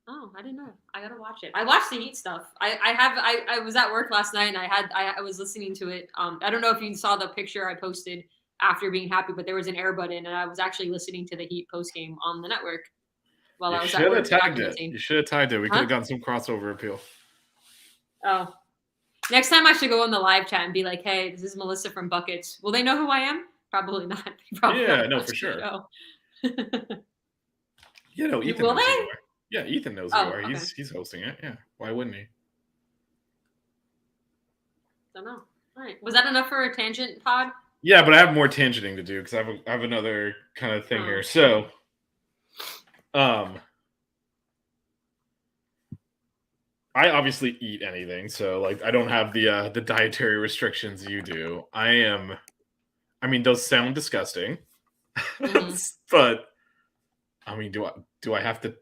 D: Oh, I didn't know. I gotta watch it. I watched the Heat stuff. I was at work last night and I was listening to it. I don't know if you saw the picture I posted after being happy, but there was an Air button and I was actually listening to the Heat post game on the network while I was at work.
E: You should have tagged it. We could have gotten some crossover appeal.
D: Oh. Next time I should go on the live chat and be like, "Hey, this is Melissa from Buckets." Will they know who I am? Probably not.
E: For sure. Yeah, no, Ethan
D: Will
E: knows who
D: they?
E: you are. Yeah, Ethan knows who you are.
D: Okay.
E: He's hosting it. Yeah. Why wouldn't he?
D: Don't know. All right. Was that enough for a tangent pod?
E: Yeah, but I have more tangenting to do because I have another kind of thing here. So, I obviously eat anything, so I don't have the dietary restrictions you do. I mean, those sound disgusting, but I mean, do I have to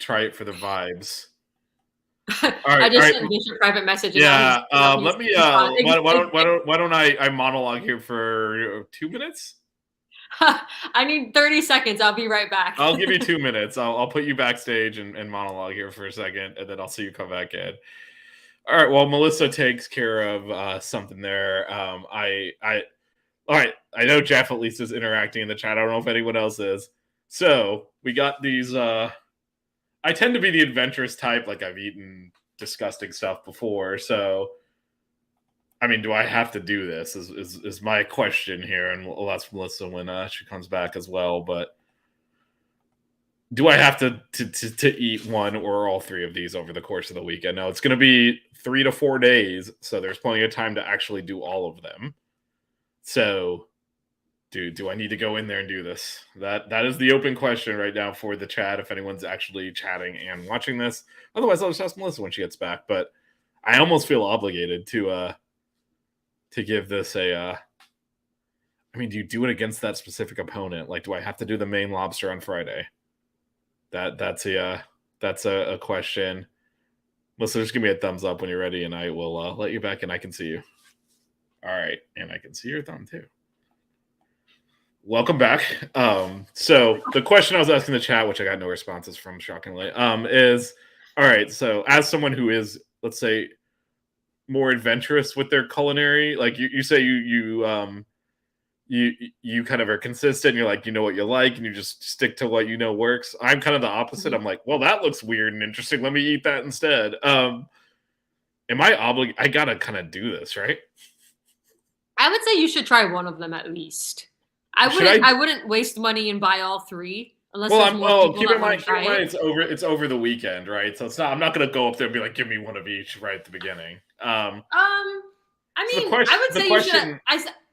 E: try it for the vibes?
D: All right, I just sent Vish a private message.
E: Yeah, let me. Why don't I monologue here for 2 minutes?
D: I need 30 seconds. I'll be right back.
E: I'll give you 2 minutes. I'll put you backstage and monologue here for a second, and then I'll see you come back in. All right. Well, Melissa takes care of something there. All right. I know Jeff at least is interacting in the chat. I don't know if anyone else is. So we got these. I tend to be the adventurous type. I've eaten disgusting stuff before. So, I mean, do I have to do this? Is my question here, and we'll ask Melissa when she comes back as well. But do I have to eat one or all three of these over the course of the weekend? No, it's going to be 3 to 4 days, so there's plenty of time to actually do all of them. So, do I need to go in there and do this? That is the open question right now for the chat, if anyone's actually chatting and watching this. Otherwise, I'll just ask Melissa when she gets back. But I almost feel obligated to give this a. I mean, do you do it against that specific opponent? Do I have to do the Maine lobster on Friday? That's a question. Melissa, just give me a thumbs up when you're ready, and I will let you back, and I can see you. All right, and I can see your thumb too. Welcome back. So the question I was asking in the chat, which I got no responses from, shockingly, is, all right, so as someone who is, let's say, more adventurous with their culinary, you say you kind of are consistent, you're you know what you like, and you just stick to what you know works. I'm kind of the opposite. I'm well, that looks weird and interesting. Let me eat that instead. Am I obligated? I gotta kind of do this, right?
D: I would say you should try one of them at least. I wouldn't waste money and buy all three unless there's more people
E: keep in mind
D: it's
E: over the weekend, right? So I'm not gonna go up there and be give me one of each right at the beginning.
D: I mean, I would say you should.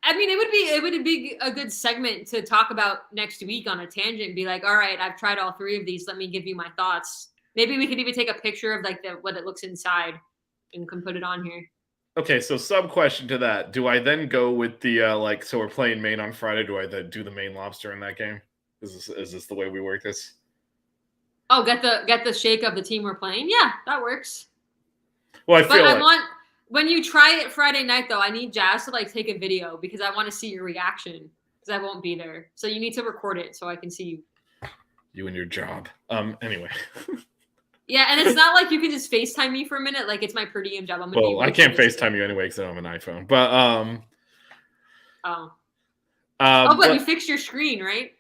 D: I mean, it would be a good segment to talk about next week on a tangent and be all right, I've tried all three of these. Let me give you my thoughts. Maybe we could even take a picture of what it looks inside and can put it on here.
E: Okay, so sub question to that. Do I then go with the so we're playing Maine on Friday, do I then do the Maine lobster in that game? Is this the way we work this?
D: Oh, get the shake of the team we're playing? Yeah, that works.
E: Well, I
D: want when you try it Friday night though, I need Jazz to take a video because I want to see your reaction because I won't be there. So you need to record it so I can see you.
E: You and your job. Anyway.
D: Yeah, and it's not like you can just FaceTime me for a minute. It's my per diem job.
E: I can't FaceTime you anyway because I don't have an iPhone. But
D: but you fixed your screen, right?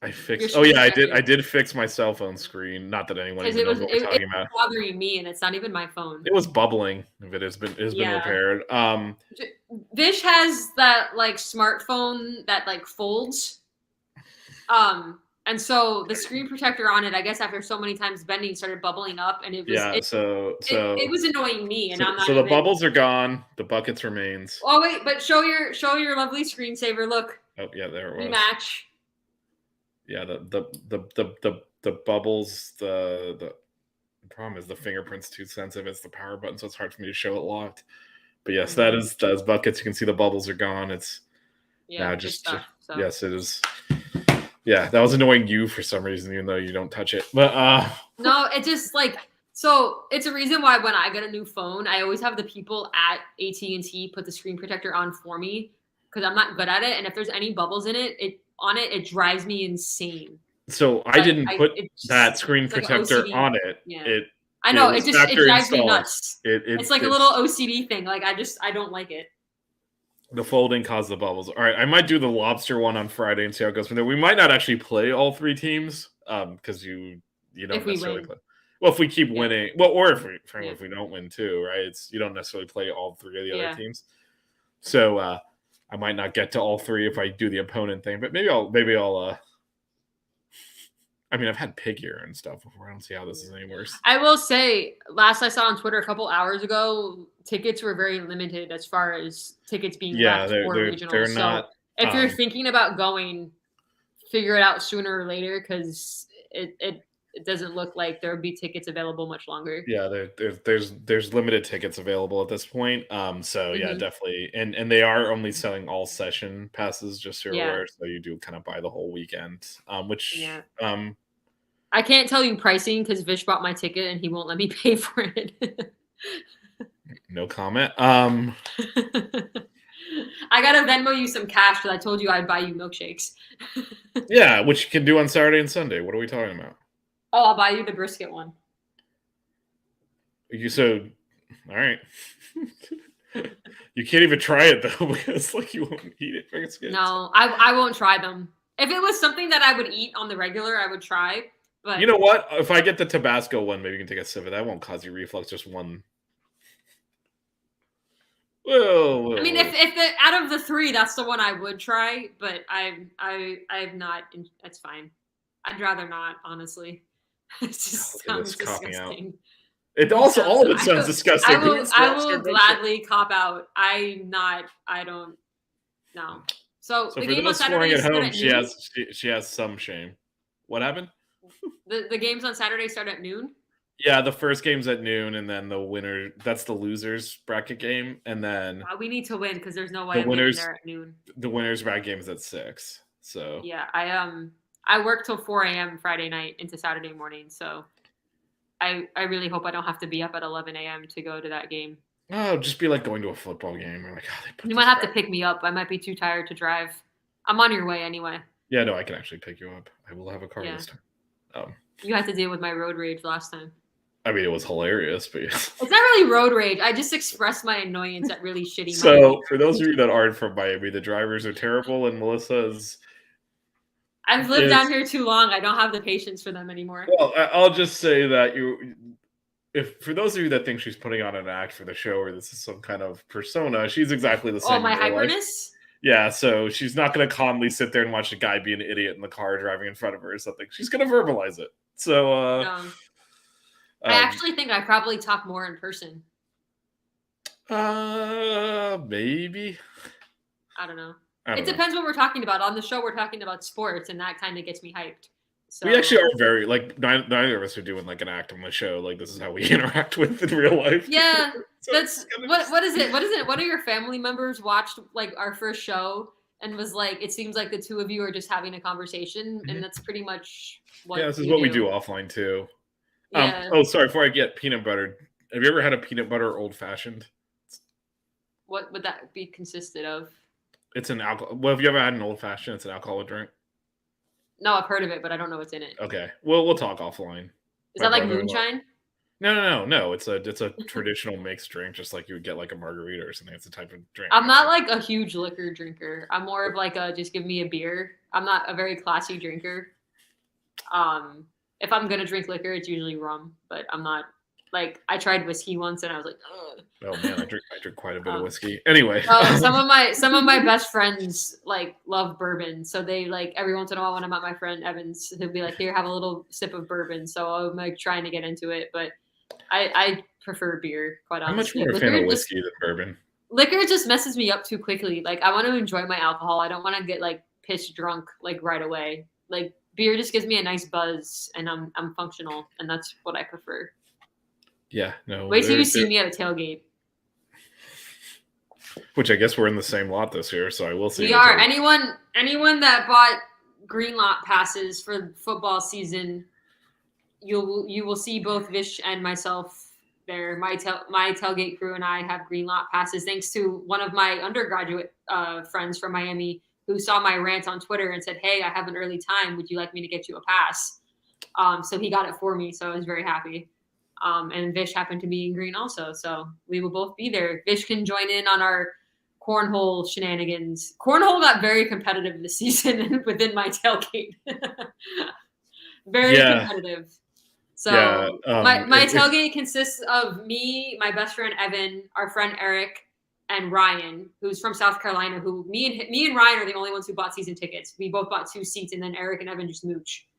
E: I fixed. Oh yeah, I did. I did fix my cell phone screen. Not that anyone even knows what we're talking about.
D: It was bothering me, and it's not even my phone.
E: It was bubbling. If it has been repaired.
D: Vish has that smartphone that folds. And so the screen protector on it, I guess after so many times bending, started bubbling up, and it was it was annoying me. And I'm not.
E: So the bubbles are gone. The buckets remains.
D: Oh wait, but show your lovely screensaver. Look.
E: Oh yeah, there it was.
D: Rematch.
E: Yeah, the bubbles, the problem is the fingerprint's too sensitive. It's the power button, so it's hard for me to show it locked. But yes, that is buckets. You can see the bubbles are gone. It's now
D: good stuff, so.
E: yes, it is. Yeah, that was annoying you for some reason, even though you don't touch it. But
D: no, it just like so. It's a reason why when I get a new phone, I always have the people at AT&T put the screen protector on for me because I'm not good at it. And if there's any bubbles in it, it drives me insane.
E: So I didn't put that screen protector on it.
D: Yeah. I know it drives me nuts. It's like a little OCD thing. Like I don't like it.
E: The folding caused the bubbles. All right, I might do the lobster one on Friday and see how it goes from there. We might not actually play all 3 teams because you don't necessarily play. Well, if we keep winning, well, or if we don't win too, right? You don't necessarily play all 3 of the other teams. So I might not get to all 3 if I do the opponent thing, but maybe I'll. I mean, I've had pig ear and stuff before. I don't see how this is any worse.
D: I will say, last I saw on Twitter a couple hours ago, tickets were very limited as far as tickets being left for regionals.
E: They're not.
D: So if you're thinking about going, figure it out sooner or later because it doesn't look like there'll be tickets available much longer.
E: Yeah, there's limited tickets available at this point. So yeah, definitely, and they are only selling all session passes, just so you're aware. So you do kind of buy the whole weekend, which
D: I can't tell you pricing because Vish bought my ticket and he won't let me pay for it.
E: No comment.
D: I gotta Venmo you some cash because I told you I'd buy you milkshakes.
E: Yeah, which you can do on Saturday and Sunday. What are we talking about?
D: Oh, I'll buy you the brisket one.
E: All right. You can't even try it though because like you won't eat it. Brisket.
D: No, I won't try them. If it was something that I would eat on the regular, I would try. But
E: you know what? If I get the Tabasco one, maybe you can take a sip of that. That won't cause you reflux. Just one. Whoa.
D: I mean, if out of the 3, that's the one I would try. But I'm not. That's fine. I'd rather not, honestly. It just sounds disgusting.
E: All of it sounds disgusting.
D: I will gladly cop out. I don't. No. So the game on Saturday
E: at home, she has some shame. What happened?
D: The games on Saturday start at noon?
E: Yeah, the first game's at noon, and then the winner, that's the losers bracket game, and then...
D: we need to win, because there's no way I'm getting there at noon.
E: The winner's bracket game is at 6, so...
D: Yeah, I work till 4 a.m. Friday night into Saturday morning, so I really hope I don't have to be up at 11 a.m. to go to that game.
E: Oh, just be like going to a football game. Or like,
D: you might have to pick me up. I might be too tired to drive. I'm on your way anyway.
E: Yeah, no, I can actually pick you up. I will have a car this time.
D: You had to deal with my road rage last time.
E: I mean, it was hilarious, but yes.
D: It's not really road rage. I just expressed my annoyance at really shitty
E: So, for those of you that aren't from Miami, the drivers are terrible, and Melissa's...
D: I've lived down here too long. I don't have the patience for them anymore.
E: Well, I'll just say that if for those of you that think she's putting on an act for the show or this is some kind of persona, she's exactly the same.
D: Oh, my hyperness?
E: Yeah, so she's not going to calmly sit there and watch a guy be an idiot in the car driving in front of her or something. She's going to verbalize it. So,
D: I actually think I probably talk more in person.
E: Maybe.
D: I don't know. It depends what we're talking about. On the show, we're talking about sports, and that kind of gets me hyped. So.
E: We actually are very, like, neither of us are doing, like, an act on the show. Like, this is how we interact with in real life.
D: Yeah. That's what is it? What is it? One of your family members watched, like, our first show and was like, it seems like the two of you are just having a conversation, and that's pretty much what
E: this is what we do offline, too.
D: Yeah.
E: Sorry, before I get peanut butter, have you ever had a peanut butter old-fashioned?
D: What would that be consisted of?
E: It's an alcohol. Well, have you ever had an old-fashioned? It's an alcoholic drink.
D: No, I've heard of it, but I don't know what's in it.
E: Okay. Well, we'll talk offline.
D: Is that like moonshine?
E: No. It's a traditional mixed drink, just like you would get like a margarita or something. It's a type of drink.
D: I'm not like a huge liquor drinker. I'm more of like just give me a beer. I'm not a very classy drinker. If I'm gonna drink liquor, it's usually rum, but I'm not like I tried whiskey once and I was like, ugh.
E: Oh man, I drink quite a bit of whiskey. Anyway.
D: Some of my best friends like love bourbon. So they like every once in a while when I'm at my friend Evan's, he'll be like, here, have a little sip of bourbon. So I'm like trying to get into it, but I prefer beer, quite honestly.
E: I'm much more a fan of whiskey than bourbon.
D: Liquor just messes me up too quickly. Like I want to enjoy my alcohol. I don't want to get like pissed drunk like right away. Like beer just gives me a nice buzz and I'm functional and that's what I prefer.
E: Yeah, no.
D: Wait till you
E: they're-
D: see me at a tailgate.
E: Which I guess we're in the same lot this year, so I will see.
D: We
E: you
D: are.
E: tailgate.
D: Anyone that bought green lot passes for football season, you will see both Vish and myself there. My tailgate crew and I have green lot passes thanks to one of my undergraduate friends from Miami who saw my rant on Twitter and said, "Hey, I have an early time. Would you like me to get you a pass?" So he got it for me, so I was very happy. And Vish happened to be in green also, so we will both be there. Vish can join in on our cornhole shenanigans. Cornhole got very competitive this season within my tailgate. Very competitive. So my tailgate consists of me, my best friend Evan, our friend Eric, and Ryan, who's from South Carolina. Who me and Ryan are the only ones who bought season tickets. We both bought 2 seats, and then Eric and Evan just mooch.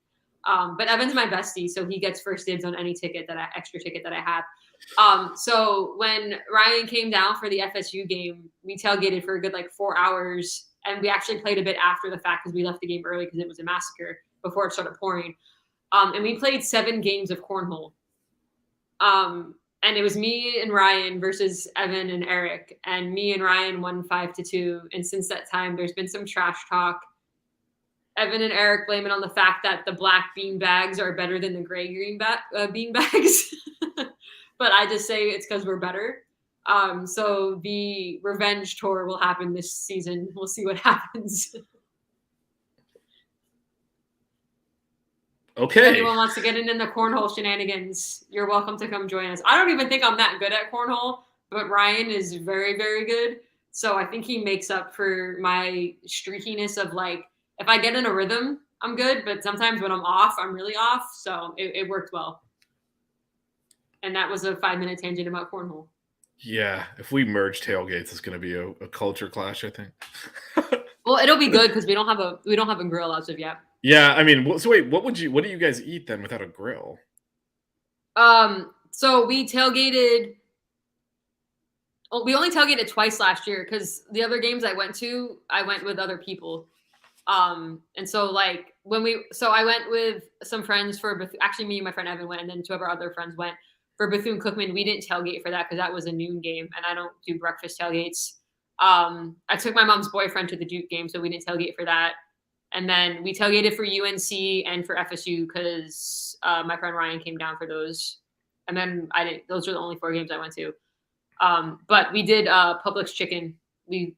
D: But Evan's my bestie, so he gets first dibs on any extra ticket that I have. So when Ryan came down for the FSU game, we tailgated for a good 4 hours, and we actually played a bit after the fact because we left the game early because it was a massacre before it started pouring. And we played 7 games of cornhole. And it was me and Ryan versus Evan and Eric, and me and Ryan won 5-2. And since that time, there's been some trash talk. Evan and Eric blame it on the fact that the black bean bags are better than the gray green bean bags. But I just say it's because we're better. So the revenge tour will happen this season. We'll see what happens.
E: Okay.
D: If anyone wants to get in the cornhole shenanigans, you're welcome to come join us. I don't even think I'm that good at cornhole, but Ryan is very, very good. So I think he makes up for my streakiness of if I get in a rhythm, I'm good. But sometimes when I'm off, I'm really off. So it worked well. And that was a 5-minute tangent about cornhole.
E: Yeah, if we merge tailgates, it's going to be a culture clash, I think.
D: Well, it'll be good because we don't have a grill as of yet.
E: Yeah, I mean, so wait, what do you guys eat then without a grill?
D: So we tailgated. We only tailgated twice last year because the other games I went with other people. And so I went with some friends for actually me and my friend Evan went, and then 2 of our other friends went for Bethune-Cookman. We didn't tailgate for that because that was a noon game, and I don't do breakfast tailgates. I took my mom's boyfriend to the Duke game, so we didn't tailgate for that. And then we tailgated for UNC and for FSU because my friend Ryan came down for those. And then those are the only 4 games I went to. But we did Publix chicken. The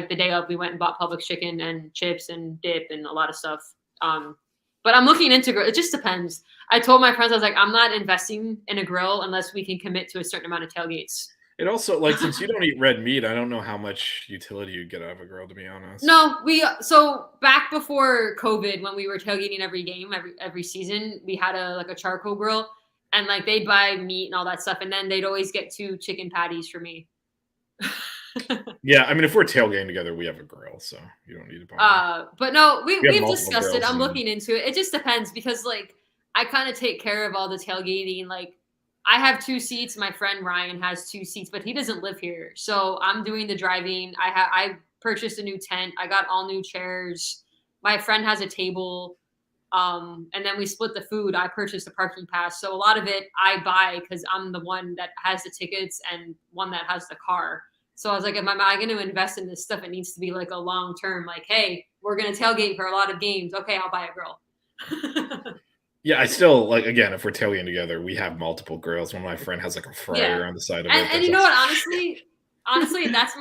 D: day of, we went and bought Publix chicken and chips and dip and a lot of stuff. But I'm looking into grill. It just depends. I told my friends, I was like, I'm not investing in a grill unless we can commit to a certain amount of tailgates.
E: It also, since you don't eat red meat, I don't know how much utility you'd get out of a grill, to be honest.
D: No, so back before COVID, when we were tailgating every game, every season, we had a charcoal grill, and they'd buy meat and all that stuff, and then they'd always get 2 chicken patties for me.
E: Yeah, I mean, if we're tailgating together, we have a grill, so you don't need to buy.
D: But no, we've discussed it.
E: grills
D: I'm looking into it. It just depends because I kind of take care of all the tailgating. I have 2 seats. My friend Ryan has 2 seats, but he doesn't live here. So I'm doing the driving. I purchased a new tent. I got all new chairs. My friend has a table. And then we split the food. I purchased a parking pass. So a lot of it I buy because I'm the one that has the tickets and one that has the car. So I was like, am I going to invest in this stuff? It needs to be a long term, hey, we're going to tailgate for a lot of games. Okay, I'll buy a grill.
E: Yeah, I still again, if we're tailgating together, we have multiple grills. One of my friend has a fryer on the side of it.
D: And you know what? Honestly, that's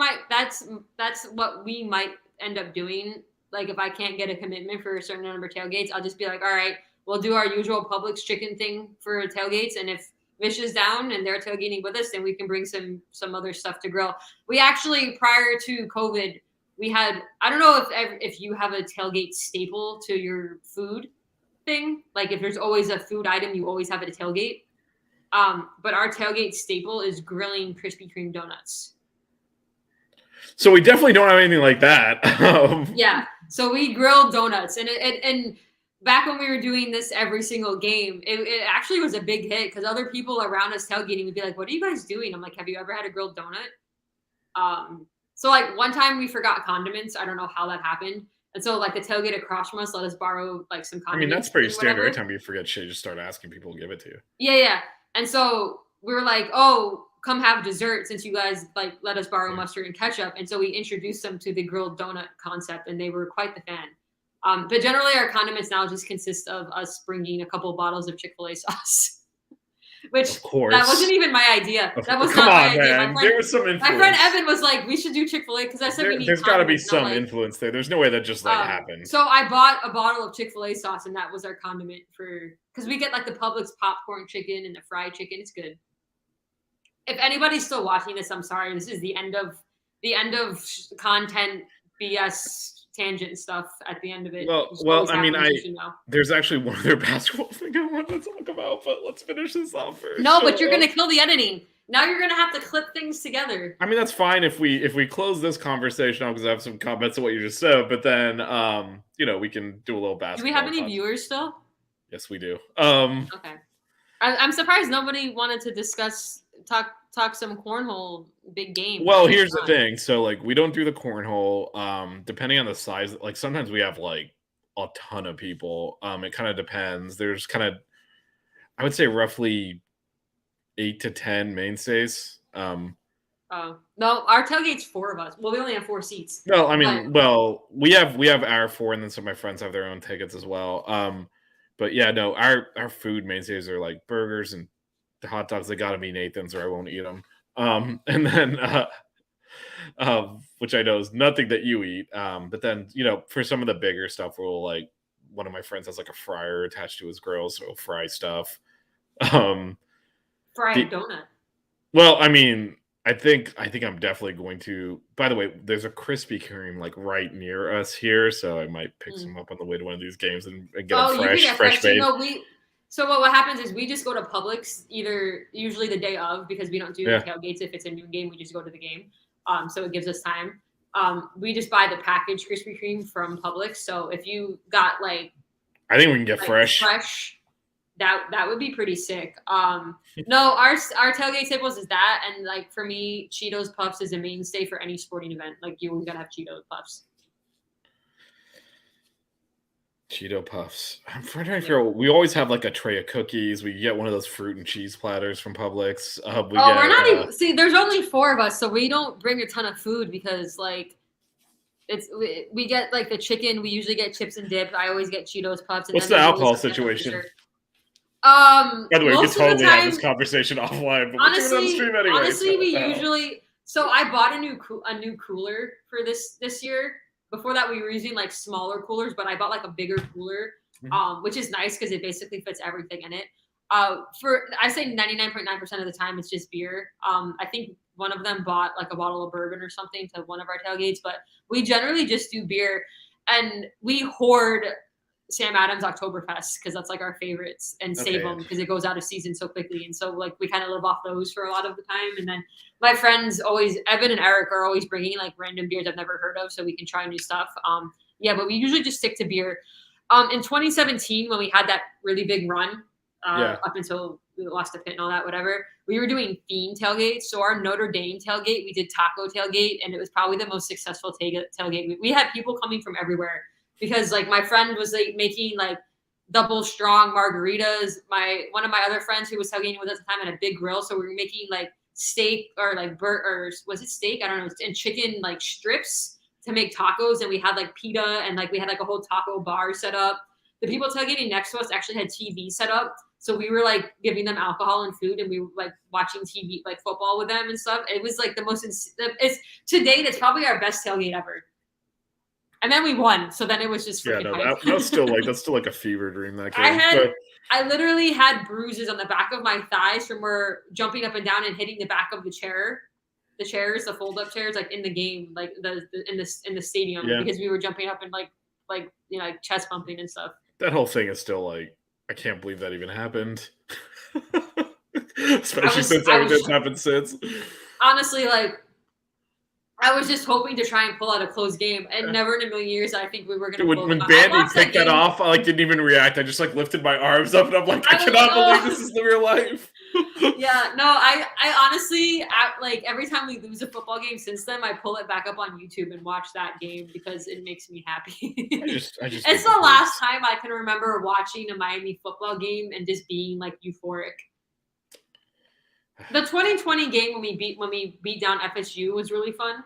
D: what we might end up doing. If I can't get a commitment for a certain number of tailgates, I'll just be like, all right, we'll do our usual Publix chicken thing for tailgates, and if Vish is down and they're tailgating with us, then we can bring some other stuff to grill. We actually, prior to COVID, we had, I don't know if you have a tailgate staple to your food thing. If there's always a food item, you always have it at a tailgate. But our tailgate staple is grilling Krispy Kreme donuts.
E: So we definitely don't have anything like that.
D: Yeah. So we grill donuts, and back when we were doing this every single game, it actually was a big hit because other people around us tailgating would be like, what are you guys doing? I'm like, have you ever had a grilled donut? So one time we forgot condiments. I don't know how that happened. And so the tailgate across from us let us borrow some condiments.
E: I mean, that's pretty standard. Every time you forget shit, you just start asking people to give it to you.
D: Yeah. And so we were like, oh, come have dessert since you guys like let us borrow mustard and ketchup. And so we introduced them to the grilled donut concept, and they were quite the fan. But generally, our condiments now just consist of us bringing a couple bottles of Chick-fil-A sauce, which
E: Of course.
D: that wasn't even my idea. That was
E: Come
D: not
E: on,
D: my idea.
E: man. There was some influence.
D: My friend Evan was like, "We should do Chick-fil-A," because I said we need.
E: There's got to be
D: condiments,
E: some
D: like,
E: influence there. There's no way that just like happened.
D: So I bought a bottle of Chick-fil-A sauce, and that was our condiment because we get like the Publix popcorn chicken and the fried chicken. It's good. If anybody's still watching this, I'm sorry. This is the end of content BS tangent stuff at the end of it.
E: Well, I mean, there's actually one other basketball thing I wanted to talk about, but let's finish this off first.
D: No, but you're gonna kill the editing. Now you're gonna have to clip things together.
E: I mean, that's fine if we close this conversation out because I have some comments on what you just said, but then we can do a little basketball.
D: Do we have any viewers still?
E: Yes, we do.
D: Okay. I'm surprised nobody wanted to talk some cornhole big game.
E: Well, here's the thing. So like we don't do the cornhole. Depending on the size, like sometimes we have like a ton of people. It kind of depends. There's kind of, I would say roughly 8 to 10 mainstays.
D: No, our tailgate's 4 of us. Well, we only have 4 seats.
E: No, I mean, we have our 4, and then some of my friends have their own tickets as well. But yeah, no, our food mainstays are like burgers and the hot dogs. They got to be Nathan's, or I won't eat them. And then, which I know is nothing that you eat. But then, for some of the bigger stuff, we'll like, one of my friends has like a fryer attached to his grill, so we'll fry stuff.
D: Fry a donut.
E: Well, I mean, I think I'm definitely going to. By the way, there's a Krispy Kreme like right near us here, so I might pick some up on the way to one of these games and get them fresh made.
D: So what happens is we just go to Publix usually the day of, because we don't do tailgates. If it's a noon game, we just go to the game. So it gives us time. We just buy the packaged Krispy Kreme from Publix. So if you got like,
E: I think we can get fresh.
D: That would be pretty sick. No, our tailgate tables is that, and like for me, Cheetos Puffs is a mainstay for any sporting event. Like you gotta have Cheetos Puffs.
E: Cheeto Puffs. I'm trying to figure out. We always have like a tray of cookies. We get one of those fruit and cheese platters from Publix.
D: We're not even. See, there's only 4 of us, so we don't bring a ton of food because like we get like the chicken. We usually get chips and dip. I always get Cheetos Puffs. And
E: what's the alcohol situation?
D: By
E: the way, we could totally have this conversation offline. But
D: honestly, we usually. So I bought a new cooler for this year. Before that, we were using like smaller coolers, but I bought like a bigger cooler, which is nice because it basically fits everything in it. I say 99.9% of the time it's just beer. I think one of them bought like a bottle of bourbon or something to one of our tailgates, but we generally just do beer, and we hoard Sam Adams Oktoberfest because that's like our favorites, and save them because it goes out of season so quickly. And so like we kind of live off those for a lot of the time. And then my friends Evan and Eric are always bringing like random beers I've never heard of so we can try new stuff. But we usually just stick to beer. In 2017, when we had that really big run up until we lost the pit and all that, whatever, we were doing theme tailgates. So our Notre Dame tailgate, we did taco tailgate, and it was probably the most successful tailgate. We had people coming from everywhere. Because like my friend was like making like double strong margaritas. One of my other friends who was tailgating with us at the time had a big grill, so we were making like steak or like or was it steak? I don't know, and chicken like strips to make tacos. And we had like pita, and like we had like a whole taco bar set up. The people tailgating next to us actually had TV set up, so we were like giving them alcohol and food, and we were like watching TV like football with them and stuff. It was like the most. To date, it's probably our best tailgate ever. And then we won, so then it was just
E: that's still like a fever dream. That game.
D: I literally had bruises on the back of my thighs from where jumping up and down and hitting the back of the chair, the fold-up chairs, like in the game, like in the stadium, because we were jumping up and like chest pumping and stuff.
E: That whole thing is still like, I can't believe that even happened. Especially since everything's happened since.
D: Honestly, like. I was just hoping to try and pull out a close game, and never in a million years I think we were going to pull it.
E: When Bandy picked that off, I like didn't even react. I just like lifted my arms up, and I'm like, I cannot believe this is the real life.
D: Yeah, no, I honestly, like every time we lose a football game since then, I pull it back up on YouTube and watch that game because it makes me happy. It's the last time I can remember watching a Miami football game and just being like euphoric. The 2020 game when we beat down FSU was really fun.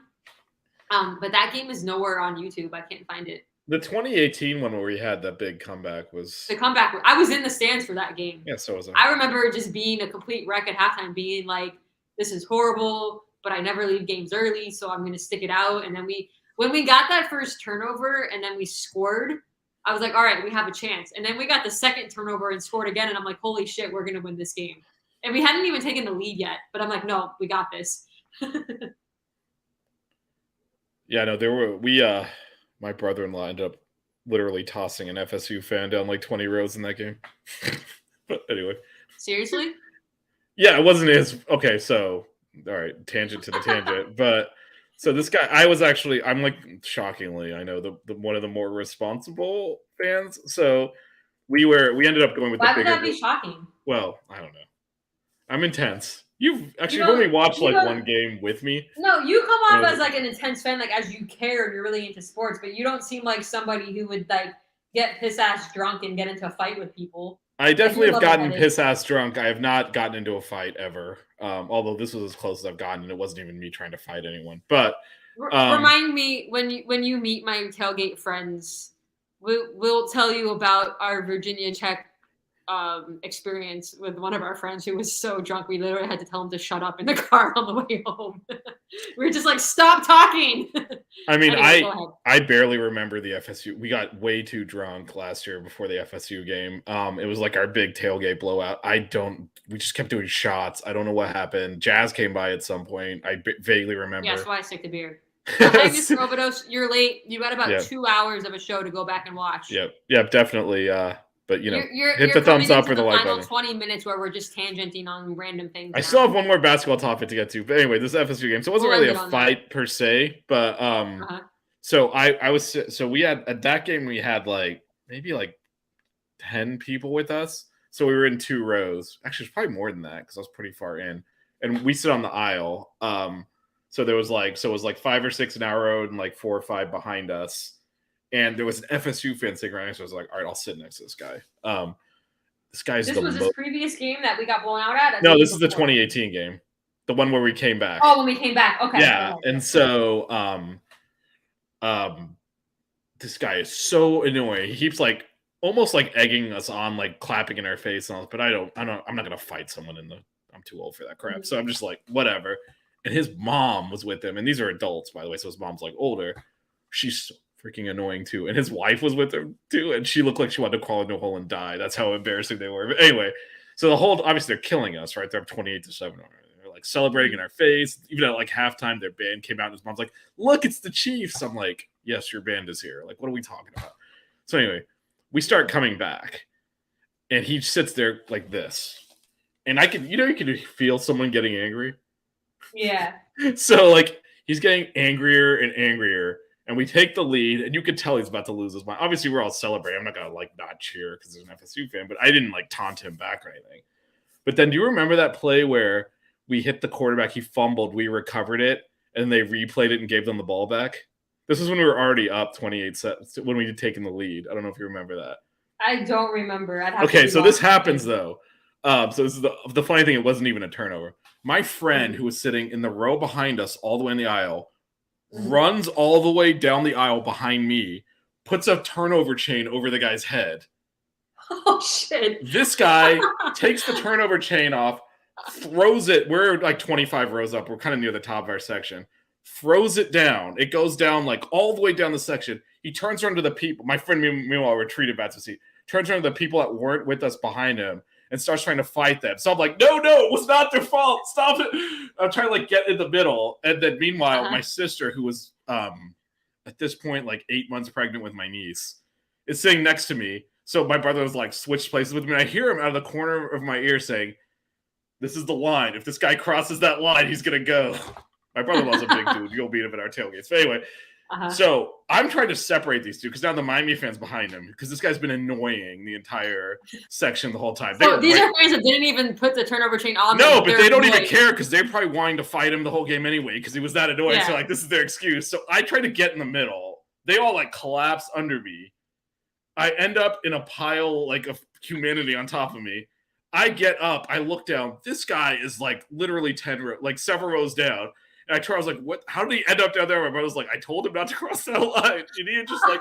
D: But that game is nowhere on YouTube. I can't find it.
E: The 2018 one where we had that big comeback was
D: The comeback. I was in the stands for that game.
E: yeah, so was I.
D: I remember just being a complete wreck at halftime, being like, "This is horrible," but I never leave games early, so I'm going to stick it out. And then when we got that first turnover and then we scored, I was like, "All right, we have a chance." And then we got the second turnover and scored again, and I'm like, "Holy shit, we're going to win this game!" And we hadn't even taken the lead yet, but I'm like, "No, we got this."
E: Yeah, no, my brother-in-law ended up literally tossing an FSU fan down like 20 rows in that game. But anyway.
D: Seriously?
E: Yeah, it wasn't his. Okay, so, all right, tangent to the tangent. But so this guy, I'm like, shockingly, I know the one of the more responsible fans. So we ended up going with
D: Why
E: the
D: would
E: bigger.
D: that be shocking?
E: Well, I don't know. I'm intense. You've
D: You
E: only watched
D: you
E: like
D: don't-
E: one game with me.
D: No, you come off
E: No.
D: as like an intense fan, like as you care and you're really into sports, but you don't seem like somebody who would like get piss ass drunk and get into a fight with people.
E: I definitely
D: you're
E: have gotten
D: level-headed.
E: piss ass drunk. I have not gotten into a fight ever. Although this was as close as I've gotten, and it wasn't even me trying to fight anyone. But
D: Remind me when you meet my tailgate friends, we'll tell you about our Virginia Tech experience with one of our friends who was so drunk we literally had to tell him to shut up in the car on the way home. We were just like, stop talking.
E: I mean,
D: Anyway, go ahead.
E: I barely remember the FSU. We got way too drunk last year before the FSU game. It was like our big tailgate blowout. We just kept doing shots. I don't know what happened. Jazz came by at some point. I vaguely remember.
D: Yeah, that's why I stick to beer. Hi, Mr. Overdose. You're late. You got about
E: Yeah.
D: 2 hours of a show to go back and watch.
E: Yep, definitely. But
D: You're
E: hit the thumbs
D: coming
E: up
D: into
E: or the like
D: final
E: button.
D: 20 minutes where we're just tangenting on random things.
E: I
D: now.
E: still have one more basketball topic to get to, but anyway, this FSU game. So it wasn't
D: We'll
E: really
D: end
E: a
D: it on
E: fight per se, but so we had at that game we had like maybe like 10 people with us. So we were in 2 rows. Actually, it's probably more than that because I was pretty far in, and we sit on the aisle. So it was like 5 or 6 in our row and like 4 or 5 behind us, and there was an FSU fan sitting right next to us. I was like, all right, I'll sit next to this guy. This guy's
D: This
E: the
D: was
E: most.
D: his previous game that we got blown out at?
E: No, this is the 2018 game, the one where we came back.
D: Oh, when we came back. Okay.
E: Yeah, and so this guy is so annoying. He keeps like almost like egging us on, like clapping in our face and all, but I'm not gonna fight someone I'm too old for that crap. So I'm just like, whatever. And his mom was with him, and these are adults, by the way, so his mom's like older. She's so freaking annoying too. And his wife was with him too, and she looked like she wanted to crawl into a hole and die. That's how embarrassing they were. But anyway, so the whole obviously they're killing us, right? They're up 28-7. They're like celebrating in our face. Even at like halftime, their band came out, and his mom's like, "Look, it's the Chiefs." I'm like, "Yes, your band is here." Like, what are we talking about? So anyway, we start coming back, and he sits there like this, and I can, you can feel someone getting angry.
D: Yeah.
E: So like he's getting angrier and angrier, and we take the lead, and you could tell he's about to lose his mind. Obviously, we're all celebrating. I'm not gonna like not cheer because there's an FSU fan, but I didn't like taunt him back or anything. But then, do you remember that play where we hit the quarterback, he fumbled, we recovered it, and they replayed it and gave them the ball back? This is when we were already up 28 sets when we had taken the lead. I don't know if you remember that.
D: I don't remember.
E: Okay, so this happens though. So this is the funny thing. It wasn't even a turnover. My friend who was sitting in the row behind us, all the way in the aisle, runs all the way down the aisle behind me, puts a turnover chain over the guy's head.
D: Oh shit!
E: This guy takes the turnover chain off, throws it. We're like 25 rows up. We're kind of near the top of our section. Throws it down. It goes down like all the way down the section. He turns around to the people. My friend, meanwhile, retreated back to seat. Turns around to the people that weren't with us behind him and starts trying to fight them. So I'm like, no, it was not their fault. Stop it. I'm trying to like get in the middle. And then meanwhile, my sister, who was at this point like 8 months pregnant with my niece, is sitting next to me. So my brother was like switched places with me. And I hear him out of the corner of my ear saying, "This is the line. If this guy crosses that line, he's going to go." My brother-in-law's a big dude. You'll beat him at our tailgates. But anyway, so I'm trying to separate these two because now the Miami fans behind him, because this guy's been annoying the entire section the whole time.
D: So these are fans that didn't even put the turnover chain on.
E: No, but they don't even care because they're probably wanting to fight him the whole game anyway because he was that annoying.
D: Yeah.
E: So like, this is their excuse. So I try to get in the middle. They all like collapse under me. I end up in a pile like of humanity on top of me. I get up, I look down. This guy is like literally several rows down. And I try, I was like, what? How did he end up down there? My brother's like, I told him not to cross that line. And he had just like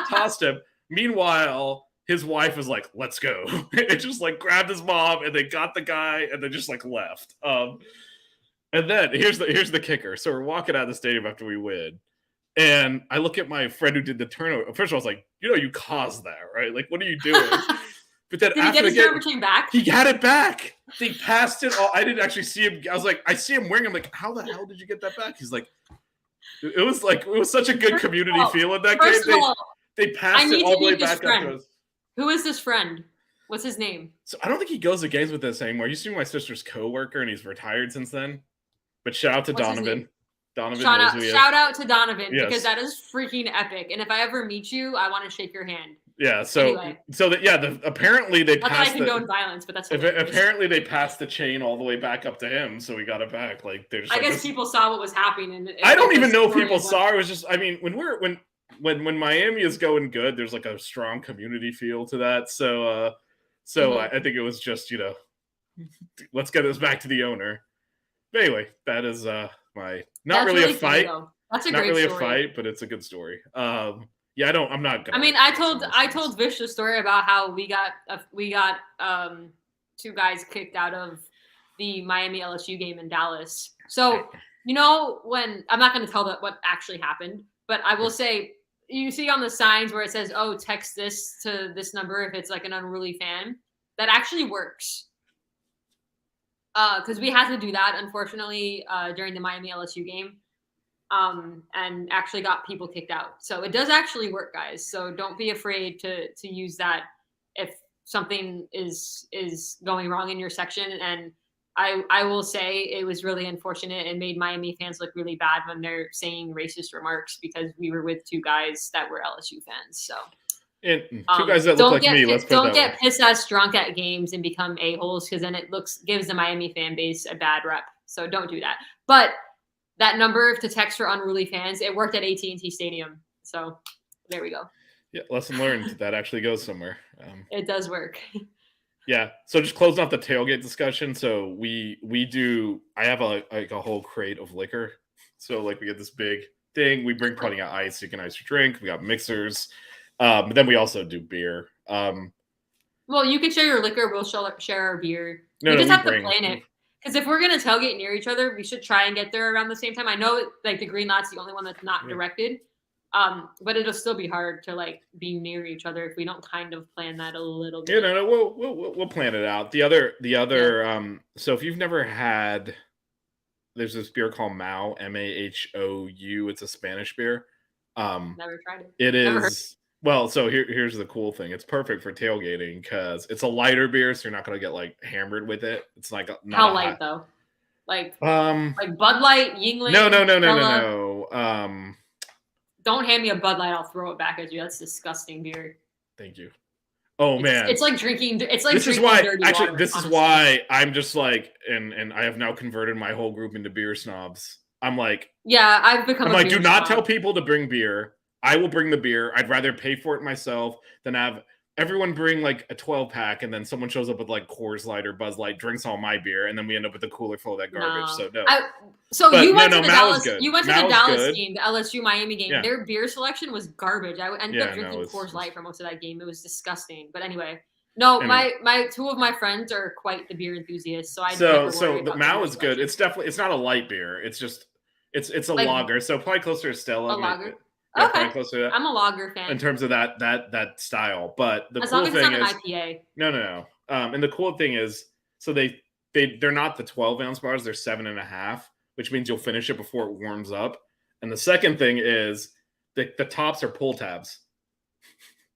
E: tossed him. Meanwhile, his wife was like, let's go. It just like grabbed his mom and they got the guy and they just like left. And then here's the kicker. So we're walking out of the stadium after we win. And I look at my friend who did the turnover. First of all, I was like, you caused that, right? Like, what are you doing? But then
D: Did he get his turnover chain back?
E: He got it back. They passed it all. I didn't actually see him. I was like, I see him wearing it. I'm like, how the hell did you get that back? He's like, it was such a good community feel in that game. They passed it all the way back up to us.
D: Who is this friend? What's his name?
E: So I don't think he goes to games with us anymore. He used to be my sister's coworker, and he's retired since then. But shout out to Donovan.
D: Shout out to Donovan because that is freaking epic. And if I ever meet you, I want to shake your hand.
E: Yeah. So apparently they passed.
D: Not that I condone violence, but that's
E: apparently they passed the chain all the way back up to him, so we got it back. Like I
D: guess people saw what was happening. And
E: I don't even know if people saw. It was just. I mean, when Miami is going good, there's like a strong community feel to that. So I think it was just let's get this back to the owner. But anyway, that is not really a fight.
D: That's
E: not
D: great
E: really
D: story.
E: A fight, but it's a good story. I'm not gonna.
D: I mean, I told Vish the story about how we got two guys kicked out of the Miami LSU game in Dallas. So when I'm not going to tell what actually happened, but I will say you see on the signs where it says, "Oh, text this to this number if it's like an unruly fan." That actually works. Because we had to do that, unfortunately, during the Miami LSU game, and actually got people kicked out. So it does actually work, guys. So don't be afraid to use that if something is going wrong in your section. And I will say it was really unfortunate and made Miami fans look really bad when they're saying racist remarks because we were with two guys that were LSU fans. So.
E: And two guys that look like me.
D: Don't get piss ass drunk at games and become a-holes because then it gives the Miami fan base a bad rep. So don't do that. But that number to text for unruly fans, it worked at AT&T Stadium. So there we go.
E: Yeah, lesson learned. That actually goes somewhere.
D: It does work.
E: Yeah. So just closing off the tailgate discussion. So we do. I have a whole crate of liquor. So like we get this big thing. We bring plenty of ice. So you can ice your drink. We got mixers. But then we also do beer.
D: Well, you can share your liquor. We'll share our beer. We have to plan it. Because if we're going to tailgate near each other, we should try and get there around the same time. I know like the green lot's the only one that's not directed. But it'll still be hard to like be near each other if we don't kind of plan that a little bit.
E: Yeah, no, we'll plan it out. The other so if you've never had, there's this beer called Mahou, Mahou. It's a Spanish beer.
D: Never tried it.
E: It is. Well, so here's the cool thing. It's perfect for tailgating because it's a lighter beer, so you're not gonna get like hammered with it. It's like
D: how light though? Like Bud Light, Yingling.
E: No.
D: Don't hand me a Bud Light. I'll throw it back at you. That's disgusting beer.
E: Thank you. Oh man,
D: it's like drinking. It's like
E: this
D: drinking
E: is why.
D: dirty
E: Actually,
D: water,
E: this
D: honestly.
E: is why I'm just like, and I have now converted my whole group into beer snobs. I'm like,
D: yeah, I've become.
E: I'm like, do not tell people to bring beer. I will bring the beer. I'd rather pay for it myself than have everyone bring like a 12-pack and then someone shows up with like Coors Light or Buzz Light, drinks all my beer, and then we end up with a cooler full of that garbage.
D: No.
E: So no.
D: You went to the Dallas.
E: Good.
D: You went to
E: Mahou's
D: the Dallas
E: good.
D: game, the LSU Miami game.
E: Yeah.
D: Their beer selection was garbage. I ended up drinking
E: it's
D: Coors Light for most of that game. It was disgusting. But anyway, no, my two of my friends are quite the beer enthusiasts. So
E: the Mahou is good. It's not a light beer. It's just it's a like, lager. So probably closer to Stella.
D: A lager.
E: Yeah,
D: okay,
E: closer to that,
D: I'm a lager fan
E: in terms of that style. But the
D: as
E: cool
D: long as
E: thing
D: it's not
E: is
D: an IPA.
E: No. And the cool thing is, so they're not the 12-ounce bars. They're 7.5, which means you'll finish it before it warms up. And the second thing is the tops are pull tabs.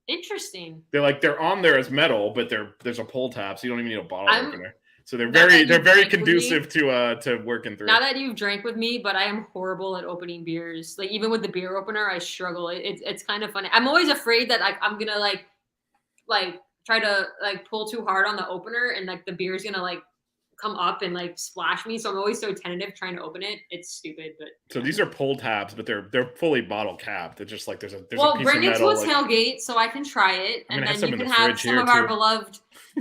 D: Interesting.
E: They're on there as metal, but there's a pull tab, so you don't even need a bottle opener. So they're very conducive to working through.
D: Now that you've drank with me, but I am horrible at opening beers. Like even with the beer opener, I struggle. It's kind of funny. I'm always afraid that I'm gonna like try to like pull too hard on the opener and like the beer's gonna like come up and like splash me. So I'm always so tentative trying to open it. It's stupid, but
E: so these are pull tabs, but they're fully bottle capped. It's just like there's a piece
D: bring
E: of metal,
D: it to a tailgate so I can try it, and then you can have some of our beloved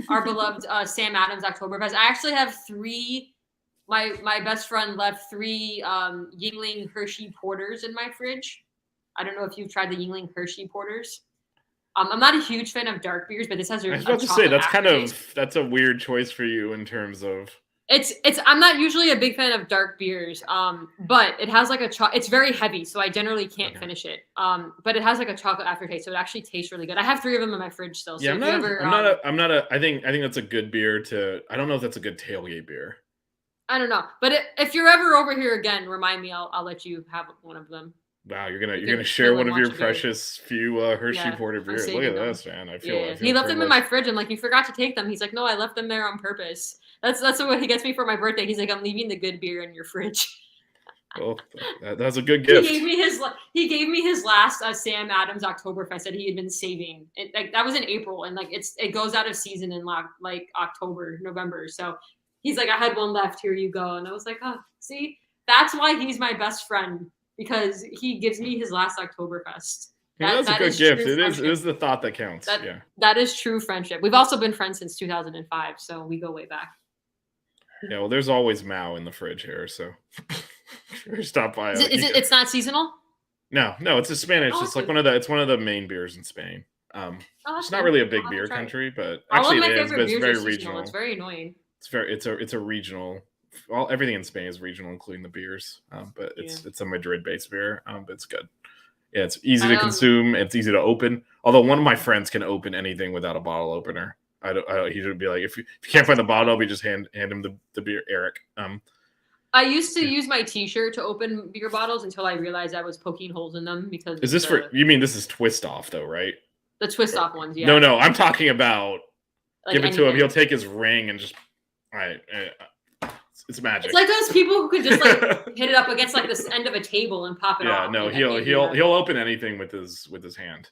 D: our beloved Sam Adams Oktoberfest. I actually have 3. My best friend left 3 Yingling Hershey Porters in my fridge. I don't know if you've tried the Yingling Hershey Porters. I'm not a huge fan of dark beers, but this has
E: I was about to say that's a weird choice for you in terms of.
D: It's I'm not usually a big fan of dark beers, but it has like it's very heavy, so I generally can't finish it. But it has like a chocolate aftertaste, so it actually tastes really good. I have 3 of them in my fridge still. So
E: Yeah,
D: I'm
E: not a. I think that's a good beer to. I don't know if that's a good tailgate beer.
D: I don't know, but if you're ever over here again, remind me. I'll let you have one of them.
E: Wow, you're gonna share one of your precious few Hershey Porter beers. Look at this, man. I feel
D: he left them in my fridge. I'm like, you forgot to take them. He's like, no, I left them there on purpose. That's what he gets me for my birthday. He's like, I'm leaving the good beer in your fridge.
E: Well, that's a good gift.
D: He gave me his last Sam Adams Oktoberfest that he had been saving. That was in April, and it goes out of season in like October, November. So he's like, I had one left. Here you go. And I was like, oh, see, that's why he's my best friend, because he gives me his last Oktoberfest.
E: That's a good gift. It is the thought that counts.
D: That is true friendship. We've also been friends since 2005, so we go way back.
E: Yeah, well, there's always Mao in the fridge here, so stop by.
D: It's not seasonal?
E: No, it's a Spanish. It's like one of the main beers in Spain. It's not really a big beer country, but actually it is. But it's very regional.
D: It's very annoying.
E: It's a regional. Everything in Spain is regional, including the beers. But it's a Madrid-based beer. But it's good. Yeah, it's easy to consume. It's easy to open. Although one of my friends can open anything without a bottle opener. He should be like, if you can't find the bottle, we just hand him the beer, Eric.
D: I used to use my T-shirt to open beer bottles until I realized I was poking holes in them because.
E: Is this you mean this is twist off though, right?
D: The twist off ones, yeah.
E: No, I'm talking about give it to him. He'll take his ring and just. It's magic.
D: It's like those people who could just hit it up against like this end of a table and pop it off.
E: Yeah, no, he'll open anything with his hand.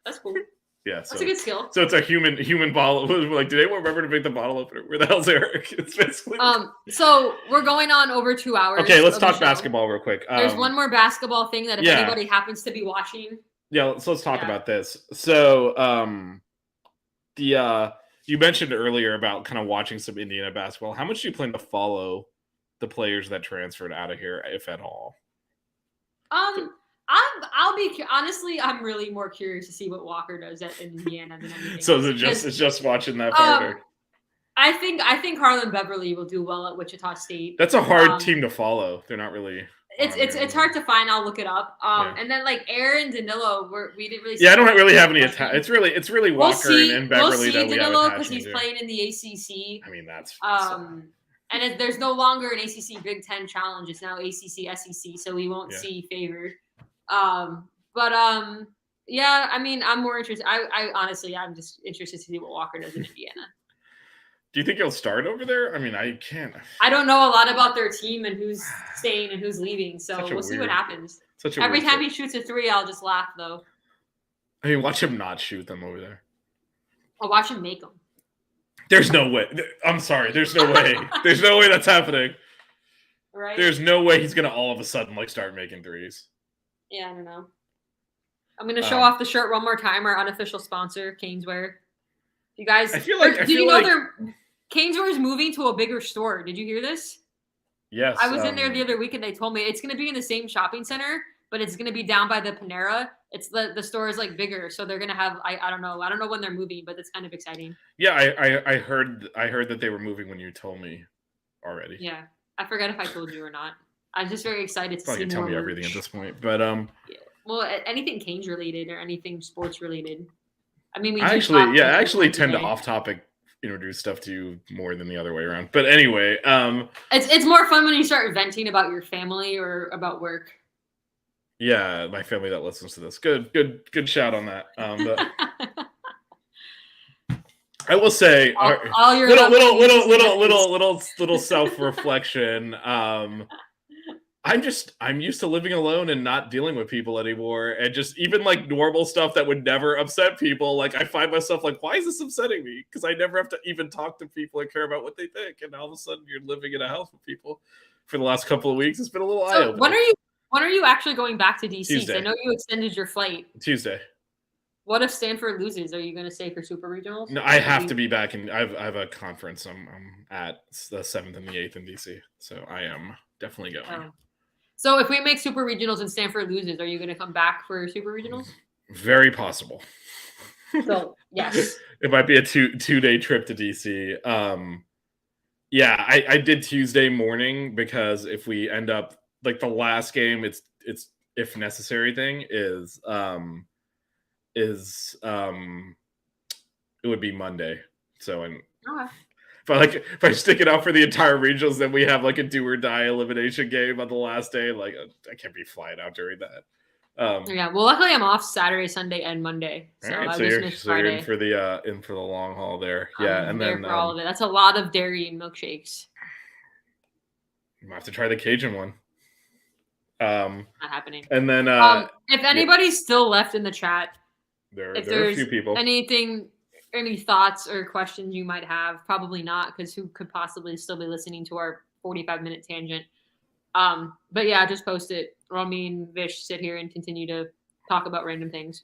D: That's cool.
E: Yeah,
D: that's a good skill.
E: So it's a human bottle. Like, did anyone remember to make the bottle opener? Where the hell's Eric? It's basically.
D: So we're going on over 2 hours.
E: Okay, let's talk basketball real quick.
D: There's one more basketball thing that if anybody happens to be watching.
E: Yeah, so let's talk about this. So, you mentioned earlier about kind of watching some Indiana basketball. How much do you plan to follow the players that transferred out of here, if at all?
D: I'll be honestly, I'm really more curious to see what Walker does at Indiana than anything.
E: So it's just watching that part?
D: I think Harlan Beverly will do well at Wichita State.
E: That's a hard team to follow. They're not really.
D: It's hard to find. I'll look it up. And then like Aaron Danilo, we didn't really.
E: Yeah, I don't really have any attack. It's really Walker and Beverly that we have
D: Danilo because he's playing in the ACC.
E: I mean that's.
D: And there's no longer an ACC Big Ten challenge. It's now ACC SEC, so we won't see favored. Yeah, I mean, I'm more interested. I honestly, I'm just interested to see what Walker does in Indiana.
E: Do you think he'll start over there? I mean, I can't.
D: I don't know a lot about their team and who's staying and who's leaving, so we'll see what happens. Every time he shoots a 3, I'll just laugh, though.
E: I mean, watch him not shoot them over there.
D: I'll watch him make them.
E: There's no way. I'm sorry. There's no way. There's no way that's happening.
D: Right?
E: There's no way he's going to all of a sudden start making threes.
D: Yeah, I don't know. I'm going to show off the shirt one more time. Our unofficial sponsor, Caneswear. You guys, Caneswear is moving to a bigger store. Did you hear this?
E: Yes.
D: I was in there the other week and they told me it's going to be in the same shopping center, but it's going to be down by the Panera. It's the store is bigger, so they're going to have. I don't know when they're moving, but it's kind of exciting.
E: Yeah, I heard that they were moving when you told me already.
D: Yeah, I forgot if I told you or not. I'm just very excited to see more.
E: Tell me everything at this point, but
D: Yeah. Well, anything Canes related or anything sports related. I mean,
E: I actually tend to off-topic introduce stuff to you more than the other way around. But anyway,
D: it's more fun when you start venting about your family or about work.
E: Yeah, my family that listens to this. Good shout on that. But I will say,
D: all your
E: little self-reflection. I'm used to living alone and not dealing with people anymore, and just even normal stuff that would never upset people. I find myself why is this upsetting me? Because I never have to even talk to people and care about what they think, and all of a sudden you're living in a house with people for the last couple of weeks. It's been a little eye-opening.
D: When are you actually going back to DC?
E: Tuesday.
D: I know you extended your flight.
E: Tuesday.
D: What if Stanford loses? Are you going to stay for Super Regionals?
E: No, I have to be back in. I have a conference. I'm at the 7th and the 8th in DC, so I am definitely going.
D: Oh. So if we make Super Regionals and Stanford loses, are you going to come back for Super Regionals?
E: Very possible.
D: So yes,
E: It might be a two-day trip to DC. Yeah, I did Tuesday morning because if we end up like the last game, it's if necessary thing is it would be Monday. So if I stick it out for the entire regionals, then we have like a do or die elimination game on the last day. Like I can't be flying out during that.
D: yeah. Well, luckily I'm off Saturday, Sunday, and Monday, so
E: all right,
D: I
E: so
D: just missed Friday.
E: you're in for the long haul there. Yeah,
D: I'm
E: and
D: there
E: then
D: for all of it. That's a lot of dairy and milkshakes.
E: you have to try the Cajun one.
D: Not happening.
E: And then
D: if anybody's still left in the chat,
E: there
D: if
E: are a
D: there's
E: few people.
D: any thoughts or questions you might have, probably not, because who could possibly still be listening to our 45-minute tangent? But yeah, just post it. Or me and Vish sit here and continue to talk about random things.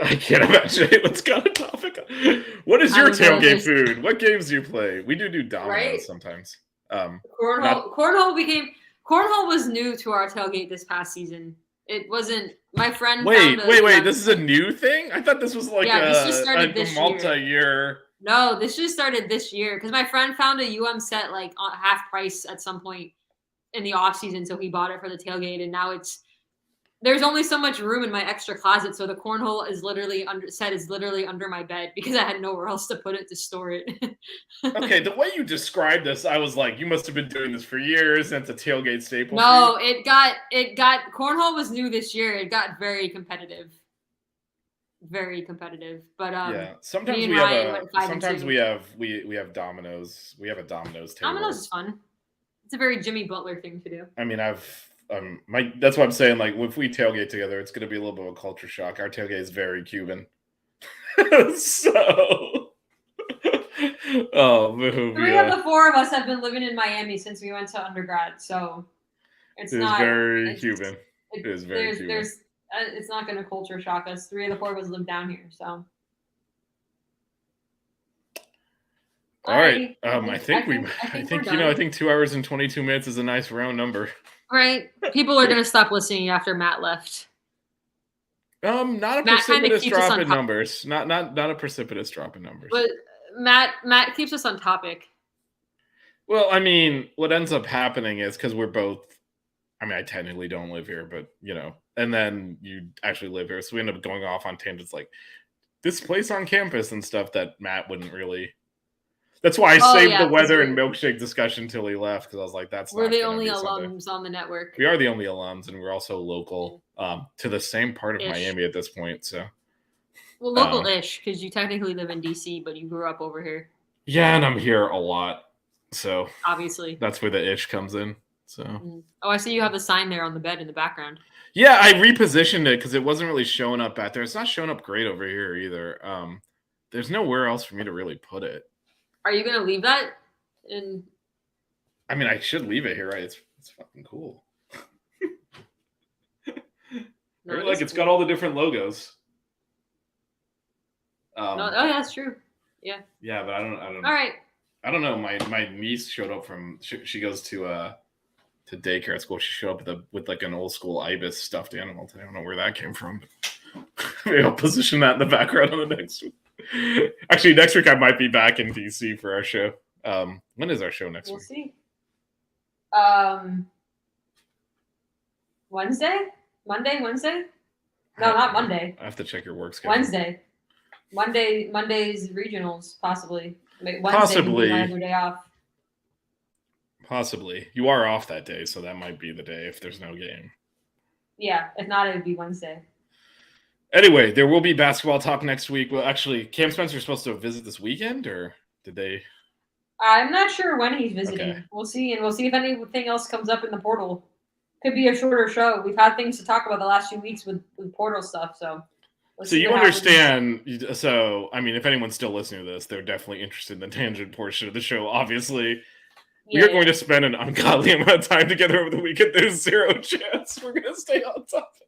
E: I can't imagine. Let's go to topic. What is your tailgate food? What games do you play? We do dominoes sometimes.
D: Cornhole was new to our tailgate this past season. It wasn't. My friend.
E: Wait. This is a new thing? I thought this was like
D: this just started
E: a multi-year.
D: No, this just started this year because my friend found a set like half price at some point in the off season, so he bought it for the tailgate, and now there's only so much room in my extra closet, so the cornhole is literally under my bed because I had nowhere else to put it to store it.
E: Okay, the way you described this, I was like, you must have been doing this for years, and it's a tailgate staple.
D: No, it got cornhole was new this year. It got very competitive. Very competitive. But
E: yeah, sometimes we have dominoes. We have a dominoes table.
D: Dominoes is fun. It's a very Jimmy Butler thing to do.
E: I mean, that's what I'm saying. Like, if we tailgate together, it's going to be a little bit of a culture shock. Our tailgate is very Cuban. So, oh, man,
D: Three of the four of us have been living in Miami since we went to undergrad, so it's
E: very Cuban. It is very Cuban.
D: It's not going to culture shock us. 3 of the 4 of us live down here, so.
E: All right. I think 2 hours and 22 minutes is a nice round number.
D: Right. People are going to stop listening after Matt left.
E: Not a precipitous drop in numbers. Not a precipitous drop in numbers.
D: But Matt keeps us on topic.
E: Well, I mean, what ends up happening is because we're both. I mean, I technically don't live here, but and then you actually live here, so we end up going off on tangents like this place on campus and stuff that Matt wouldn't really. That's why I saved the weather and milkshake discussion till he left, because I was like,
D: we're the only alums on the network.
E: We are the only alums, and we're also local to the same part of Miami at this point. So,
D: well, local-ish, because you technically live in DC, but you grew up over here.
E: Yeah, and I'm here a lot, so
D: obviously
E: that's where the ish comes in. So,
D: oh, I see you have a sign there on the bed in the background.
E: Yeah, I repositioned it because it wasn't really showing up back there. It's not showing up great over here either. There's nowhere else for me to really put it.
D: Are you going to leave that?
E: I mean, I should leave it here, right? It's fucking cool. It's got all the different logos.
D: No, that's true. Yeah.
E: Yeah, but I don't know.
D: All right.
E: I don't know. My niece showed up from. She goes to daycare at school. She showed up with like an old school ibis stuffed animal today. I don't know where that came from. Maybe I'll position that in the background on the next week. Actually, next week I might be back in DC for our show. When is our show next week?
D: We'll see. Wednesday? Wednesday? No, not Monday.
E: I have to check your work schedule.
D: Monday's regionals, possibly. Wednesday
E: possibly.
D: My other day off.
E: Possibly. You are off that day, so that might be the day if there's no game.
D: Yeah, if not, it would be Wednesday.
E: Anyway, there will be basketball talk next week. Well, actually, Cam Spencer's supposed to visit this weekend, or did they?
D: I'm not sure when he's visiting.
E: Okay.
D: We'll see, and we'll see if anything else comes up in the portal. Could be a shorter show. We've had things to talk about the last few weeks with portal stuff, so.
E: So you understand. So, I mean, if anyone's still listening to this, they're definitely interested in the tangent portion of the show. Obviously, we are going to spend an ungodly amount of time together over the weekend. There's zero chance we're going to stay on topic.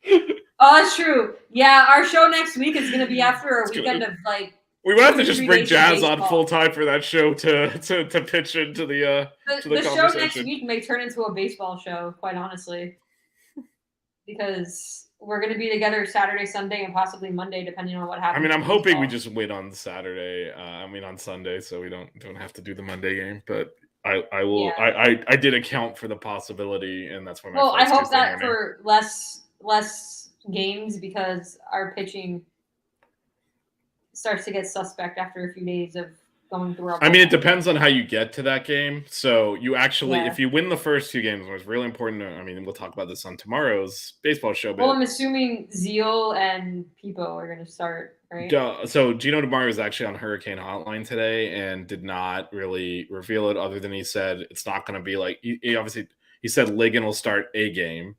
D: Oh, that's true. Yeah, our show next week is going to be after a weekend of like.
E: We might have to just
D: 3
E: bring
D: days of
E: Jazz on
D: baseball.
E: full time for that show to pitch into the
D: The show next
E: conversation.
D: week may turn into a baseball show, quite honestly, because we're going to be together Saturday, Sunday, and possibly Monday, depending on what happens.
E: I mean, I'm
D: with
E: hoping we
D: baseball.
E: just win on Saturday. On Sunday, so we don't have to do the Monday game. But I will.
D: Yeah.
E: I did account for the possibility, and that's why my.
D: Well, I
E: flight's
D: hope
E: Tuesday
D: that
E: morning.
D: for less games because our pitching starts to get suspect after a few days of going through our.
E: I mean, it depends on how you get to that game. So you actually,
D: Yeah.
E: if you win the first 2 games, it's really important. I mean, we'll talk about this on tomorrow's baseball show. But
D: Well, I'm assuming Zeal and Peepo are going to start, right?
E: so Gino DeMar was actually on Hurricane Hotline today and did not really reveal it, other than he said it's not going to be like he obviously he said Ligon will start a game,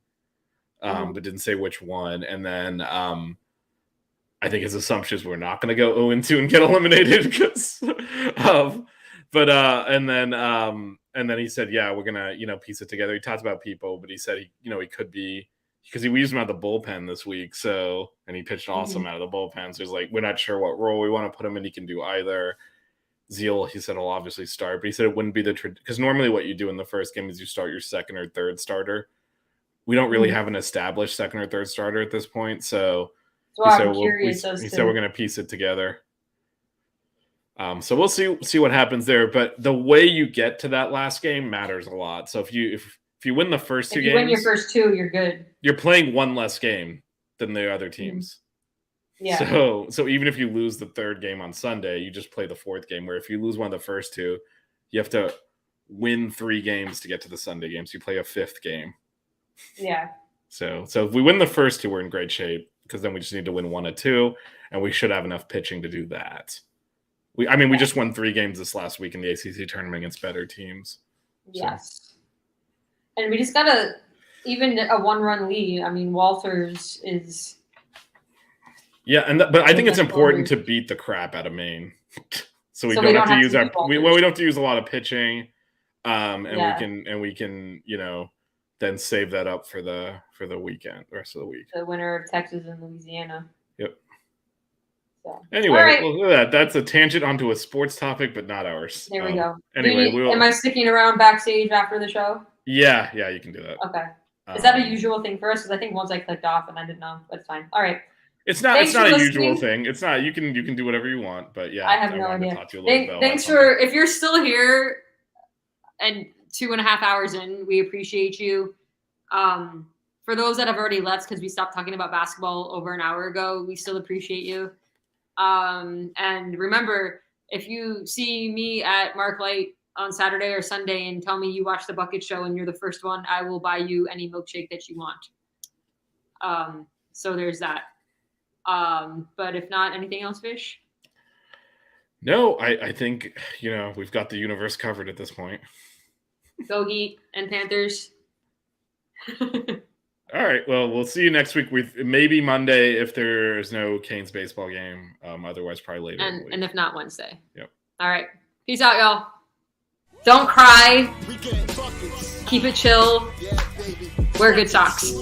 E: but didn't say which one. And then I think his assumption is we're not going to go 0-2 and get eliminated because and then he said, yeah, we're going to, piece it together. He talked about people, but he said, he could be, because we used him out of the bullpen this week. So, and he pitched awesome out of the bullpen. So he's like, we're not sure what role we want to put him in. He can do either. Zeal, he said, will obviously start, but he said it wouldn't be because normally what you do in the first game is you start your second or third starter. We don't really have an established second or third starter at this point. So,
D: I'm curious
E: he said we're going to piece it together. So we'll see what happens there. But the way you get to that last game matters a lot. So if you win the first 2 games,
D: win your first 2, you're good.
E: You're playing one less game than the other teams.
D: Yeah.
E: So even if you lose the 3rd game on Sunday, you just play the 4th game. Where if you lose one of the first 2, you have to win 3 games to get to the Sunday game. So you play a 5th game.
D: Yeah.
E: So if we win the first 2, we're in great shape. Because then we just need to win 1 of 2, and we should have enough pitching to do that. We just won 3 games this last week in the ACC tournament against better teams.
D: Yes. And we just got even a 1-run lead. I mean, Walters is.
E: Yeah, but I think it's important to beat the crap out of Maine, so we don't have to use we don't have to use a lot of pitching, and we can then save that up for the weekend, the rest of the week.
D: The winner of Texas and Louisiana.
E: Yep.
D: So.
E: Anyway,
D: right.
E: well, look at that. That's a tangent onto a sports topic, but not ours.
D: There we go.
E: Anyway,
D: am I sticking around backstage after the show?
E: Yeah, you can do that.
D: Okay. Is that a usual thing for us? Because I think once I clicked off and I didn't know, but it's fine. All right.
E: It's not a usual thing. It's not. You can do whatever you want, but yeah,
D: I have no idea.
E: Talk to you a little bit
D: thanks for if you're still here and 2.5 hours in, we appreciate you. For those that have already left because we stopped talking about basketball over an hour ago, we still appreciate you. And remember, if you see me at Mark Light on Saturday or Sunday and tell me you watched the Bucket Show and you're the first one, I will buy you any milkshake that you want. So there's that. But if not, anything else, Vish?
E: No, I think we've got the universe covered at this point.
D: Go Heat and Panthers.
E: All right. Well, we'll see you next week with maybe Monday if there's no Canes baseball game. Otherwise, probably later.
D: And if not, Wednesday.
E: Yep.
D: All right. Peace out, y'all. Don't cry. Keep it chill. Wear good socks.